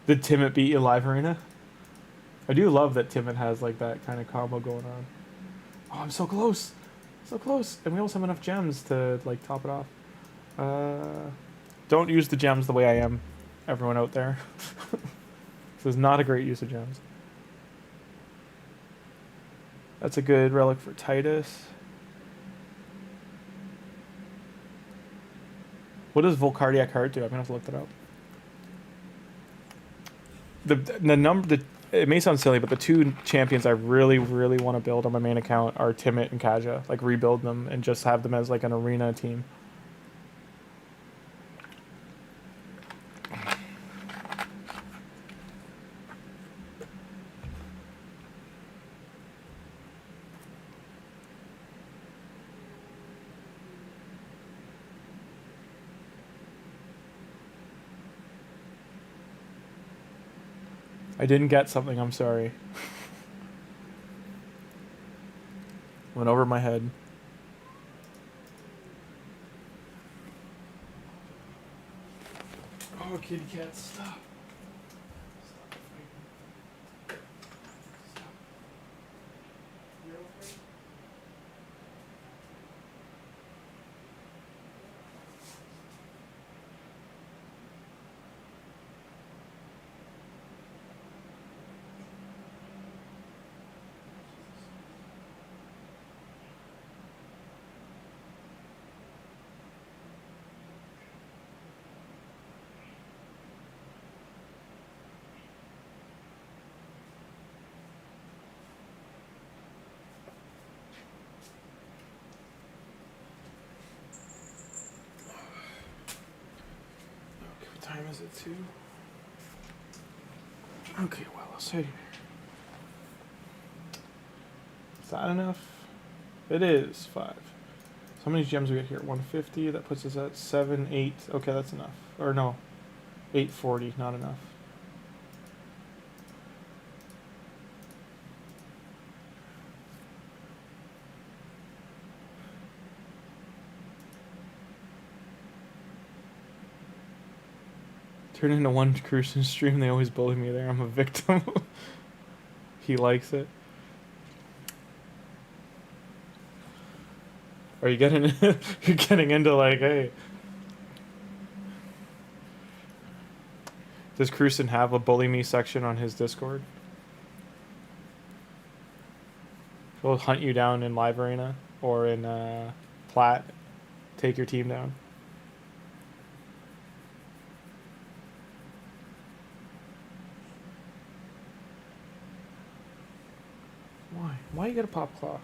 Did Timid beat you live arena? I do love that Timid has like that kind of combo going on. Oh, I'm so close. So close. And we also have enough gems to like top it off. Don't use the gems the way I am, everyone out there. This is not a great use of gems. That's a good relic for Titus. What does Volcardiac Heart do? I'm gonna have to look that up. It may sound silly, but the two champions I really want to build on my main account are Timid and Kaja. Like rebuild them and just have them as like an arena team. I didn't get something, I'm sorry. Went over my head. Oh, kitty cat, stop. What time is it, too? Okay, well, I'll say. Is that enough? It is 5. So how many gems we get here? 150. That puts us at 7, 8. Okay, that's enough. Or no, 840. Not enough. Turn into one Crucian stream. They always bully me there. I'm a victim. He likes it. Are you getting? You're getting into like, hey. Does Crucian have a bully me section on his Discord? He'll hunt you down in Live Arena or in Plat. Take your team down. Why? Why you gotta pop claw?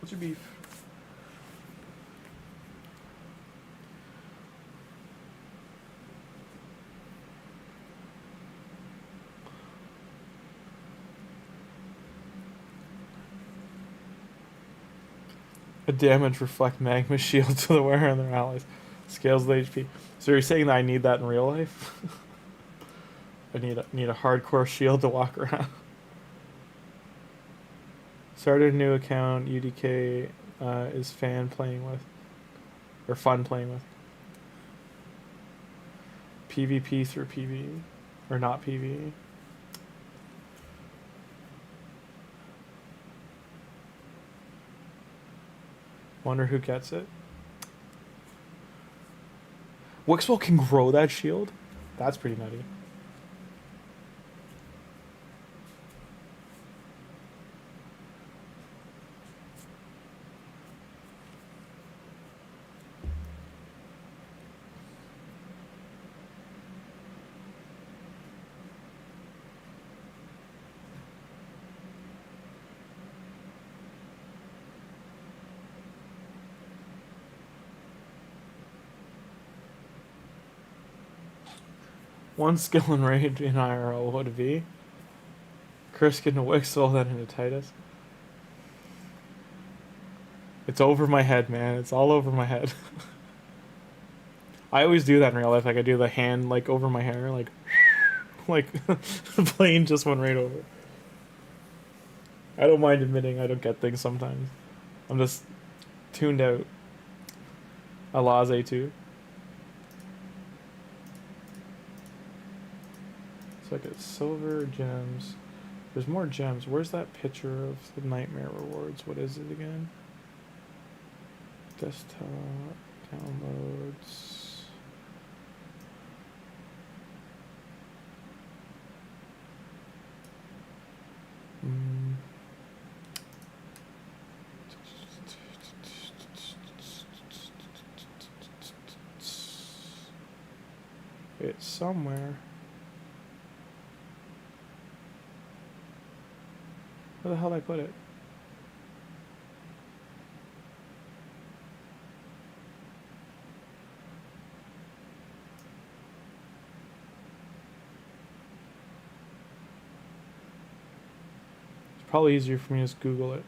What's your beef? A damage reflect magma shield to the wearer and their allies. Scales the HP. So you're saying that I need that in real life? I need a hardcore shield to walk around. Started a new account. UDK is fun playing with. PvP through PvE. Or not PvE. Wonder who gets it. Wixwell can grow that shield? That's pretty nutty. One skill in raid in IRL would be Chris getting a Wixwell, then into Titus. It's over my head, man. It's all over my head. I always do that in real life. Like I do the hand like over my hair, like the plane just went right over. I don't mind admitting I don't get things sometimes. I'm just tuned out. Alaze too. So I get silver gems. There's more gems. Where's that picture of the nightmare rewards? What is it again? Desktop, downloads. It's somewhere. Where the hell did I put it? It's probably easier for me to just Google it.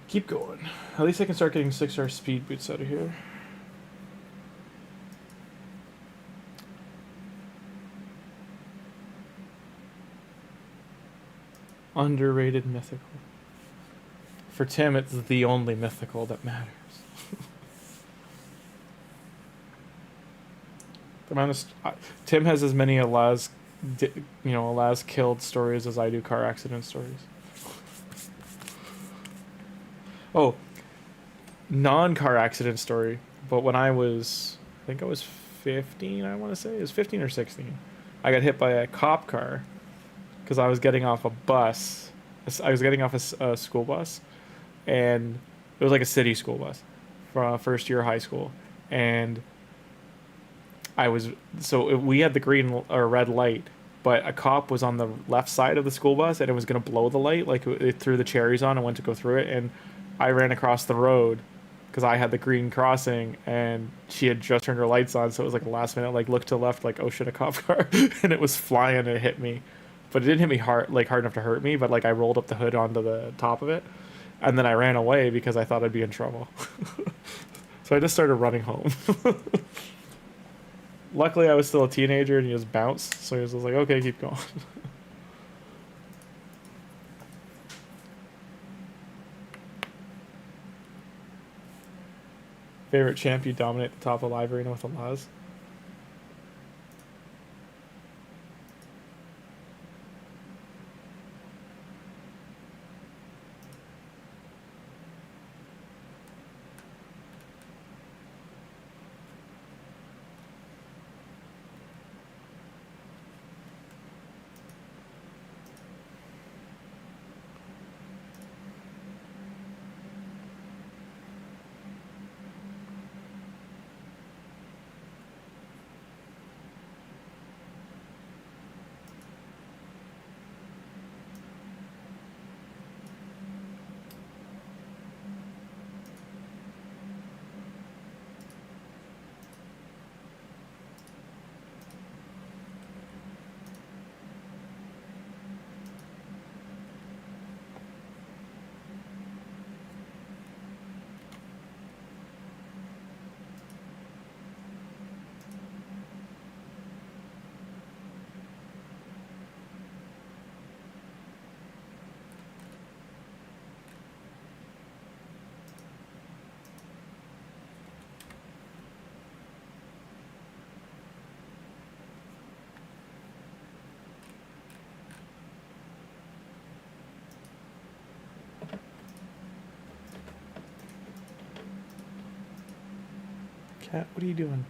Keep going. At least I can start getting 6-star speed boots out of here. Underrated mythical. For Tim, it's the only mythical that matters. To be honest, Tim has as many Alas killed stories as I do car accident stories. Oh, non-car accident story. But when I think I was 15, I want to say. It was 15 or 16. I got hit by a cop car because I was getting off a bus. I was getting off a school bus, and it was like a city school bus for first year of high school. And we had the green or red light, but a cop was on the left side of the school bus, and it was going to blow the light. Like, it threw the cherries on and went to go through it, and I ran across the road because I had the green crossing, and she had just turned her lights on, so it was like last minute, like, look to the left, like, oh shit, a cop car, and it was flying and it hit me. But it didn't hit me hard enough to hurt me, but like I rolled up the hood onto the top of it, and then I ran away because I thought I'd be in trouble. So I just started running home. Luckily, I was still a teenager, and he just bounced, so he was just like, okay, keep going. Favorite champ you dominate the top of live arena with a Laz? Cat, what are you doing?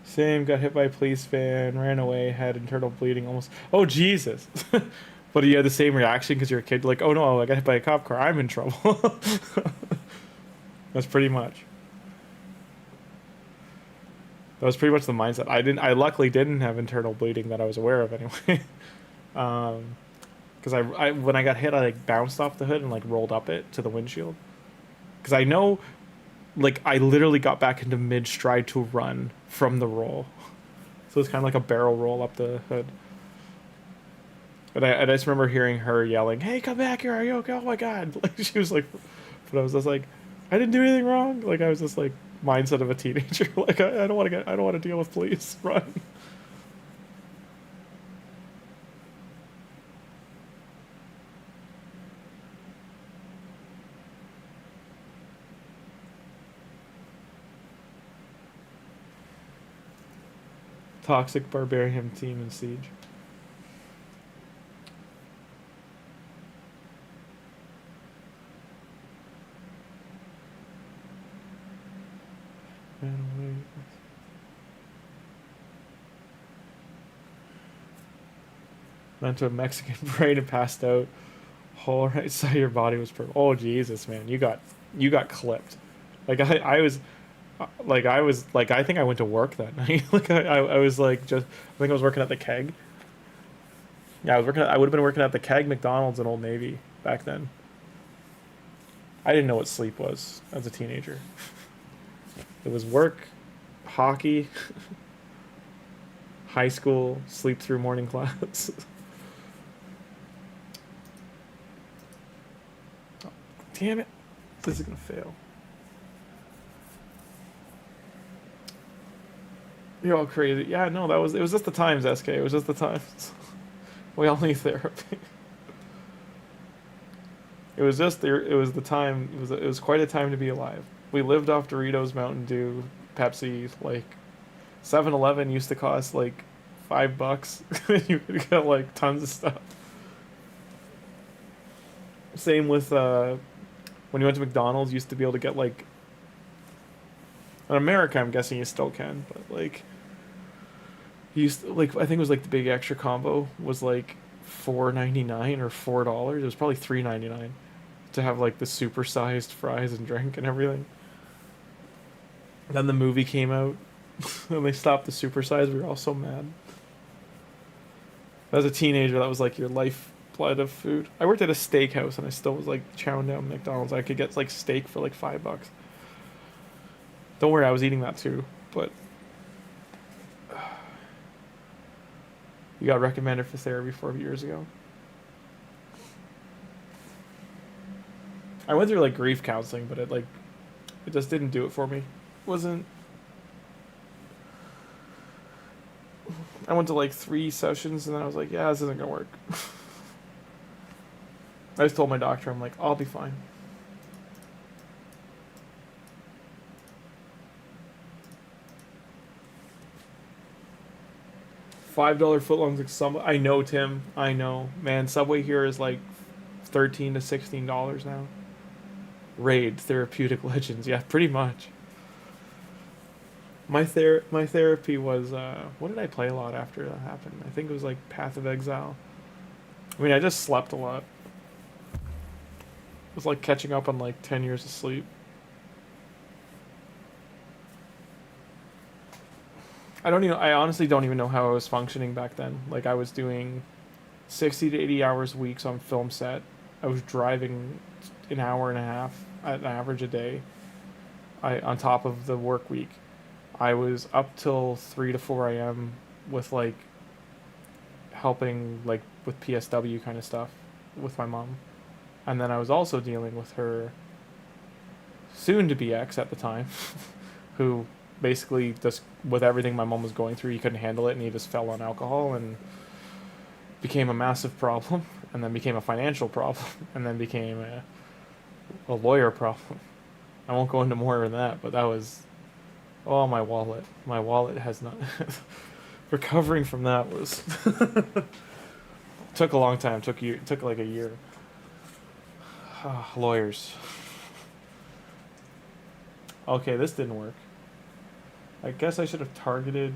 Same, got hit by a police van, ran away, had internal bleeding almost. Oh, Jesus. But you had the same reaction because you're a kid, like, oh no, I got hit by a cop car, I'm in trouble. That's pretty much. That was pretty much the mindset. I luckily didn't have internal bleeding that I was aware of anyway. Because when I got hit, I like bounced off the hood and like rolled up it to the windshield. Because I know, like, I literally got back into mid stride to run from the roll. So it's kind of like a barrel roll up the hood. But I just remember hearing her yelling, "Hey, come back here! Are you okay? Oh my god!" Like, she was like, but I was just like, I didn't do anything wrong. Like, I was just like mindset of a teenager. Like, I don't want to deal with police. Run. Toxic barbarian team in Siege. Went to a Mexican parade and passed out. Whole right side of your body was purple. Oh Jesus, man, you got clipped. Like I think I went to work that night. Like I was like I think I was working at the Keg. Yeah, I would have been working at the Keg McDonald's in Old Navy back then. I didn't know what sleep was as a teenager. It was work, hockey, high school, sleep through morning class. Oh, damn it. This is gonna fail. You're all crazy. Yeah, no, it was just the times, SK. It was just the times. We all need therapy. It was the time. It was quite a time to be alive. We lived off Doritos, Mountain Dew, Pepsi. Like, 7-Eleven used to cost like $5. You could get like tons of stuff. Same with when you went to McDonald's, you used to be able to get like. In America, I'm guessing you still can, but like, you used to, like, I think it was like the big extra combo was like $4.99 or $4. It was probably $3.99 to have like the supersized fries and drink and everything. Then the movie came out, and they stopped the supersize. We were all so mad. As a teenager, that was like your lifeblood of food. I worked at a steakhouse, and I still was like chowing down McDonald's. I could get like steak for like $5. Don't worry, I was eating that too, but you got recommended for therapy 4 years ago. I went through like grief counseling, but it just didn't do it for me. Wasn't. I went to like 3 sessions, and then I was like, yeah, this isn't gonna work. I just told my doctor, I'm like, I'll be fine. $5 footlongs like some. I know, Tim. I know, man. Subway here is like $13 to $16 now. Raid Therapeutic Legends, yeah, pretty much. My therapy was what did I play a lot after that happened? I think it was like Path of Exile. I mean, I just slept a lot. It was like catching up on like 10 years of sleep. I honestly don't even know how I was functioning back then. Like, I was doing 60 to 80 hours weeks on film set. I was driving an hour and a half at an average a day. On top of the work week. I was up till 3 to 4 a.m. with like helping like with PSW kind of stuff with my mom. And then I was also dealing with her soon to be ex at the time who basically just with everything my mom was going through, he couldn't handle it, and he just fell on alcohol and became a massive problem, and then became a financial problem, and then became a lawyer problem. I won't go into more than that, but that was, oh, my wallet has not recovering from that was took a long time. Took like a year. Lawyers. Okay, this didn't work. I guess I should have targeted.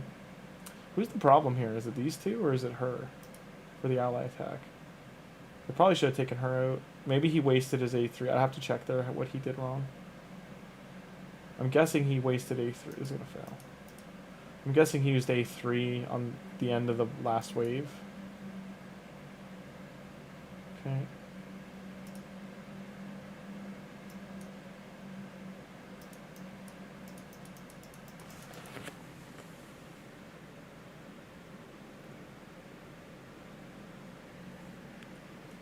Who's the problem here? Is it these two, or is it her for the ally attack? I probably should have taken her out. Maybe he wasted his A3. I'd have to check there what he did wrong. I'm guessing he wasted A3. This is gonna fail. I'm guessing he used A3 on the end of the last wave. Okay.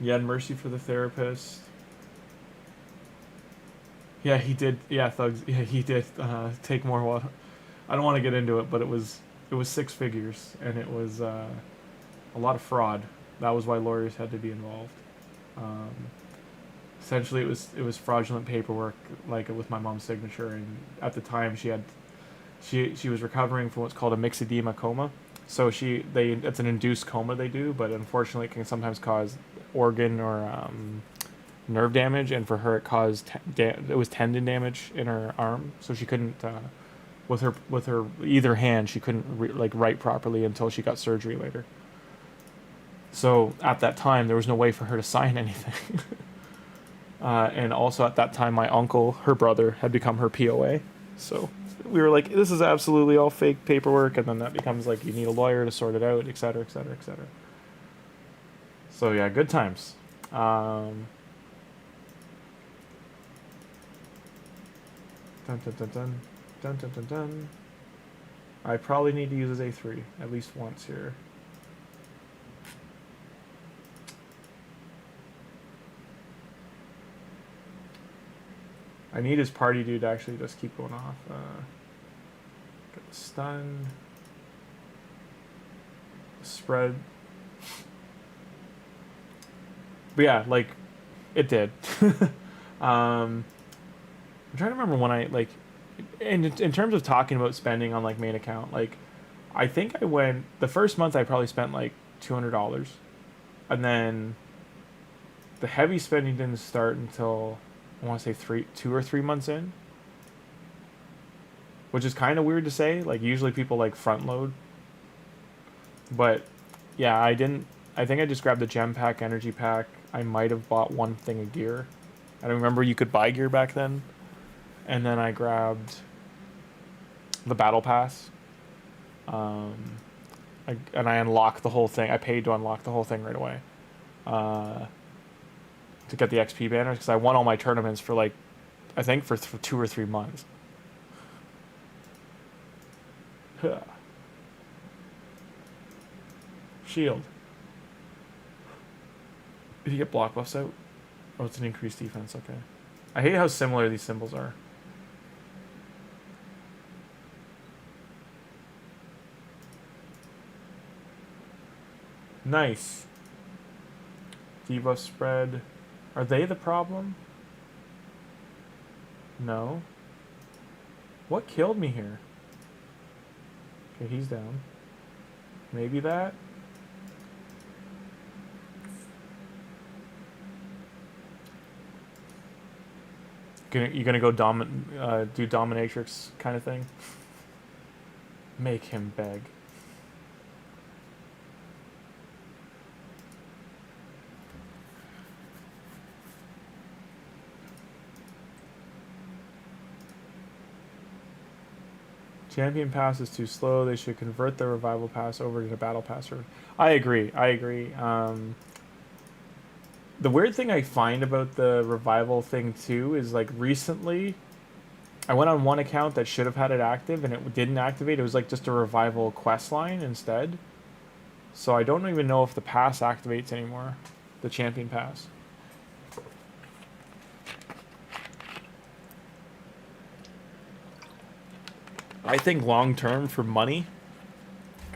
Yeah, and mercy for the therapist. Yeah, he did. Yeah, thugs. Yeah, he did take more. I don't want to get into it, but it was 6 figures, and it was a lot of fraud. That was why lawyers had to be involved. Essentially, it was fraudulent paperwork, like with my mom's signature, and at the time she was recovering from what's called a myxedema coma. So it's an induced coma they do, but unfortunately, it can sometimes cause organ or nerve damage, and for her it caused it was tendon damage in her arm, so she couldn't with her either hand she couldn't write properly until she got surgery later. So at that time there was no way for her to sign anything. And also at that time my uncle, her brother, had become her POA, so we were like, this is absolutely all fake paperwork, and then that becomes like you need a lawyer to sort it out, etc., etc., etc. So yeah, good times. Dun, dun, dun, dun, dun, dun, dun, dun. I probably need to use his A3 at least once here. I need his party dude to actually just keep going off. Get the stun. spread. But yeah, like, it did. I'm trying to remember when I, like, in terms of talking about spending on, like, main account, like, I think I went, the first month I probably spent, like, $200. And then the heavy spending didn't start until, I want to say 2 or 3 months in. Which is kind of weird to say. Like, usually people, like, front load. But, yeah, I didn't, I think I just grabbed the gem pack, energy pack. I might have bought one thing of gear. I don't remember you could buy gear back then. And then I grabbed the battle pass. And I unlocked the whole thing. I paid to unlock the whole thing right away. To get the XP banners, because I won all my tournaments for, like, I think for 2 or 3 months. Shield. Did you get block buffs out? Oh, it's an increased defense, okay. I hate how similar these symbols are. Nice. Debuff spread. Are they the problem? No. What killed me here? Okay, he's down. Maybe that? You gonna go do dominatrix kind of thing? Make him beg. Champion pass is too slow. They should convert the revival pass over to battle pass. I agree. I agree. The weird thing I find about the revival thing too is, like, recently I went on one account that should have had it active and it didn't activate. It was like just a revival quest line instead. So I don't even know if the pass activates anymore. The champion pass. I think long term for money,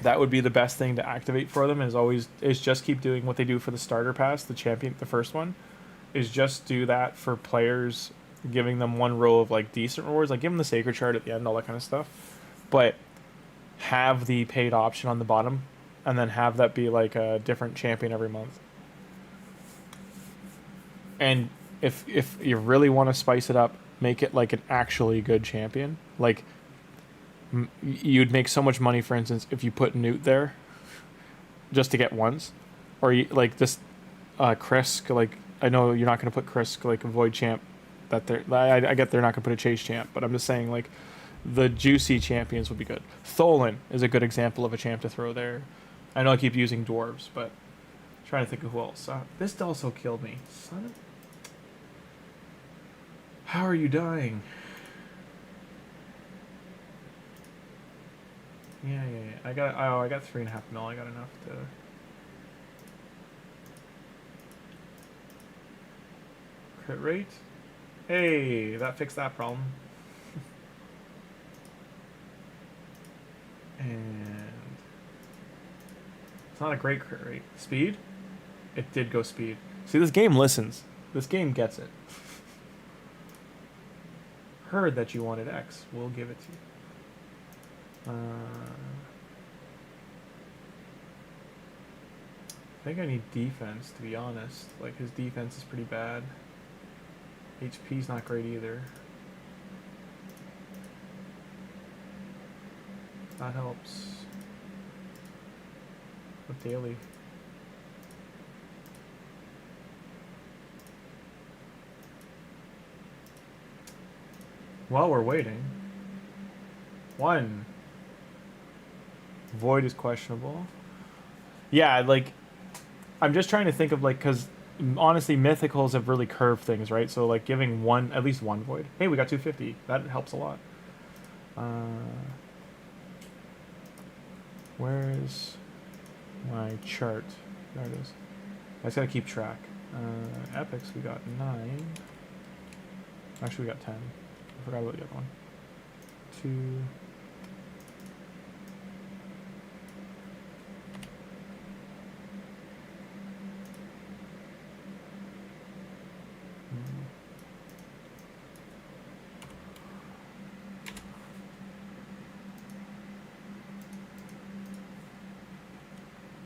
that would be the best thing to activate for them. Is just keep doing what they do for the starter pass, the first one, is just do that for players, giving them one row of, like, decent rewards, like give them the sacred shard at the end, all that kind of stuff, but have the paid option on the bottom, and then have that be like a different champion every month. And if you really want to spice it up, make it like an actually good champion, like. You'd make so much money, for instance, if you put Newt there just to get ones, or you, like this Krisk. Like, I know you're not going to put Krisk like a Void champ. I get they're not going to put a Chase champ, but I'm just saying, like, the juicy champions would be good. Tholin is a good example of a champ to throw there. I know I keep using dwarves, but I'm trying to think of who else. This also killed me. Son of... How are you dying? Yeah. I got 3.5 mil. I got enough to. Crit rate. Hey, that fixed that problem. And it's not a great crit rate. Speed. It did go speed. See, this game listens. This game gets it. Heard that you wanted X. We'll give it to you. I think I need defense, to be honest. Like, his defense is pretty bad. HP's not great either. That helps. With daily. While we're waiting. 1. Void is questionable. Yeah, like, I'm just trying to think of, like, because honestly, mythicals have really curved things, right? So, like, giving at least one void. Hey, we got 250. That helps a lot. Where's my chart? There it is. I just gotta keep track. Epics, we got 9. Actually, we got 10. I forgot about the other one. 2.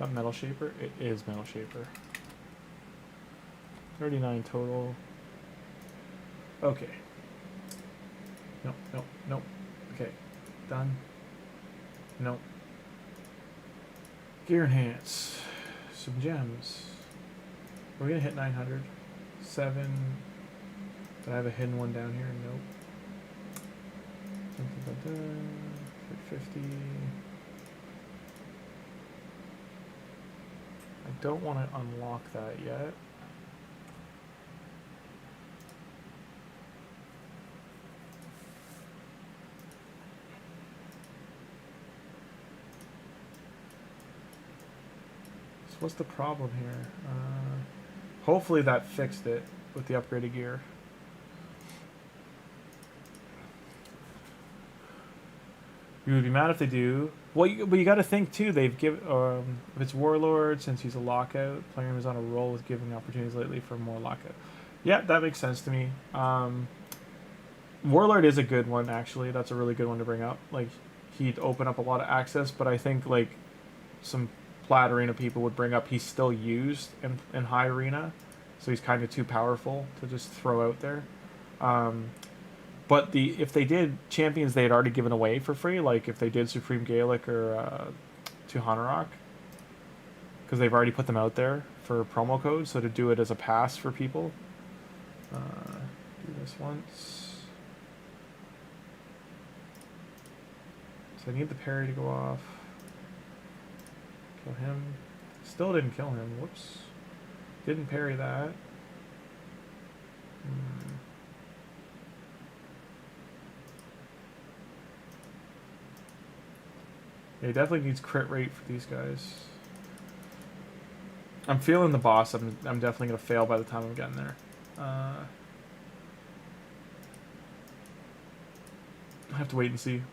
That Metal Shaper? It is Metal Shaper. 39 total. Okay. Nope, nope, nope. Okay. Done. Nope. Gear Enhance. Some gems. We're gonna hit 900. 7. Did I have a hidden one down here? Nope. 50. I don't want to unlock that yet. So what's the problem here? Hopefully that fixed it with the upgraded gear. You would be mad if they do. Well, but you got to think too. They've given if it's Warlord, since he's a lockout, player is on a roll with giving opportunities lately for more lockout. Yeah, that makes sense to me. Warlord is a good one actually. That's a really good one to bring up. Like he'd open up a lot of access, but I think like some Plat Arena people would bring up he's still used in High Arena, so he's kind of too powerful to just throw out there. But if they did champions they had already given away for free, like if they did Supreme Gaelic or Tuhanarak, because they've already put them out there for promo codes, so to do it as a pass for people. Do this once. So I need the parry to go off. Kill him. Still didn't kill him. Whoops. Didn't parry that. Yeah, he definitely needs crit rate for these guys. I'm feeling the boss. I'm definitely going to fail by the time I'm getting there. I have to wait and see.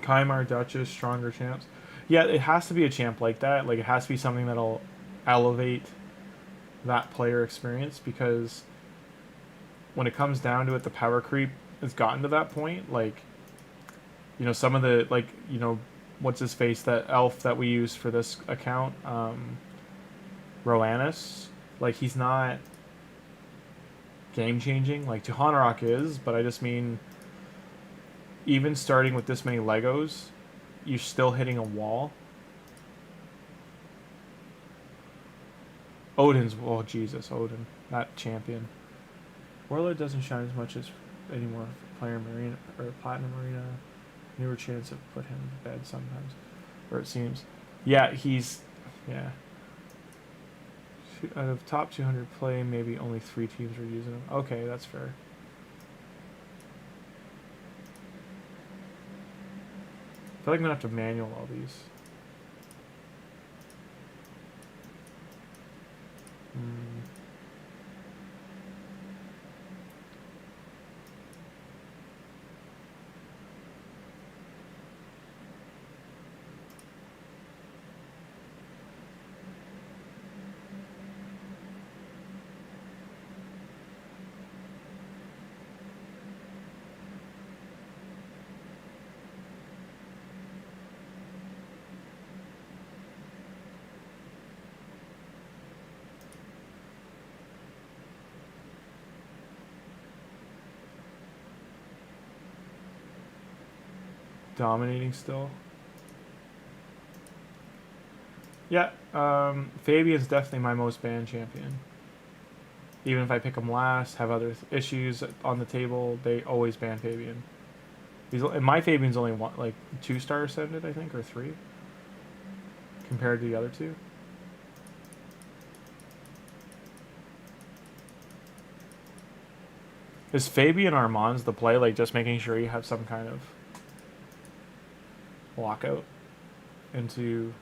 Kaimar, Duchess, stronger champs. Yeah, it has to be a champ like that. Like, it has to be something that'll elevate that player experience, because when it comes down to it, the power creep has gotten to that point. Like, you know, some of the, like, you know, what's his face, that elf that we use for this account, Roanus, like, he's not game-changing. Like, Tuhanarak is, but I just mean, even starting with this many Legos, you're still hitting a wall. Odin's, oh Jesus, Odin, that champion. Warlord doesn't shine as much as anymore. Player Marina or Platinum Arena, newer chance of put him to bed sometimes, or it seems. Yeah, he's, yeah. Out of top 200 play, maybe only 3 teams are using him. Okay, that's fair. I feel like I'm gonna have to manual all these. Dominating still. Yeah, Fabian's definitely my most banned champion. Even if I pick him last, have other issues on the table, they always ban Fabian. And my Fabian's only one, like 2-star ascended, I think, or 3, compared to the other 2. Is Fabian Armand's the play, like just making sure you have some kind of lockout into,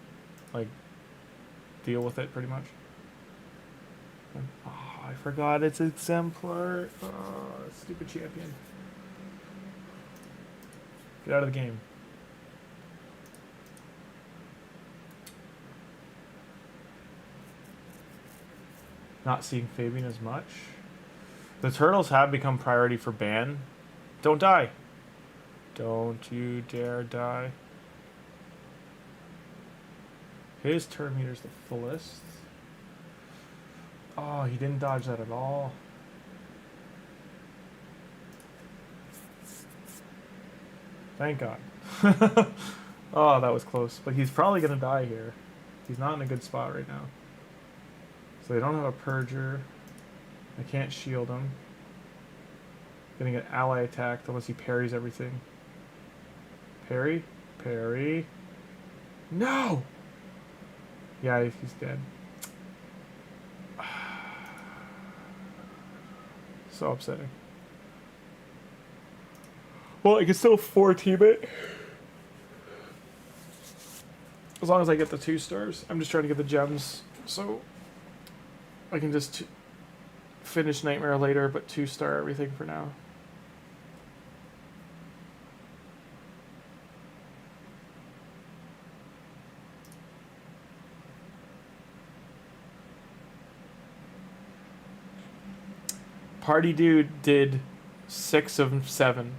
like, deal with it pretty much? Oh, I forgot it's Exemplar. Oh, stupid champion. Get out of the game. Not seeing Fabian as much. The turtles have become priority for ban. Don't die. Don't you dare die. His turn meter's the fullest. Oh, he didn't dodge that at all. Thank God. Oh, that was close. But he's probably going to die here. He's not in a good spot right now. So they don't have a Purger. I can't shield him. Gonna get ally attacked unless he parries everything. Parry? Parry. No! Yeah, he's dead. So upsetting. Well, I can still 4-team it. As long as I get the 2 stars. I'm just trying to get the gems. So I can just finish Nightmare later, but 2-star everything for now. Party Dude did 6 of 7.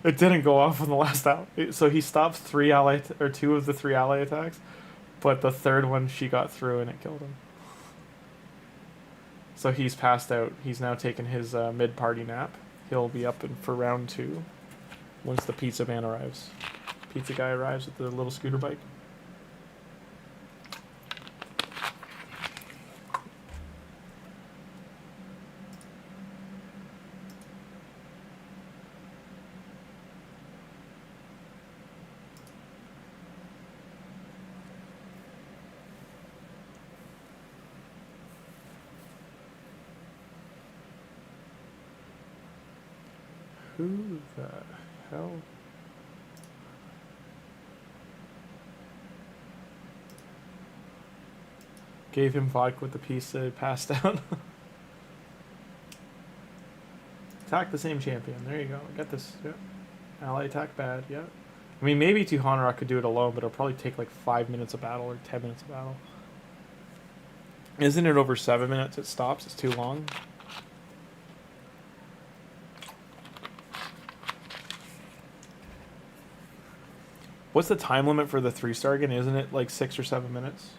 It didn't go off on the last out. So he stopped 2 of the 3 ally attacks, but the third one she got through and it killed him. So he's passed out. He's now taken his mid-party nap. He'll be up for round 2 once the pizza man arrives. Pizza guy arrives with the little scooter bike. Who the hell? Gave him vodka with the pizza, passed out. Attack the same champion. There you go. Get this. Yep. Ally attack bad. Yep. I mean, maybe Tuhanarak could do it alone, but it'll probably take like 5 minutes of battle or 10 minutes of battle. Isn't it over 7 minutes it stops? It's too long. What's the time limit for the 3-star again? Isn't it like 6 or 7 minutes?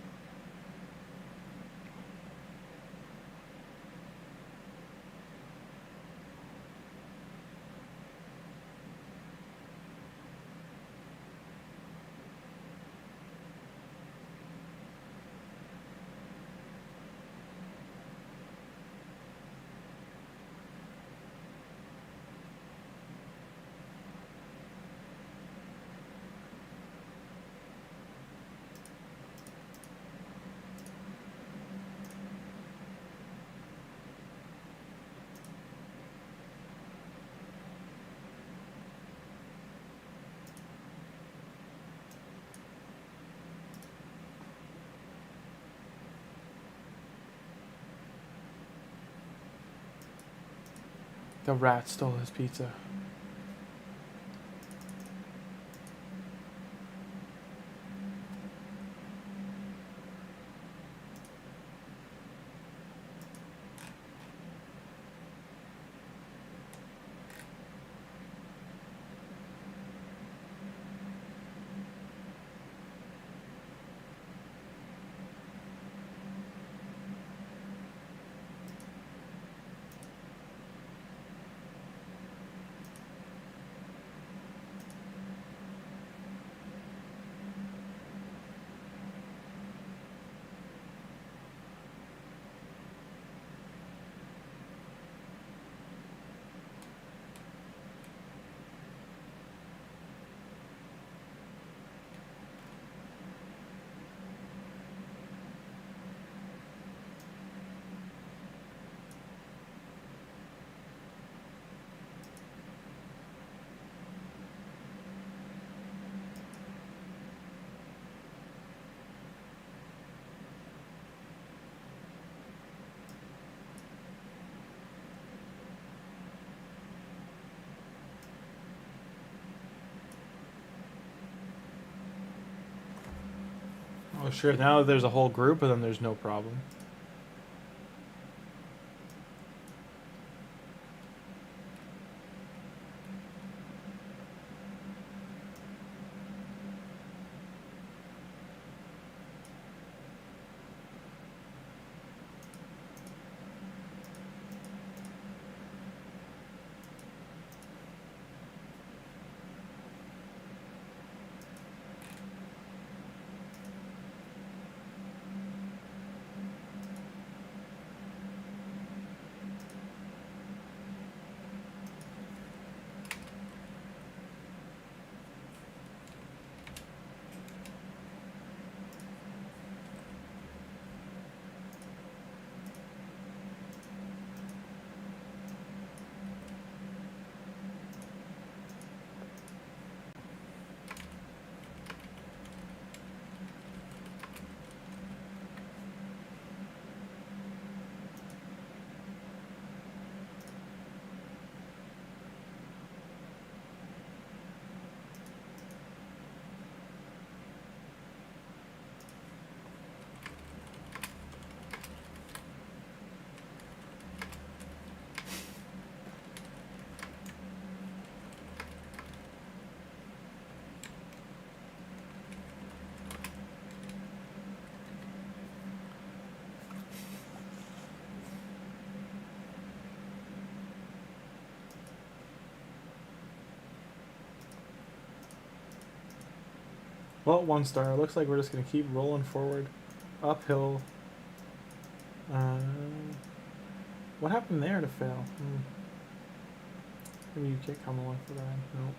The rat stole his pizza. Oh, sure. Now there's a whole group, and then there's no problem. Well, 1 star. Looks like we're just gonna keep rolling forward, uphill. What happened there to fail? Maybe you can't come along for that. No.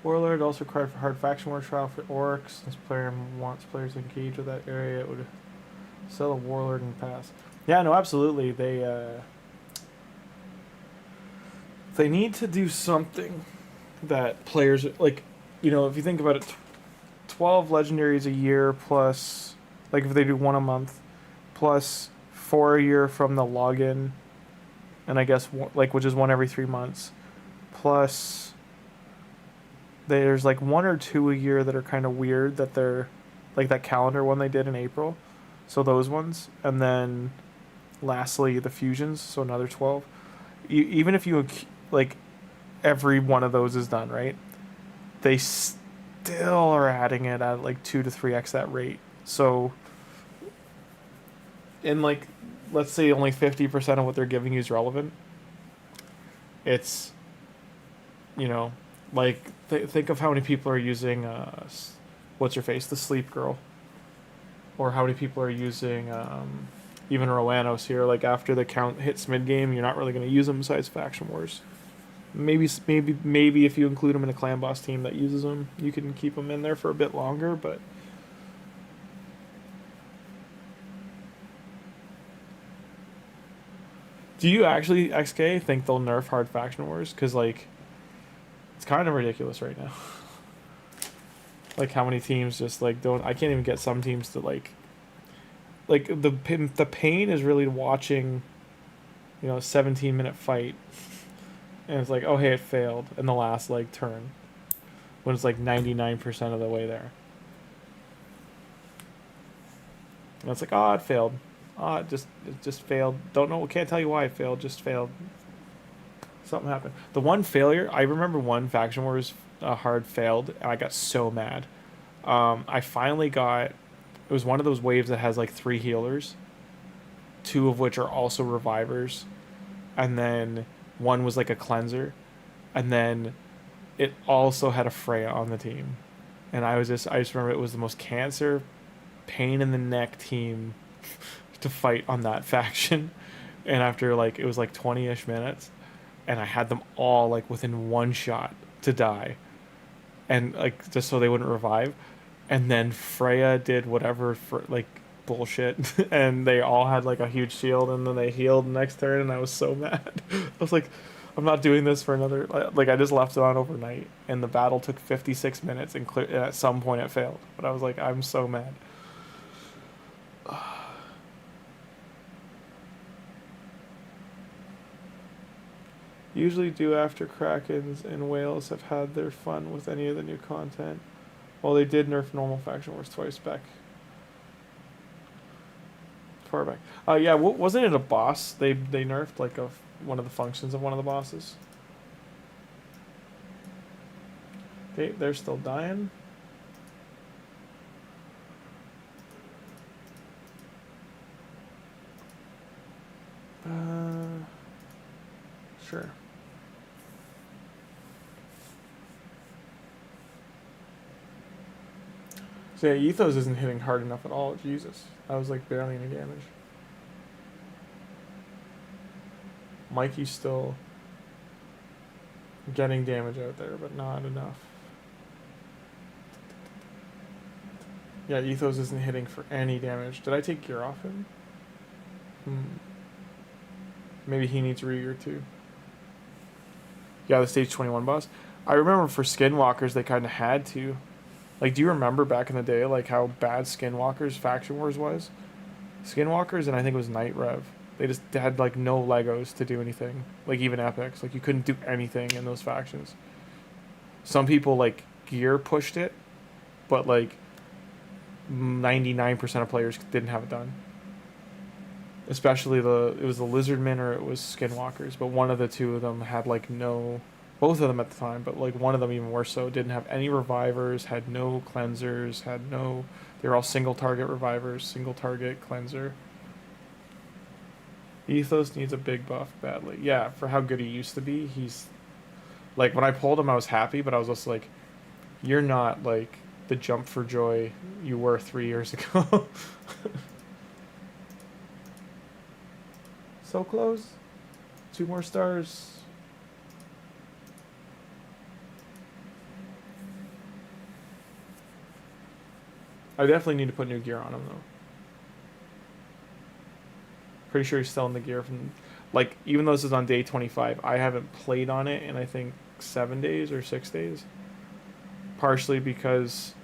Warlord also required for hard faction war trial for orcs. This player wants players to engage with that area. It would sell a warlord and pass. Yeah, no, absolutely. They need to do something that players like. You know, if you think about it, 12 legendaries a year plus, like if they do 1 a month, plus 4 a year from the login, and I guess like which is 1 every 3 months, plus there's like 1 or 2 a year that are kind of weird that they're like that calendar one they did in April. So those ones, and then lastly the fusions, so another 12. Even if you like every one of those is done, right? They still are adding it at like 2 to 3x that rate. So in like let's say only 50% of what they're giving you is relevant. It's, you know, like think of how many people are using what's her face, the sleep girl. Or how many people are using even Roanos here. Like after the count hits mid game, you're not really going to use them besides faction wars. Maybe if you include them in a clan boss team that uses them, you can keep them in there for a bit longer. But do you actually, XK, think they'll nerf hard faction wars? Because like it's kind of ridiculous right now. Like how many teams just like don't. I can't even get some teams to like the pain is really watching, you know, a 17-minute fight, and it's like, oh hey, it failed in the last like turn, when it's like 99% of the way there. And it's like, oh, it failed. Oh, it just failed. Don't know. Can't tell you why it failed. Just failed. Something happened. The one failure, I remember one faction wars hard failed, and I got so mad. I finally got, it was one of those waves that has like 3 healers, 2 of which are also revivers, and then 1 was like a cleanser, and then it also had a Freya on the team. And I just remember it was the most cancer, pain in the neck team to fight on that faction. And after like, it was like 20-ish minutes, and I had them all like within 1 shot to die, and like just so they wouldn't revive. And then Freya did whatever for like bullshit, and they all had like a huge shield, and then they healed the next turn, and I was so mad. I was like, I'm not doing this for another, like I just left it on overnight, and the battle took 56 minutes, and at some point it failed. But I was like, I'm so mad. Usually do after Krakens and whales have had their fun with any of the new content. Well, they did nerf normal faction wars twice back. Far back. Yeah, wasn't it a boss? They nerfed like one of the functions of one of the bosses. Okay, they're still dying. Sure. So yeah, Ethos isn't hitting hard enough at all. Jesus. That was like barely any damage. Mikey's still getting damage out there, but not enough. Yeah, Ethos isn't hitting for any damage. Did I take gear off him? Maybe he needs re-gear too. Yeah, the stage 21 boss. I remember for Skinwalkers they kind of had to. Like, do you remember back in the day, like, how bad Skinwalkers Faction Wars was? Skinwalkers, and I think it was Night Rev. They just had, like, no Legos to do anything. Like, even Epics. Like, you couldn't do anything in those factions. Some people, like, gear pushed it, but, like, 99% of players didn't have it done. Especially it was the Lizardmen or it was Skinwalkers, but one of the two of them had, like, no... Both of them at the time, but like one of them even more so, didn't have any revivers, had no cleansers, had no... They were all single target revivers, single target cleanser. Ethos needs a big buff badly. Yeah, for how good he used to be, he's... Like, when I pulled him, I was happy, but I was just like, you're not, like, the jump for joy you were 3 years ago. So close. 2 more stars. I definitely need to put new gear on him, though. Pretty sure he's still in the gear from... Like, even though this is on day 25, I haven't played on it in, I think, 7 days or 6 days. Partially because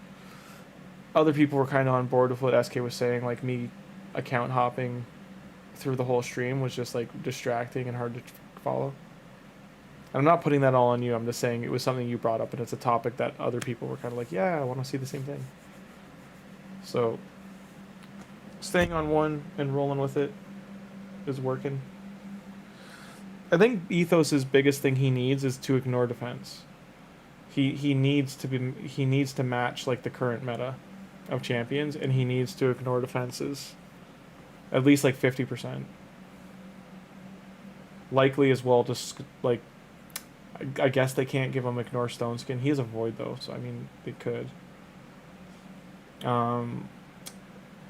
other people were kind of on board with what SK was saying. Like, me account hopping through the whole stream was just, like, distracting and hard to follow. And I'm not putting that all on you. I'm just saying it was something you brought up, and it's a topic that other people were kind of like, yeah, I want to see the same thing. So, staying on one and rolling with it is working. I think Ethos's biggest thing he needs is to ignore defense. He needs to match like the current meta of champions, and he needs to ignore defenses at least like 50%. Likely as well, just like I guess they can't give him ignore stone skin. He has a void though, so I mean they could.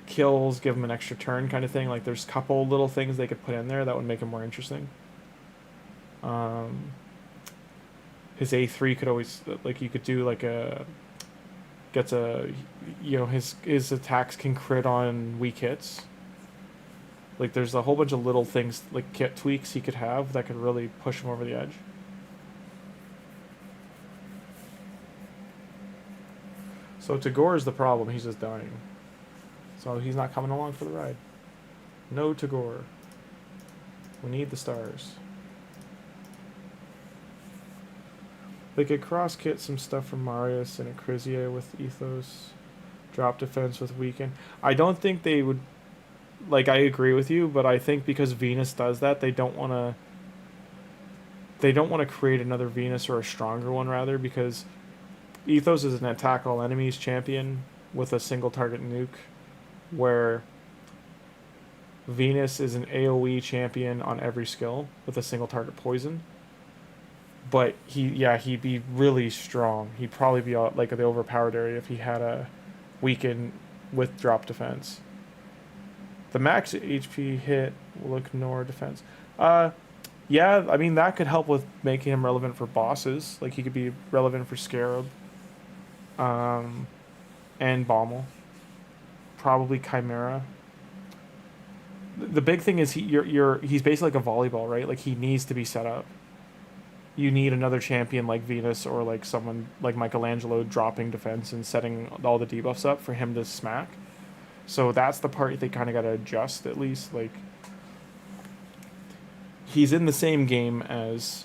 Kills, give him an extra turn kind of thing. Like, there's a couple little things they could put in there that would make him more interesting. His A3 could always, like, you could do like gets a, you know, his attacks can crit on weak hits. Like, there's a whole bunch of little things, like kit tweaks he could have that could really push him over the edge. So Tagoar is the problem. He's just dying. So he's not coming along for the ride. No Tagoar. We need the stars. They could cross-kit some stuff from Marius and Acrisia with Ethos. Drop defense with Weaken. I don't think they would... Like, I agree with you, but I think because Venus does that, they don't want to... They don't want to create another Venus, or a stronger one, rather, because Ethos is an attack all enemies champion with a single target nuke, where Venus is an AoE champion on every skill with a single target poison. But he'd be really strong. He'd probably be like the overpowered area if he had a weaken with drop defense. The max HP hit will ignore defense. Yeah, I mean that could help with making him relevant for bosses. Like, he could be relevant for Scarab, and Bommel. Probably Chimera. The big thing is he's basically like a volleyball, right? Like, he needs to be set up. You need another champion like Venus, or like someone like Michelangelo dropping defense and setting all the debuffs up for him to smack. So that's the part they kind of got to adjust, at least. Like, he's in the same game as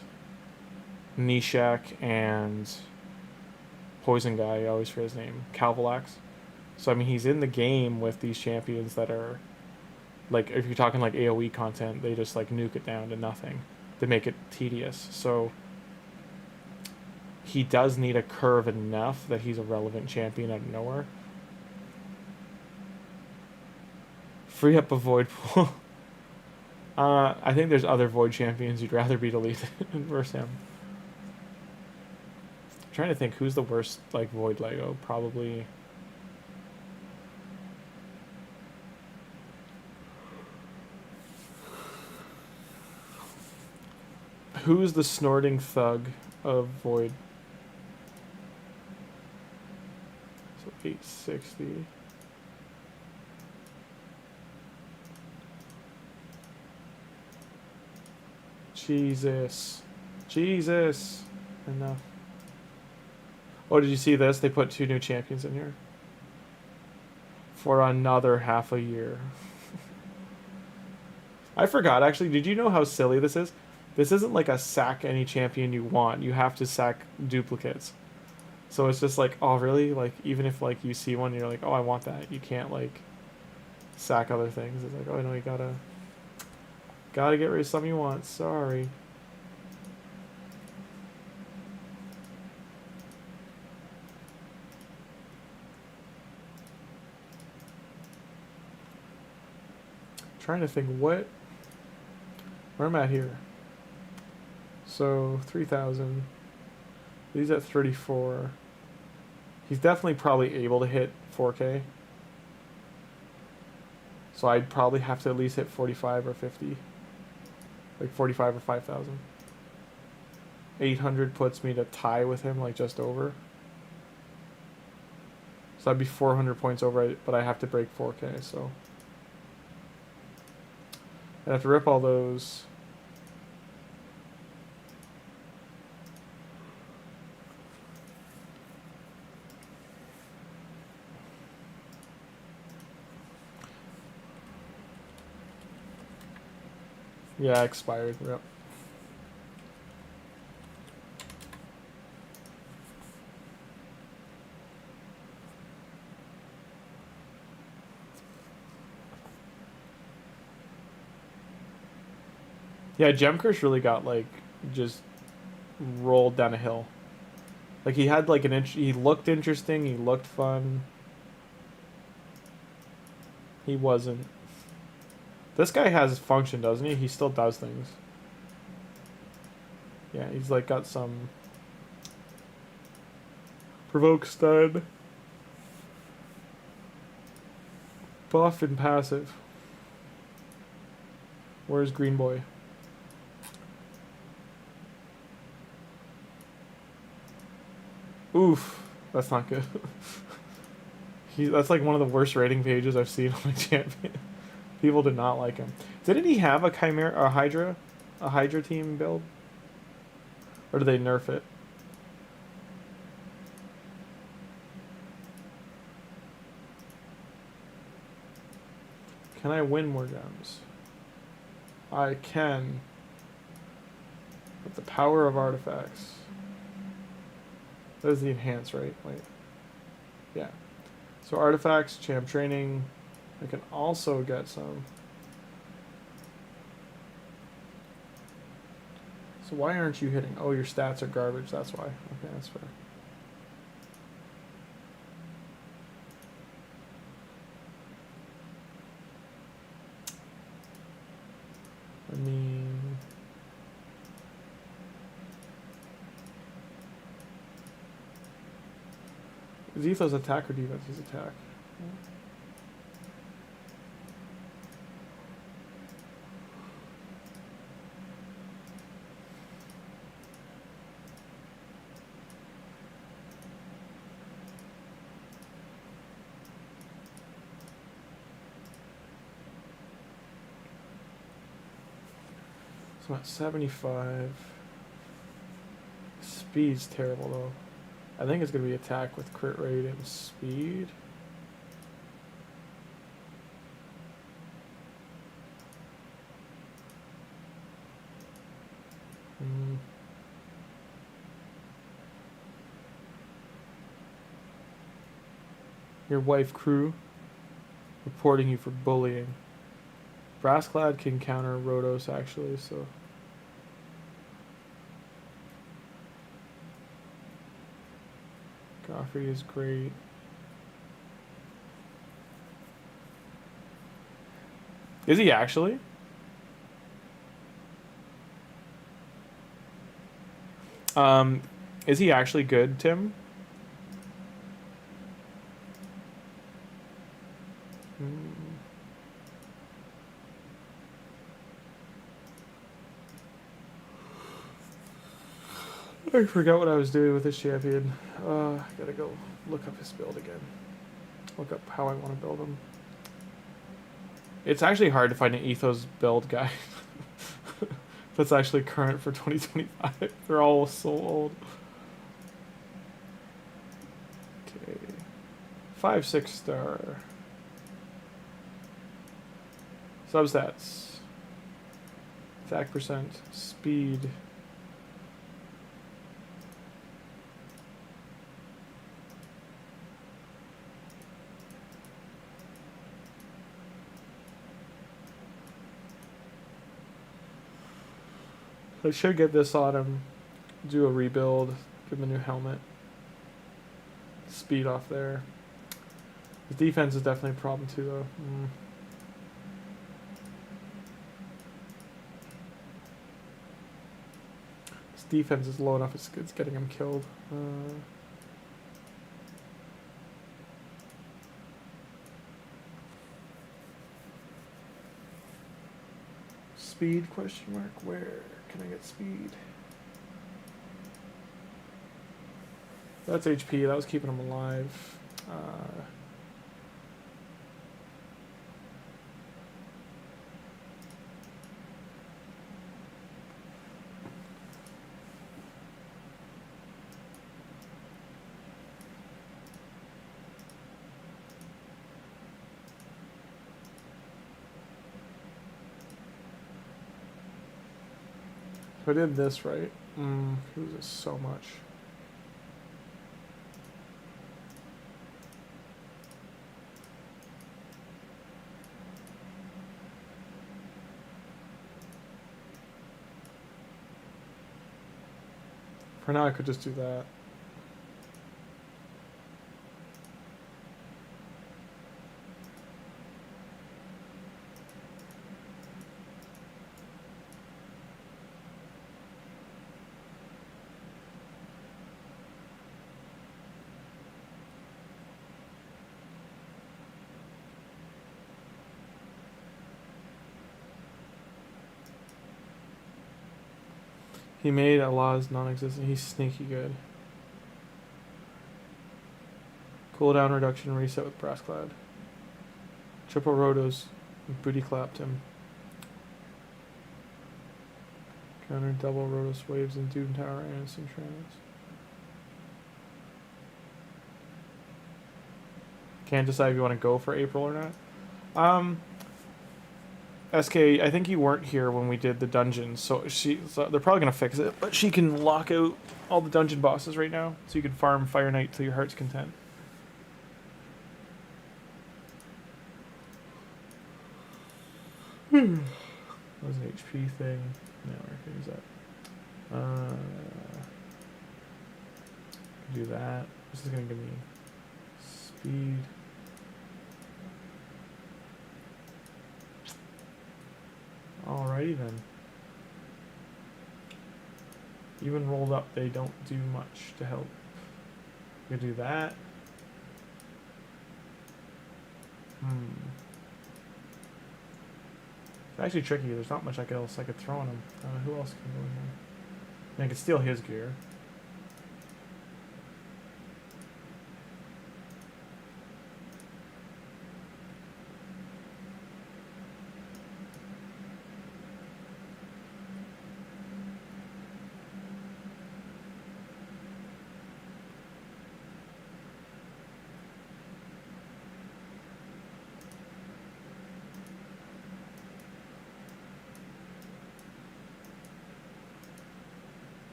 Nishak and Poison Guy, I always forget his name, Calvalax. So I mean, he's in the game with these champions that are, like, if you're talking like AoE content, they just like nuke it down to nothing. They make it tedious. So he does need a curve enough that he's a relevant champion out of nowhere. Free up a void pool. I think there's other void champions you'd rather be deleted versus him. I'm trying to think who's the worst like void Lego. Probably. Who's the snorting thug of void? So 860. Jesus. Jesus. Enough. Oh, did you see this? They put 2 new champions in here. For another half a year. I forgot, actually. Did you know how silly this is? This isn't like a sack any champion you want. You have to sack duplicates. So it's just like, oh, really? Like, even if, like, you see one and you're like, oh, I want that. You can't, like, sack other things. It's like, oh, no, you gotta get rid of something you want. Sorry. Trying to think where I'm at here. So 3,000. He's at 34. He's definitely probably able to hit 4K. So I'd probably have to at least hit 45 or 50. Like 45 or 5,000. 800 puts me to tie with him, like just over. So I'd be 400 points over, but I have to break 4K, so. I'd have to rip all those. Yeah, expired. Yep. Yeah, Gemcurse really got like just rolled down a hill. Like he had like he looked interesting, he looked fun. He wasn't. This guy has function, doesn't he? He still does things. Yeah, he's like got some provoke stud, buff and passive. Where's Green Boy? Oof, that's not good. That's like one of the worst rating pages I've seen on my champion. People did not like him. Didn't he have a Chimera, a Hydra team build? Or did they nerf it? Can I win more gems? I can. With the power of artifacts. That is the enhance, right? Wait. Yeah. So artifacts, champ training. I can also get some. So why aren't you hitting? Oh, your stats are garbage. That's why. Okay, that's fair. I mean, is Etho's attack or defense? He's attack. So I'm at 75. Speed's terrible though. I think it's going to be attack with crit rate and speed. Your wife crew reporting you for bullying. Brassclad can counter Rhodos actually, so. Coffee is great. Is he actually? Is he actually good, Tim? I forgot what I was doing with this champion. I gotta go look up his build again. Look up how I want to build him. It's actually hard to find an ethos build guy that's actually current for 2025. They're all so old. Okay. 5/6 star. Substats. Attack percent. Speed. I should get this on him, do a rebuild, give him a new helmet. Speed off there. His defense is definitely a problem too though. His defense is low enough, it's getting him killed. Speed question mark, where can I get speed? That's HP, that was keeping him alive. If I did this right, he loses so much. For now, I could just do that. He made Allah's non-existent. He's sneaky good. Cooldown reduction reset with Brassclad. Triple Rhodos booty clapped him. Counter double Rhodos waves in Doom Tower and instant trans. Can't decide if you want to go for April or not. SK, I think you weren't here when we did the dungeons, so they're probably gonna fix it. But she can lock out all the dungeon bosses right now, so you can farm Fire Knight till your heart's content. That was an HP thing. No, where can I use that? Do that. This is gonna give me speed. Alrighty then. Even rolled up, they don't do much to help. We do that. It's actually tricky. There's not much else I could throw on him. Who else can go in here? I mean, I could steal his gear.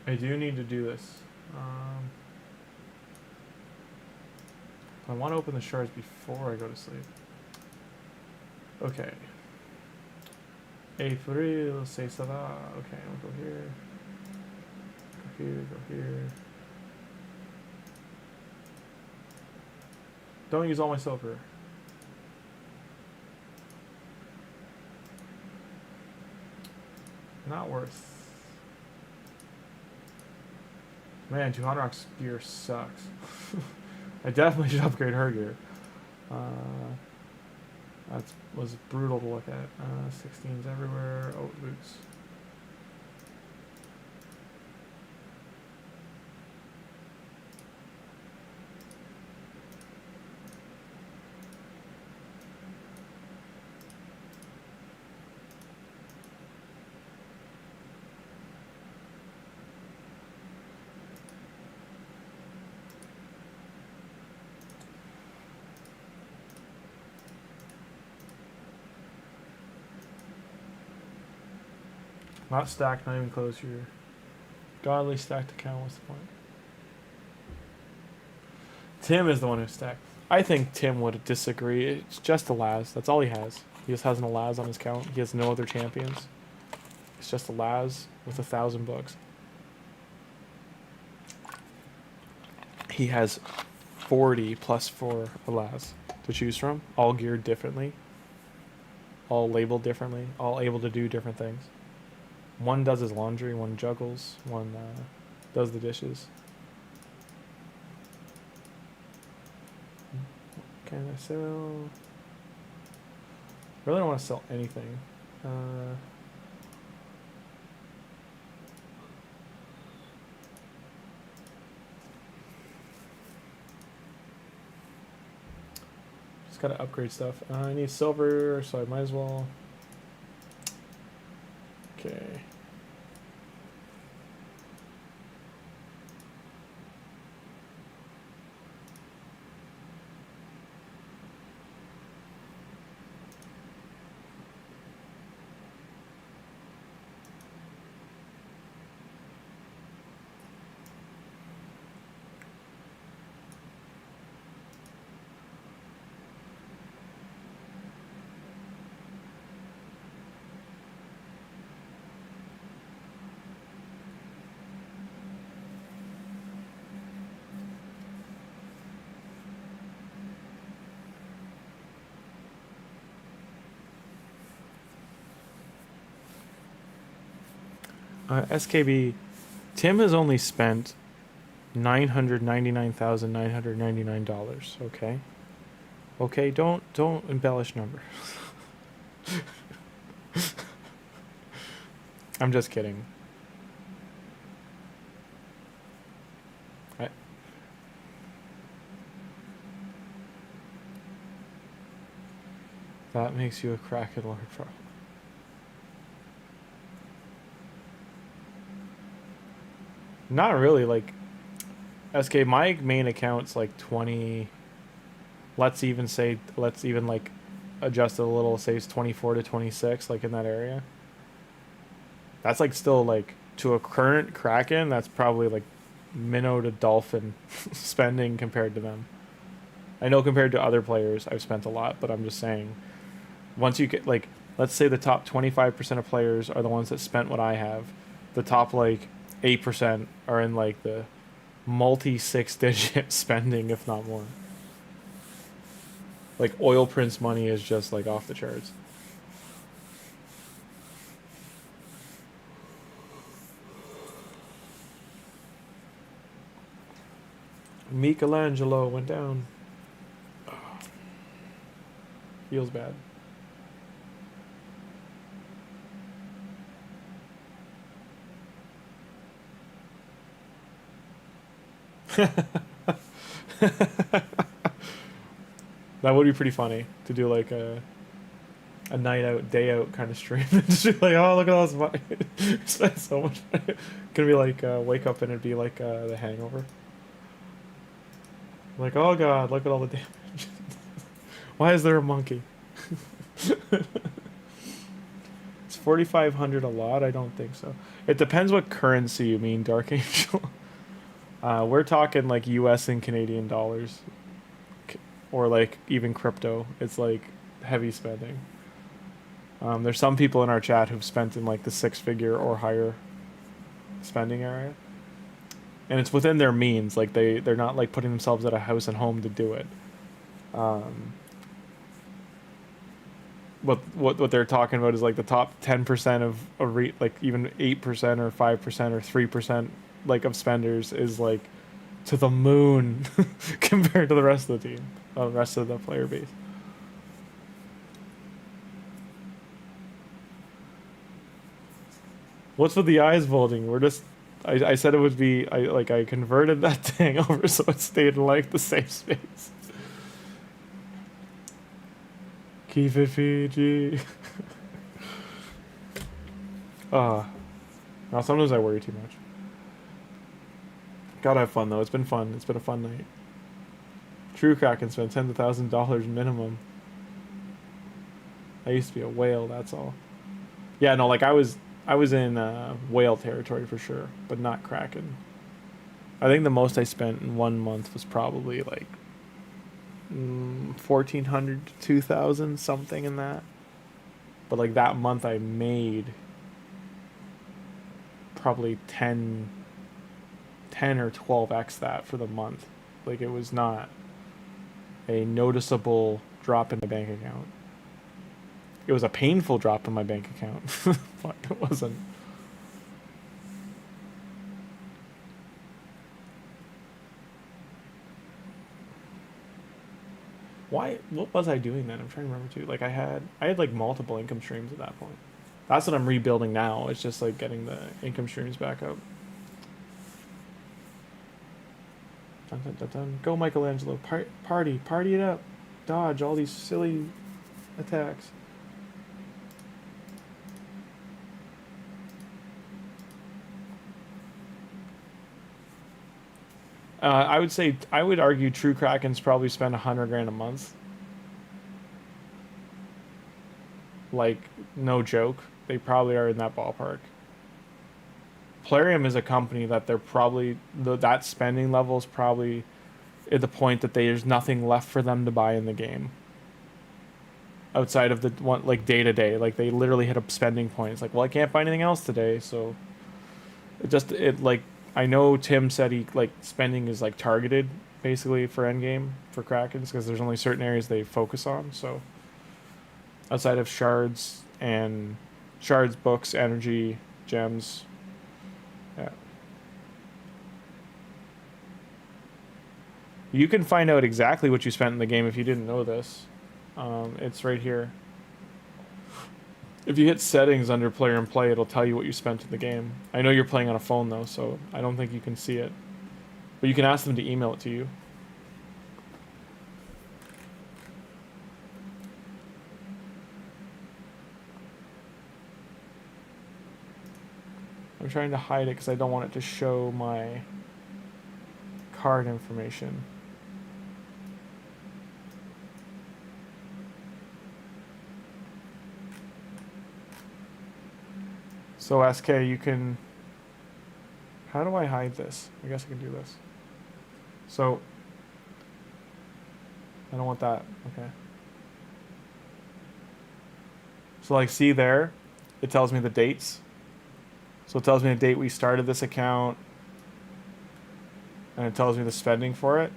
I do need to do this. I want to open the shards before I go to sleep. Okay. April, say ça va. Okay, I'll go here. Go here, go here. Don't use all my silver. Not worth. Man, Tuhanarak's spear sucks. I definitely should upgrade her gear. That was brutal to look at. 16s everywhere. Oh, boots. Not stacked, not even close here. Godly stacked account, what's the point? Tim is the one who stacked. I think Tim would disagree. It's just a Laz. That's all he has. He just has an Laz on his count. He has no other champions. It's just a Laz with 1,000 books. He has 40 plus 4 Laz to choose from, all geared differently, all labeled differently, all able to do different things. One does his laundry, one juggles, one does the dishes. Can I sell? Really don't want to sell anything. Just gotta upgrade stuff. I need silver, so I might as well. Okay. SKB, Tim has only spent $999,999. Okay. Okay, don't embellish numbers. I'm just kidding. That makes you a Kraken Lord, bro. Not really, like, SK, my main account's like 20, let's even like adjust it a little, say it's 24 to 26, like in that area. That's like still like, to a current Kraken, that's probably like minnow to dolphin spending compared to them. I know compared to other players, I've spent a lot, but I'm just saying, once you get like, let's say the top 25% of players are the ones that spent what I have, the top like 8% are in like the multi-6 digit spending, if not more. Like Oil Prince money is just like off the charts. Michelangelo went down. Feels bad. That would be pretty funny to do like a night out, day out kind of stream. Just be like, oh, look at all this money. Spend so much money. Gonna be like, wake up and it'd be like The Hangover. Like, oh god, look at all the damage. Why is there a monkey? Is 4,500 a lot? I don't think so. It depends what currency you mean, Dark Angel. We're talking like US and Canadian dollars. or like even crypto. It's like heavy spending. There's some people in our chat who've spent in like the 6-figure or higher spending area, and it's within their means. Like they're not like putting themselves at a house and home to do it. What they're talking about is like the top 10% of like even 8% or 5% or 3% like of spenders is like to the moon compared to the rest of the team, the rest of the player base. What's with the eyes voting? We're just I said it would be I converted that thing over so it stayed in like the same space. Keep it PG. Now sometimes I worry too much. Gotta have fun though. It's been fun. It's been a fun night. True Kraken spent $10,000 minimum. I used to be a whale. That's all. Yeah, no, like I was in whale territory for sure, but not Kraken. I think the most I spent in 1 month was probably like 1,400 to 2,000, something in that. But like that month I made probably 10 or 12x that for the month. Like it was not a noticeable drop in the bank account. It was a painful drop in my bank account, but it wasn't. Why? What was I doing then? I'm trying to remember too. Like I had like multiple income streams at that point. That's what I'm rebuilding now. It's just like getting the income streams back up. Dun, dun, dun, dun. Go Michelangelo. Party it up. Dodge all these silly attacks. I would argue True Krakens probably spend 100 grand a month. Like, no joke. They probably are in that ballpark. Plarium is a company that they're probably, that spending level is probably at the point that there's nothing left for them to buy in the game. Outside of the one, like day to day. Like, they literally hit a spending point. It's like, well, I can't buy anything else today, so. Like, I know Tim said he, like, spending is, like, targeted, basically, for endgame, for Krakens, because there's only certain areas they focus on, so. Outside of shards, books, energy, gems. Yeah. You can find out exactly what you spent in the game if you didn't know this. It's right here. If you hit settings under player and play, it'll tell you what you spent in the game. I know you're playing on a phone though, so I don't think you can see it. But you can ask them to email it to you. I'm trying to hide it because I don't want it to show my card information. So SK, you can... How do I hide this? I guess I can do this. So... I don't want that. Okay. So like, see there? It tells me the dates. So it tells me the date we started this account. And it tells me the spending for it.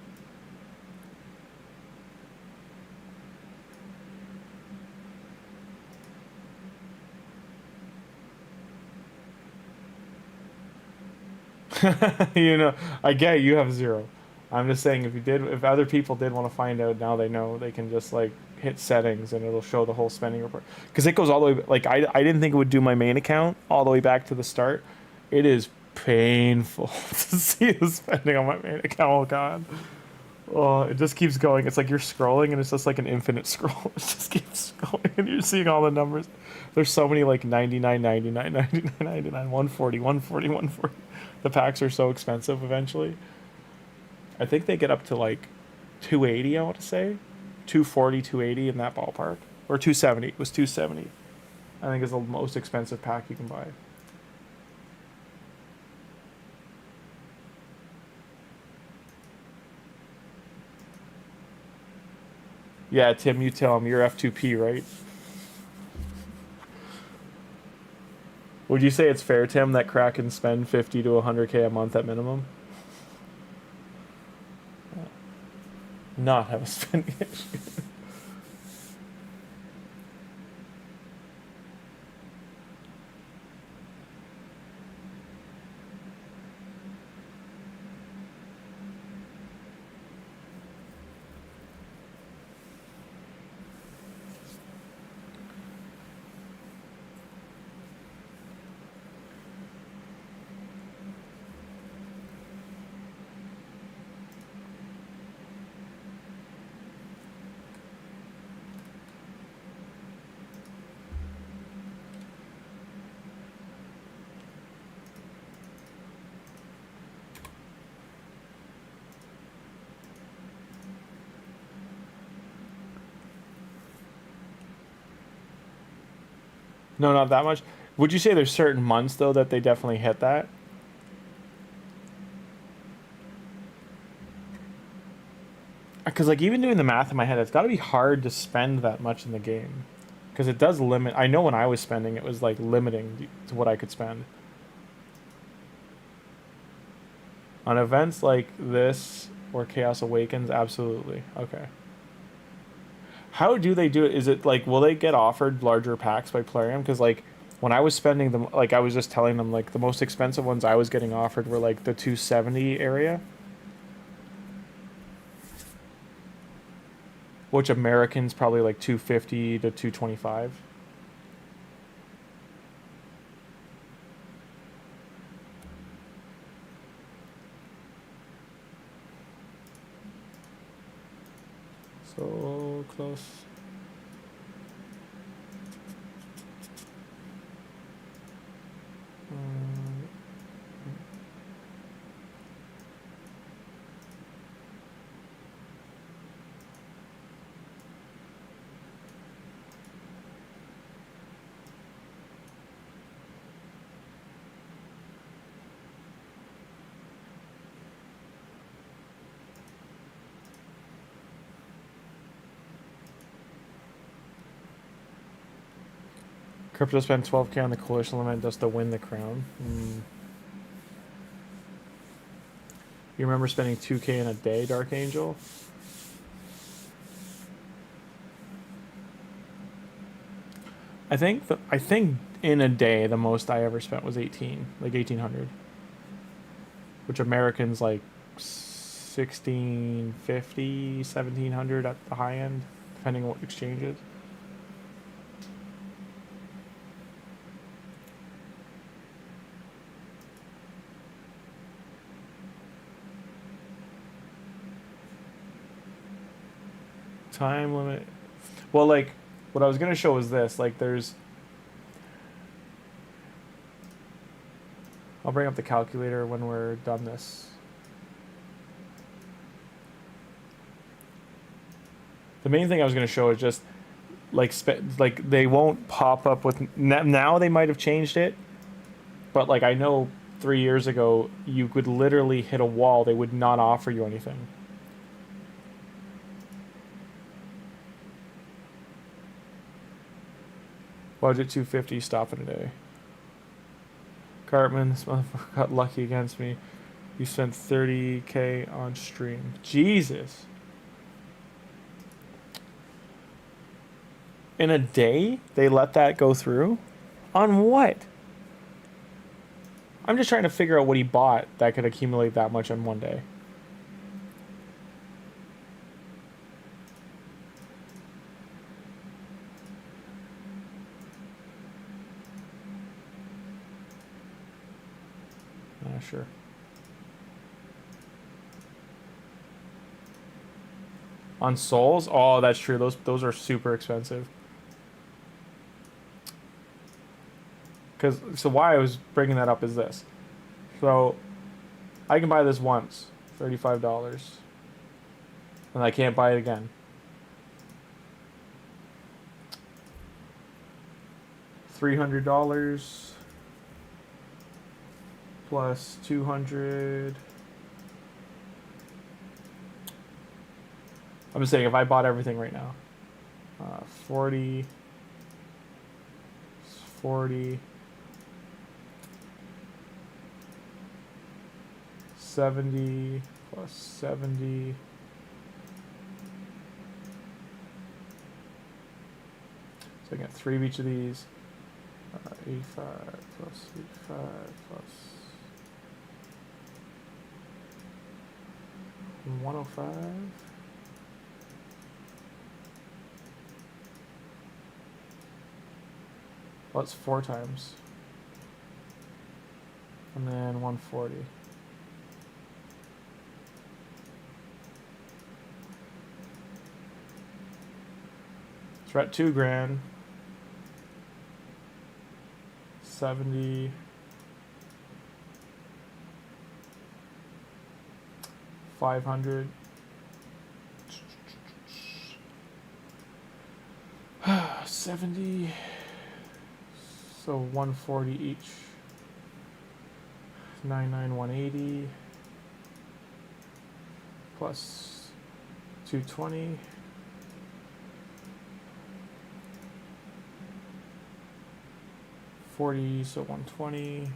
You know, I get you have 0. I'm just saying if other people did want to find out, now they know, they can just like hit settings and it'll show the whole spending report. Because it goes all the way, like I didn't think it would do my main account all the way back to the start. It is painful to see the spending on my main account. Oh god. Oh, it just keeps going. It's like you're scrolling and it's just like an infinite scroll. It just keeps going and you're seeing all the numbers. There's so many like 99, 99, 99, 99, 140, 140, 140. The packs are so expensive eventually. I think they get up to like 280, I want to say. 240, 280 in that ballpark. Or 270. It was 270. I think is the most expensive pack you can buy. Yeah, Tim, you tell him. You're F2P, right? Would you say it's fair, Tim, that Kraken spend 50 to 100K a month at minimum? Not have a spending issue. No, not that much. Would you say there's certain months, though, that they definitely hit that? Because, like, even doing the math in my head, it's got to be hard to spend that much in the game. Because it does limit... I know when I was spending, it was, like, limiting to what I could spend. On events like this, or Chaos Awakens, absolutely. Okay. How do they do it? Is it like, will they get offered larger packs by Plarium? Because like when I was spending them, like I was just telling them, like the most expensive ones I was getting offered were like the 270 area, which Americans probably like 250 to 225. So close. Crypto spent 12K on the coalition limit just to win the crown. You remember spending 2K in a day, Dark Angel? I think in a day the most I ever spent was 18, like 1800, which Americans like 1650, 1700 at the high end, depending on what exchange is. Time limit. Well, like, what I was going to show was this. Like, there's... I'll bring up the calculator when we're done this. The main thing I was going to show is just, like, they won't pop up with... Now they might have changed it. But, like, I know 3 years ago, you could literally hit a wall. They would not offer you anything. Budget 250, stop in a day. Cartman, this motherfucker got lucky against me. You spent 30K on stream. Jesus. In a day, they let that go through? On what? I'm just trying to figure out what he bought that could accumulate that much in one day. Sure. On souls? Oh, that's true. Those are super expensive. So why I was bringing that up is this. So I can buy this once, $35, and I can't buy it again. $300 plus 200. I'm just saying, if I bought everything right now, 40, 40, 70 plus 70. So I get 3 of each of these. 85 plus 85 plus 105. Well, that's 4 times. And then 140. So we're at 2 grand. 70. 500. 70. So 140 each. 180 plus 220. 40, so 120.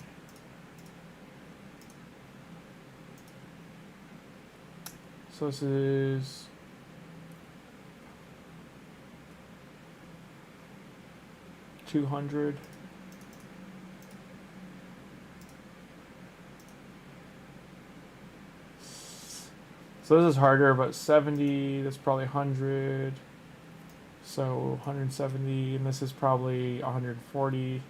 So this is 200. So this is harder, but 70, that's probably 100. So 170, and this is probably 140.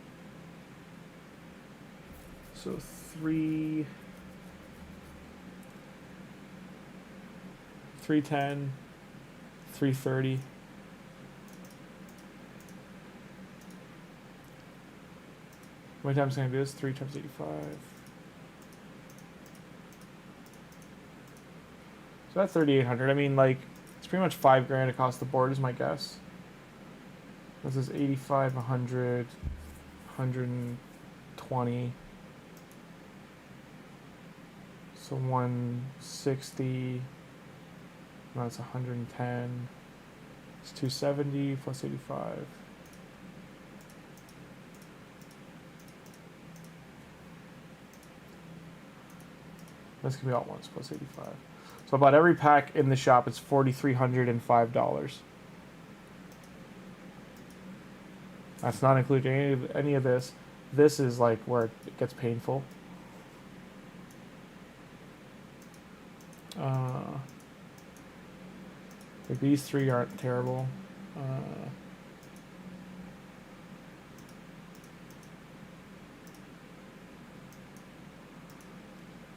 So 310, 330. How many times can I do this? 3 times 85. So that's 3,800. I mean, like, it's pretty much 5 grand across the board is my guess. This is 85, 100, 120. So 160. No, that's 110. It's 270 plus 85. This can be all at once plus 85. So about every pack in the shop, it's $4,305. That's not including any of this. This is like where it gets painful. Like these 3 aren't terrible.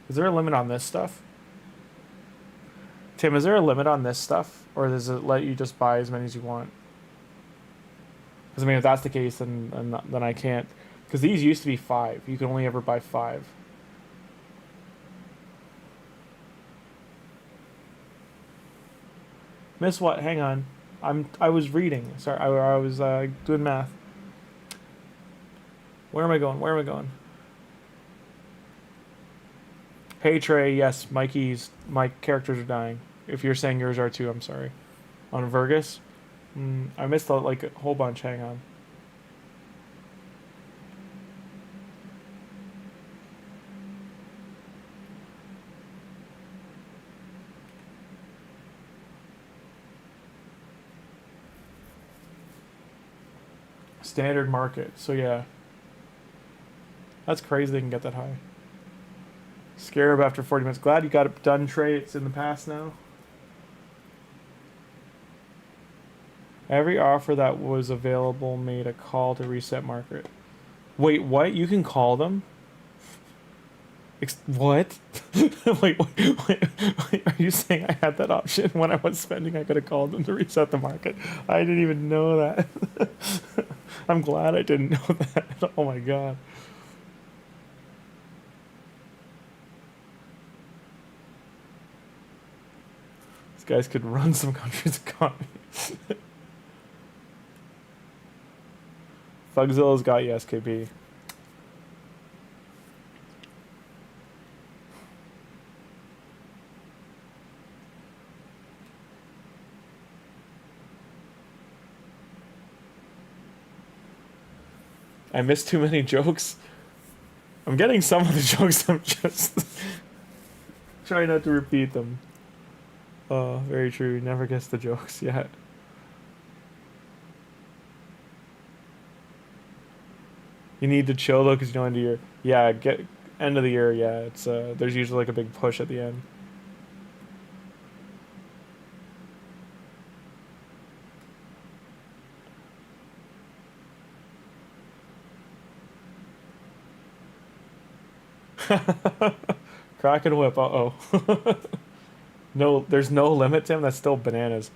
Is there a limit on this stuff? Tim, is there a limit on this stuff? Or does it let you just buy as many as you want? Because I mean, if that's the case, then I can't. Because these used to be 5. You can only ever buy 5. Miss what? Hang on. I was reading. Sorry, I was doing math. Where am I going? Where am I going? Hey Trey, yes, Mikey's. My characters are dying. If you're saying yours are too, I'm sorry. On Vergis, I missed like a whole bunch. Hang on. Standard market. So yeah, that's crazy. They can get that high. Scarab after 40 minutes. Glad you got it done, Trey. It's in the past now. Every offer that was available made a call to reset market. Wait, what? You can call them? What? Wait, are you saying I had that option when I was spending? I could have called them to reset the market. I didn't even know that. I'm glad I didn't know that. Oh my god. These guys could run some country's economy. Thugzilla's got you, SKB. I missed too many jokes. I'm getting some of the jokes, I'm just trying not to repeat them. Oh, very true. Never gets the jokes yet. You need to chill though, because you know end of year. Yeah, end of the year. Yeah, it's there's usually like a big push at the end. Crack and whip. Uh-oh. No, there's no limit to him. That's still bananas.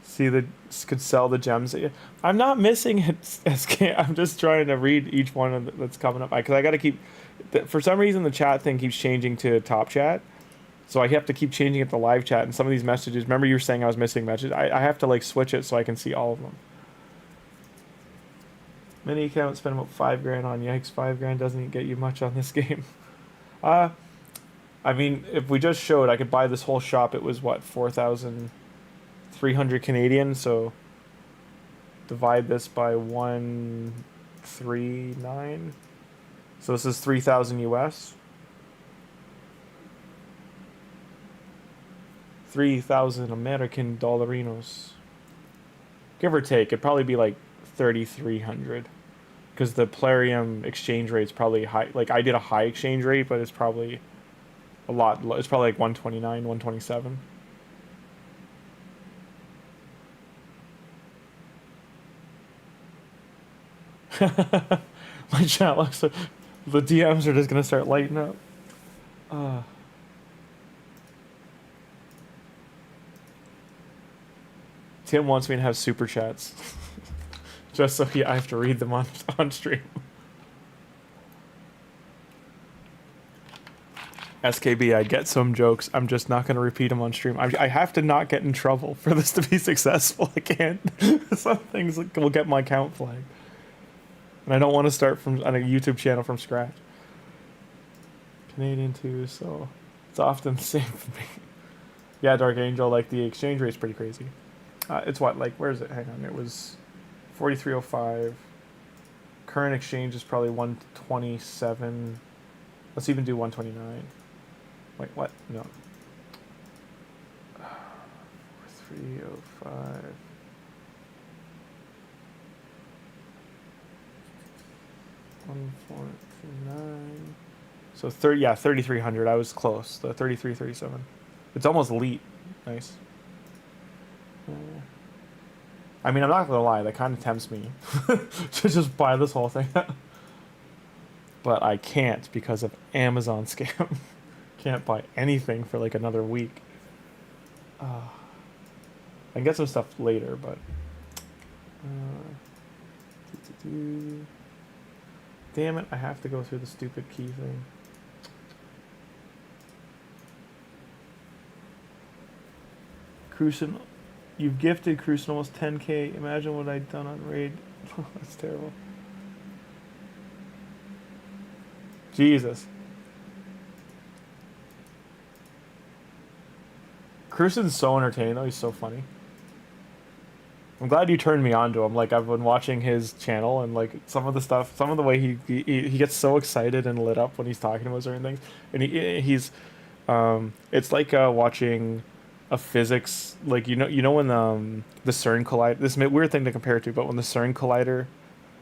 See, could sell the gems. I'm not missing it, SK. I'm just trying to read each one that's coming up. Because I got to keep... For some reason, the chat thing keeps changing to top chat. So I have to keep changing it to live chat. And some of these messages... Remember you were saying I was missing messages? I have to, like, switch it so I can see all of them. Mini account, spend about 5 grand on. Yikes, 5 grand doesn't get you much on this game. I mean, if we just showed, I could buy this whole shop. It was, what, 4,300 Canadian, so divide this by 139. So this is 3,000 US. 3,000 American dollarinos. Give or take, it'd probably be like 3,300. Because the Plarium exchange rate's probably high. Like, I did a high exchange rate, but it's probably a lot. It's probably like 129, 127. My chat looks like the DMs are just gonna start lighting up. Tim wants me to have super chats. Just so I have to read them on stream. SKB, I get some jokes. I'm just not going to repeat them on stream. I have to not get in trouble for this to be successful. I can't. Some things will get my account flagged. And I don't want to start on a YouTube channel from scratch. Canadian too, so it's often the same for me. Yeah, Dark Angel, like the exchange rate's pretty crazy. It's what, like, where is it? Hang on, it was 43.05. Current exchange is probably 127. Let's even do 129. Wait, what? No. 4305. $149. So 3,300. I was close. The 3337. It's almost elite. Nice. I mean, I'm not gonna lie. That kind of tempts me to just buy this whole thing. But I can't because of Amazon scam. Can't buy anything for like another week. I can get some stuff later, but damn it, I have to go through the stupid key thing. Crucian, you've gifted Crucian almost 10k. Imagine what I'd done on raid. That's terrible. Jesus. Crucian's so entertaining though, he's so funny. I'm glad you turned me on to him. Like, I've been watching his channel and like some of the stuff, some of the way he gets so excited and lit up when he's talking about certain things. And he's it's like watching a physics, like you know when the CERN collider, this is a weird thing to compare it to, but when the CERN collider,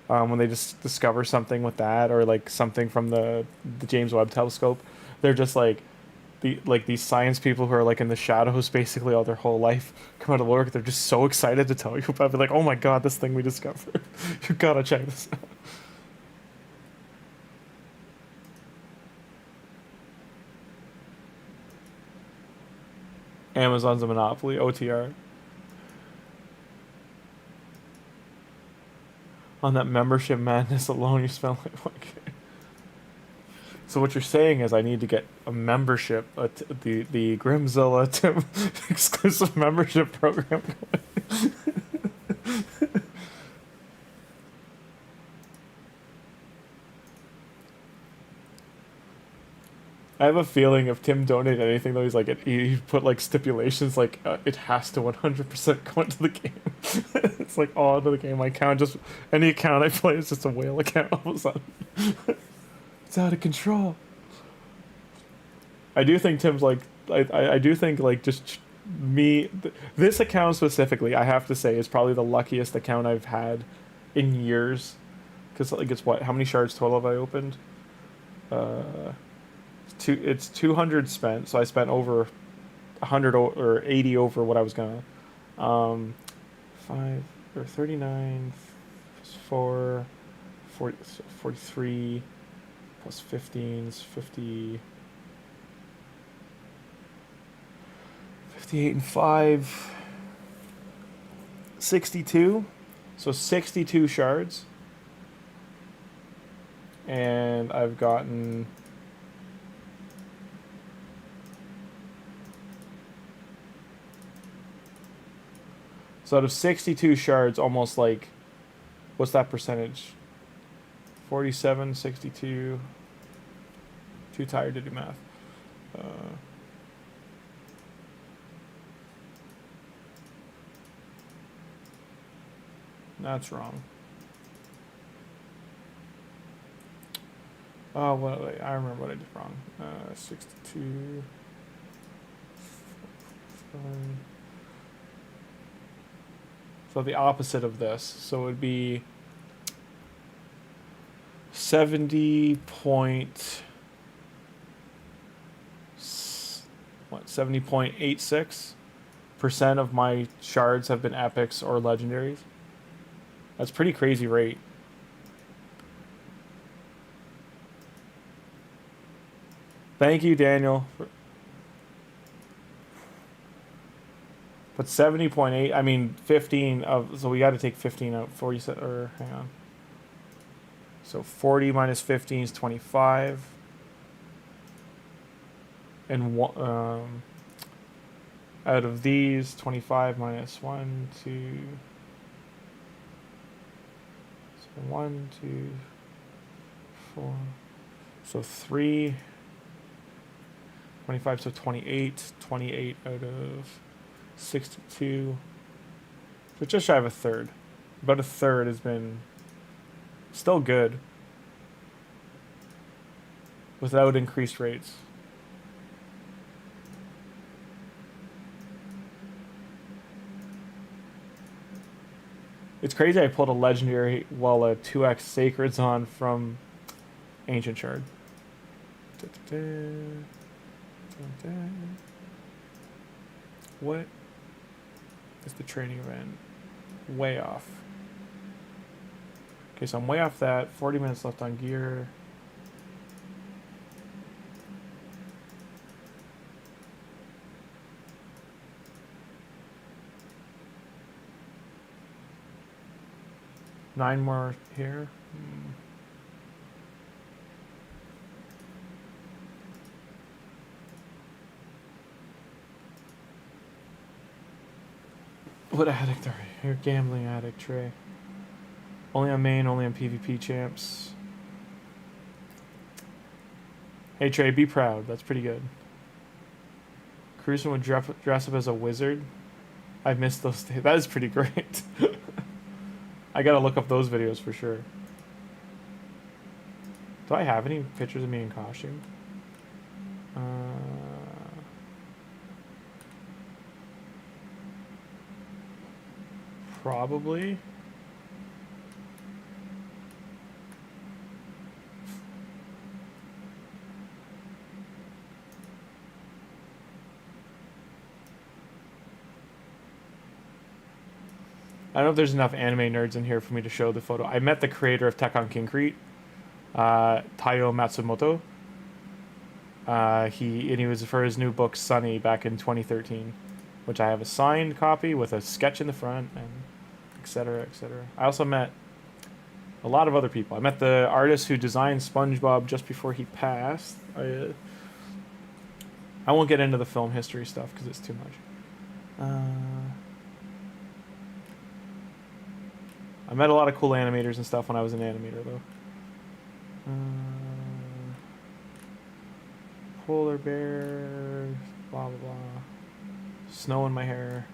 when they just discover something with that, or like something from the James Webb Telescope, they're just like these science people who are like in the shadows basically all their whole life, come out of work, they're just so excited to tell you about it. Like, oh my god, this thing we discovered. You gotta check this out. Amazon's a monopoly, OTR. On that membership madness alone, you spend like 1K. So what you're saying is I need to get a membership, the Grimmzilla exclusive membership program going. I have a feeling if Tim donated anything though, he's like he put like stipulations like it has to 100% go into the game. It's like all into the game. My account, just any account I play is just a whale account all of a sudden. It's out of control. I do think Tim's like I do think like just me this account specifically, I have to say, is probably the luckiest account I've had in years. Because like it's what, how many shards total have I opened? It's 200 spent, so I spent over 100 or 80 over what I was gonna. 5 or 39 plus 4, 40, 43 plus 15 is 50. 58 and 5. 62. So 62 shards. And I've gotten so out of 62 shards, almost like, what's that percentage? 47, 62. Too tired to do math. That's wrong. Oh, well, wait, I remember what I did wrong. 62. So the opposite of this. So it would be 70.86% of my shards have been epics or legendaries. That's pretty crazy rate. Thank you, Daniel. But 70.8, I mean 15 of, so we got to take 15 out, 40, or hang on. So 40 minus 15 is 25. And out of these, 25 minus 1, 2. So 1, 2, 4. So 3. 25, so 28. 28 out of 62. So just shy of a third. About a third has been still good without increased rates. It's crazy I pulled a legendary while a 2x Sacred's on from Ancient Shard. What is the training event? Way off. Okay, so I'm way off that. 40 minutes left on gear. Nine more here. What addict are you? You're a gambling addict, Trey. Only on main, only on PvP champs. Hey Trey, be proud. That's pretty good. Cruising would dress up as a wizard. I missed those days. That is pretty great. I gotta look up those videos for sure. Do I have any pictures of me in costume? Probably. I don't know if there's enough anime nerds in here for me to show the photo. I met the creator of Tekken Concrete, Taiyo Matsumoto. He was for his new book Sunny back in 2013, which I have a signed copy with a sketch in the front and etc. etc. I also met a lot of other people. I met the artist who designed SpongeBob just before he passed. I won't get into the film history stuff because it's too much. I met a lot of cool animators and stuff when I was an animator, though. Polar bear, blah blah blah. Snow in my hair.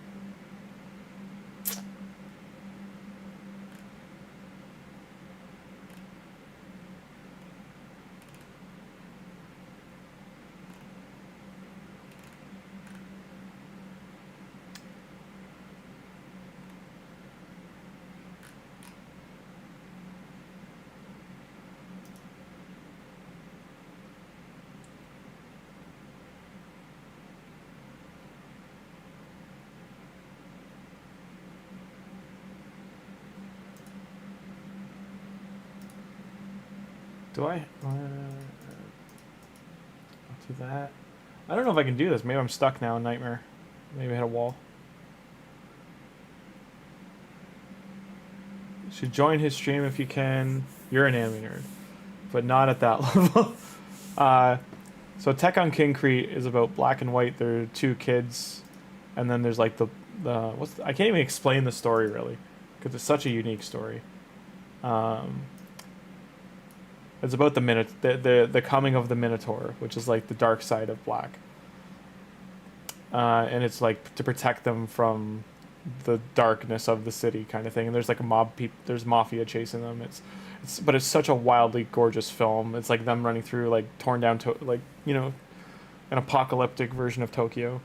Do I? I'll do that. I don't know if I can do this. Maybe I'm stuck now in Nightmare. Maybe I hit a wall. You should join his stream if you can. You're an anime nerd, but not at that level. So Tech on Kincrete is about Black and White. There are two kids, and then there's like the I can't even explain the story really, because it's such a unique story. It's about the coming of the Minotaur, which is like the dark side of Black. And it's like to protect them from the darkness of the city kind of thing. And there's like there's mafia chasing them. But it's such a wildly gorgeous film. It's like them running through like torn down like, you know, an apocalyptic version of Tokyo.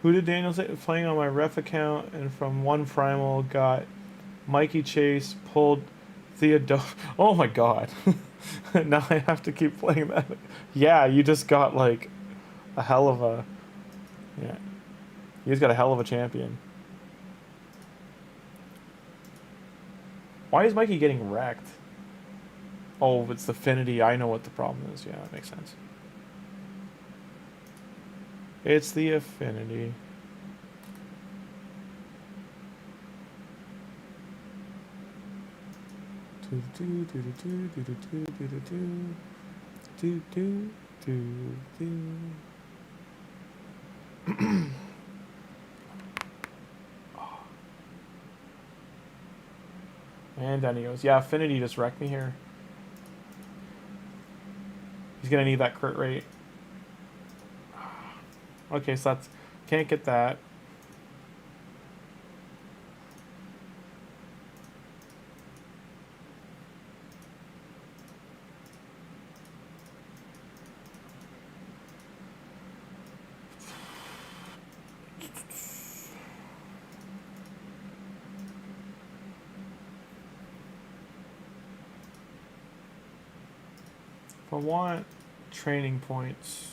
Who did Daniel say? Playing on my ref account and from one primal got Mikey Chase, pulled Theodore. Oh my god. Now I have to keep playing that. Yeah, you just got like a hell of a... Yeah. You just got a hell of a champion. Why is Mikey getting wrecked? Oh, it's the affinity. I know what the problem is. Yeah, that makes sense. It's the affinity. And then he goes, yeah, affinity just wrecked me here. He's gonna need that crit rate. Okay, so that's... Can't get that. If I want training points...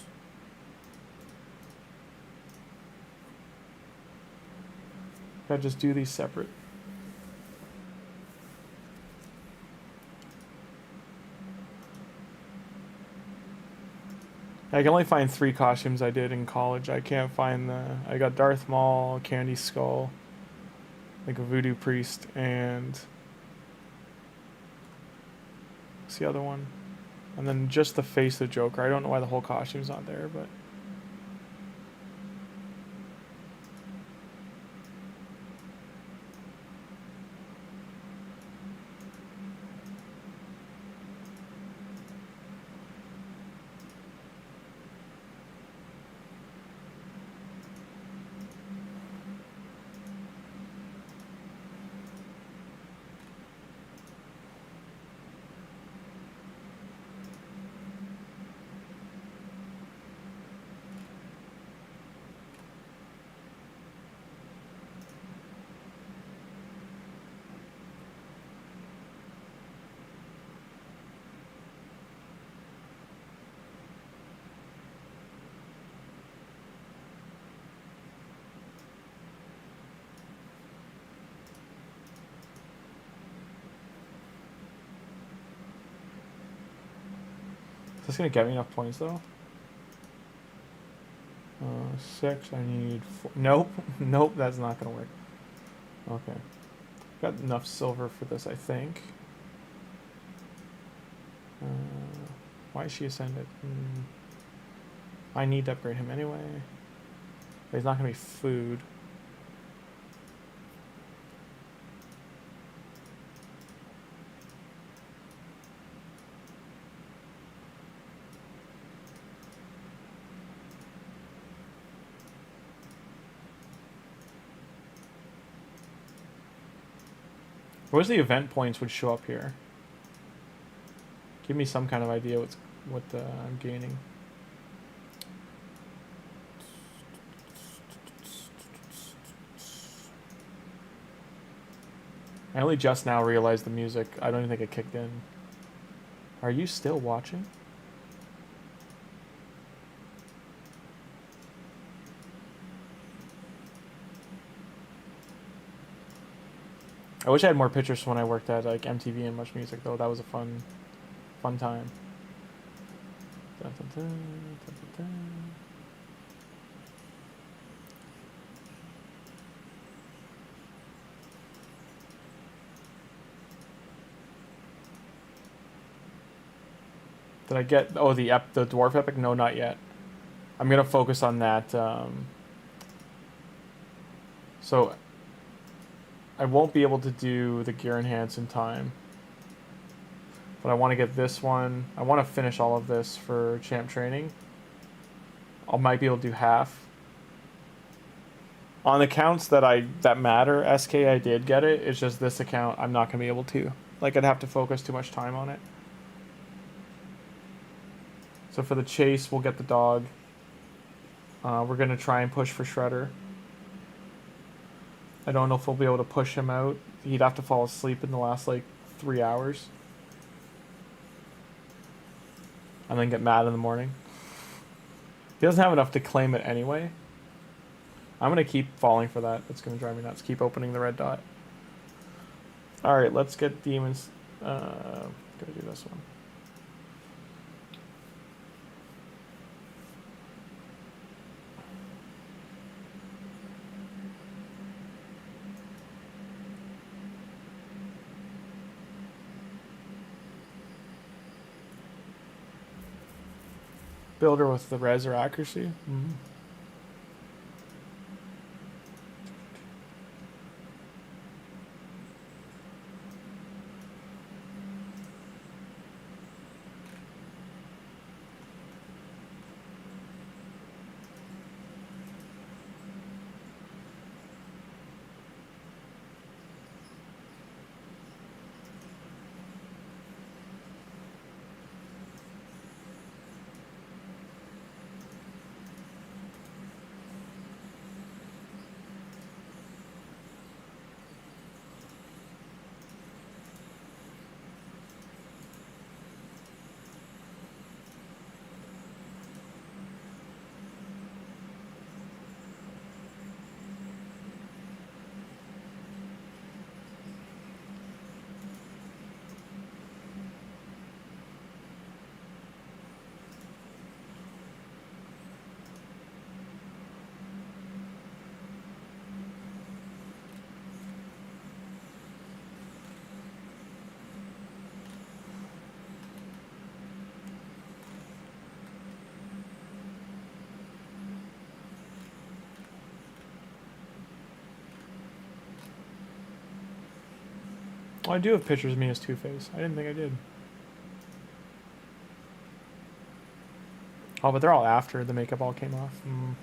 Gotta just do these separate. I can only find 3 costumes I did in college. I can't find I got Darth Maul, Candy Skull, like a Voodoo Priest, and what's the other one? And then just the face of Joker. I don't know why the whole costume's not there, but... Is this gonna get me enough points though? 6, I need 4. Nope, nope, that's not gonna work. Okay. Got enough silver for this, I think. Why is she ascended? I need to upgrade him anyway. But he's not gonna be food. Where's the event points would show up here? Give me some kind of idea what I'm gaining. I only just now realized the music. I don't even think it kicked in. Are you still watching? I wish I had more pictures from when I worked at like MTV and Much Music though. That was a fun time. Dun, dun, dun, dun, dun, dun. Did I get the dwarf epic? No, not yet. I'm gonna focus on that. So I won't be able to do the gear enhance in time. But I want to get this one. I want to finish all of this for champ training. I might be able to do half. On accounts that matter, SK I did get it. It's just this account I'm not going to be able to. Like I'd have to focus too much time on it. So for the chase, we'll get the dog. We're going to try and push for Shredder. I don't know if we'll be able to push him out. He'd have to fall asleep in the last, like, 3 hours. And then get mad in the morning. He doesn't have enough to claim it anyway. I'm going to keep falling for that. It's going to drive me nuts. Keep opening the red dot. Alright, let's get demons. Gotta do this one. Builder with the res or accuracy. Mm-hmm. Oh, I do have pictures of me as Two-Face. I didn't think I did. Oh, but they're all after the makeup all came off. Mm.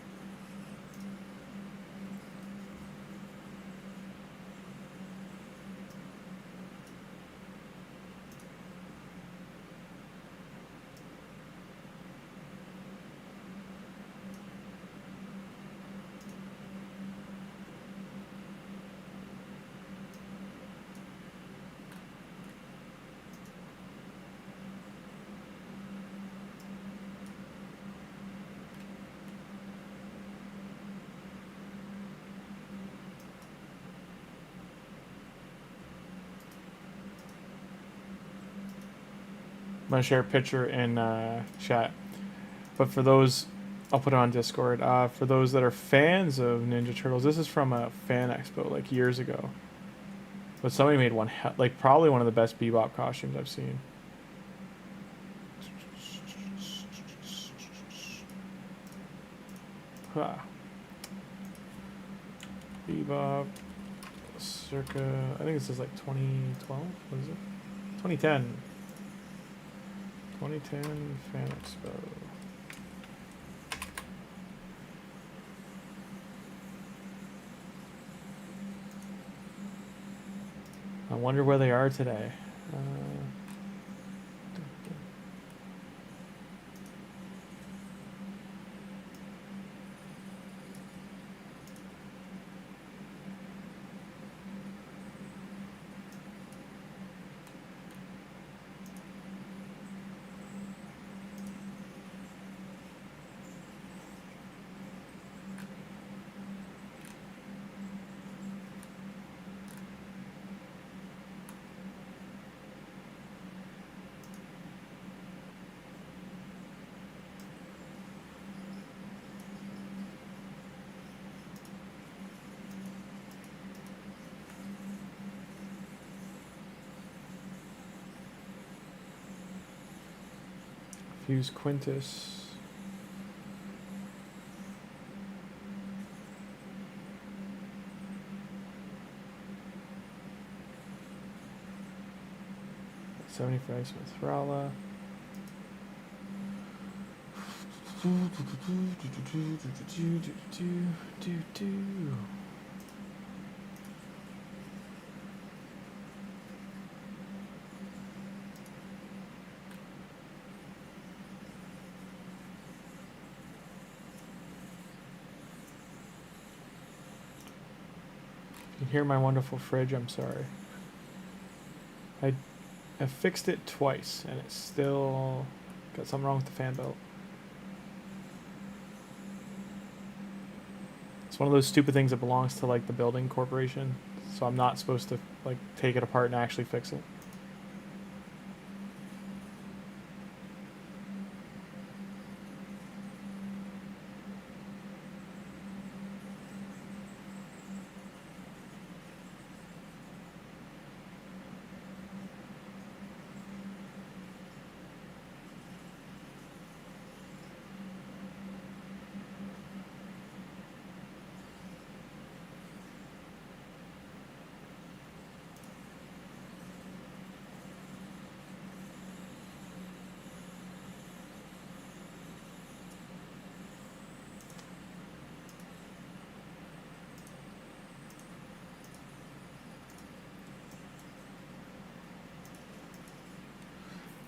I'm going to share a picture in chat. But for those, I'll put it on Discord. For those that are fans of Ninja Turtles, this is from a fan expo like years ago. But somebody made one, like probably one of the best Bebop costumes I've seen. Bebop, circa, I think this is like 2012, what is it? 2010. 2010 Fan Expo. I wonder where they are today. Fuse Quintus. $75 Smith Rala. You hear my wonderful fridge? I'm sorry. I fixed it twice and it's still got something wrong with the fan belt. It's one of those stupid things that belongs to like the building corporation, so I'm not supposed to like take it apart and actually fix it.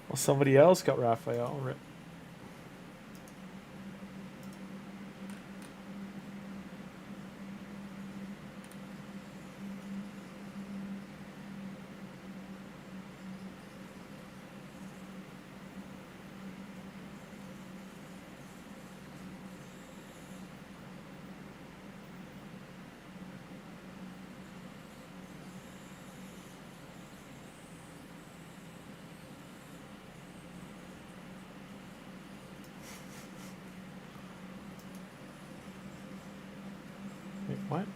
Well, somebody else got Raphael. Rip. Wait, what?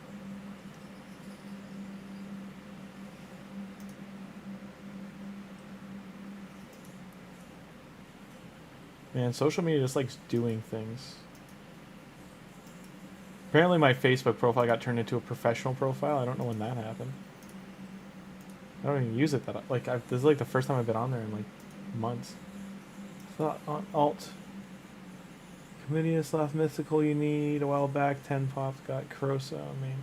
Man, social media just likes doing things. Apparently my Facebook profile got turned into a professional profile. I don't know when that happened. I don't even use it that like this is like the first time I've been on there in like months. Thought on alt. Comedius last mythical you need a while back. 10 pops got Crosa. I mean,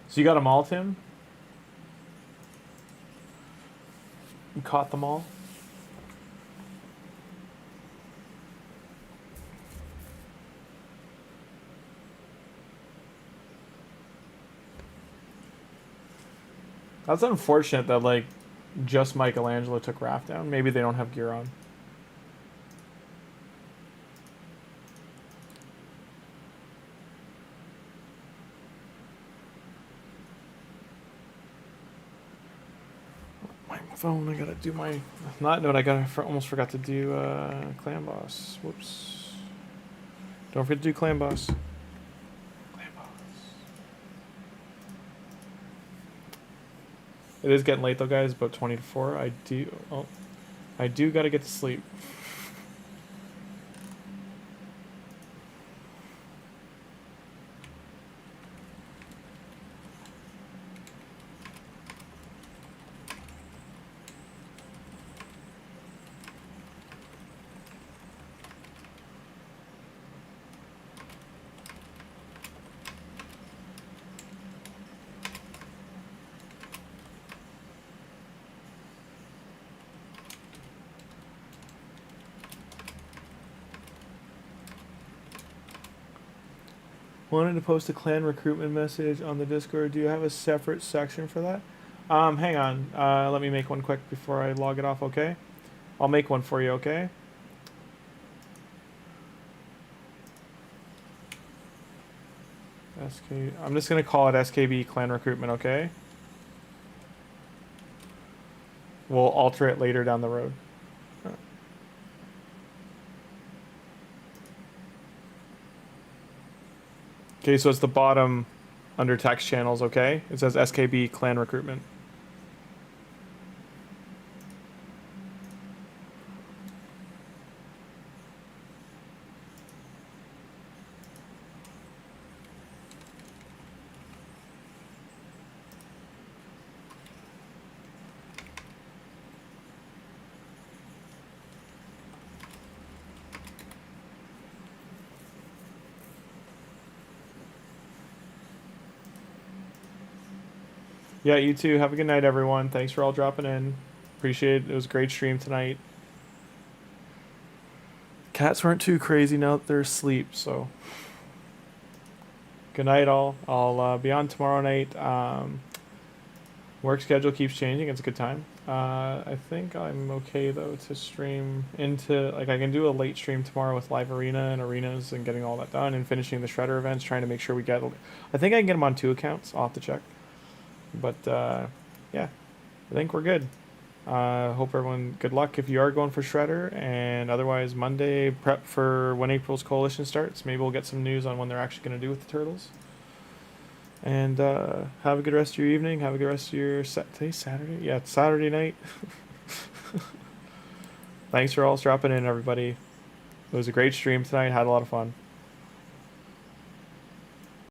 so you got them all, Tim? You caught them all? That's unfortunate that like just Michelangelo took Raph down. Maybe they don't have gear on. My phone, I gotta do my... Not note, almost forgot to do Clan Boss. Whoops. Don't forget to do Clan Boss. It is getting late though, guys. About 20 to 4. I do gotta get to sleep. Wanted to post a clan recruitment message on the Discord. Do you have a separate section for that? Hang on. Let me make one quick before I log it off, okay? I'll make one for you, okay? I'm just gonna call it SKB clan recruitment, okay? We'll alter it later down the road. Okay, so it's the bottom under text channels, okay? It says SKB clan recruitment. Yeah, you too. Have a good night, everyone. Thanks for all dropping in. Appreciate it. It was a great stream tonight. Cats weren't too crazy now that they're asleep, so. Good night, all. I'll be on tomorrow night. Work schedule keeps changing. It's a good time. I think I'm okay, though, to stream into... Like, I can do a late stream tomorrow with live arena and arenas and getting all that done and finishing the shredder events, trying to make sure we get... I think I can get them on 2 accounts. I'll have to check. But yeah, I think we're good. Hope everyone good luck if you are going for Shredder, and otherwise Monday prep for when April's coalition starts. Maybe we'll get some news on when they're actually going to do with the turtles. And have a good rest of your evening. Have a good rest of your today's Saturday. Yeah, it's Saturday night. Thanks for all dropping in, everybody. It was a great stream tonight. Had a lot of fun.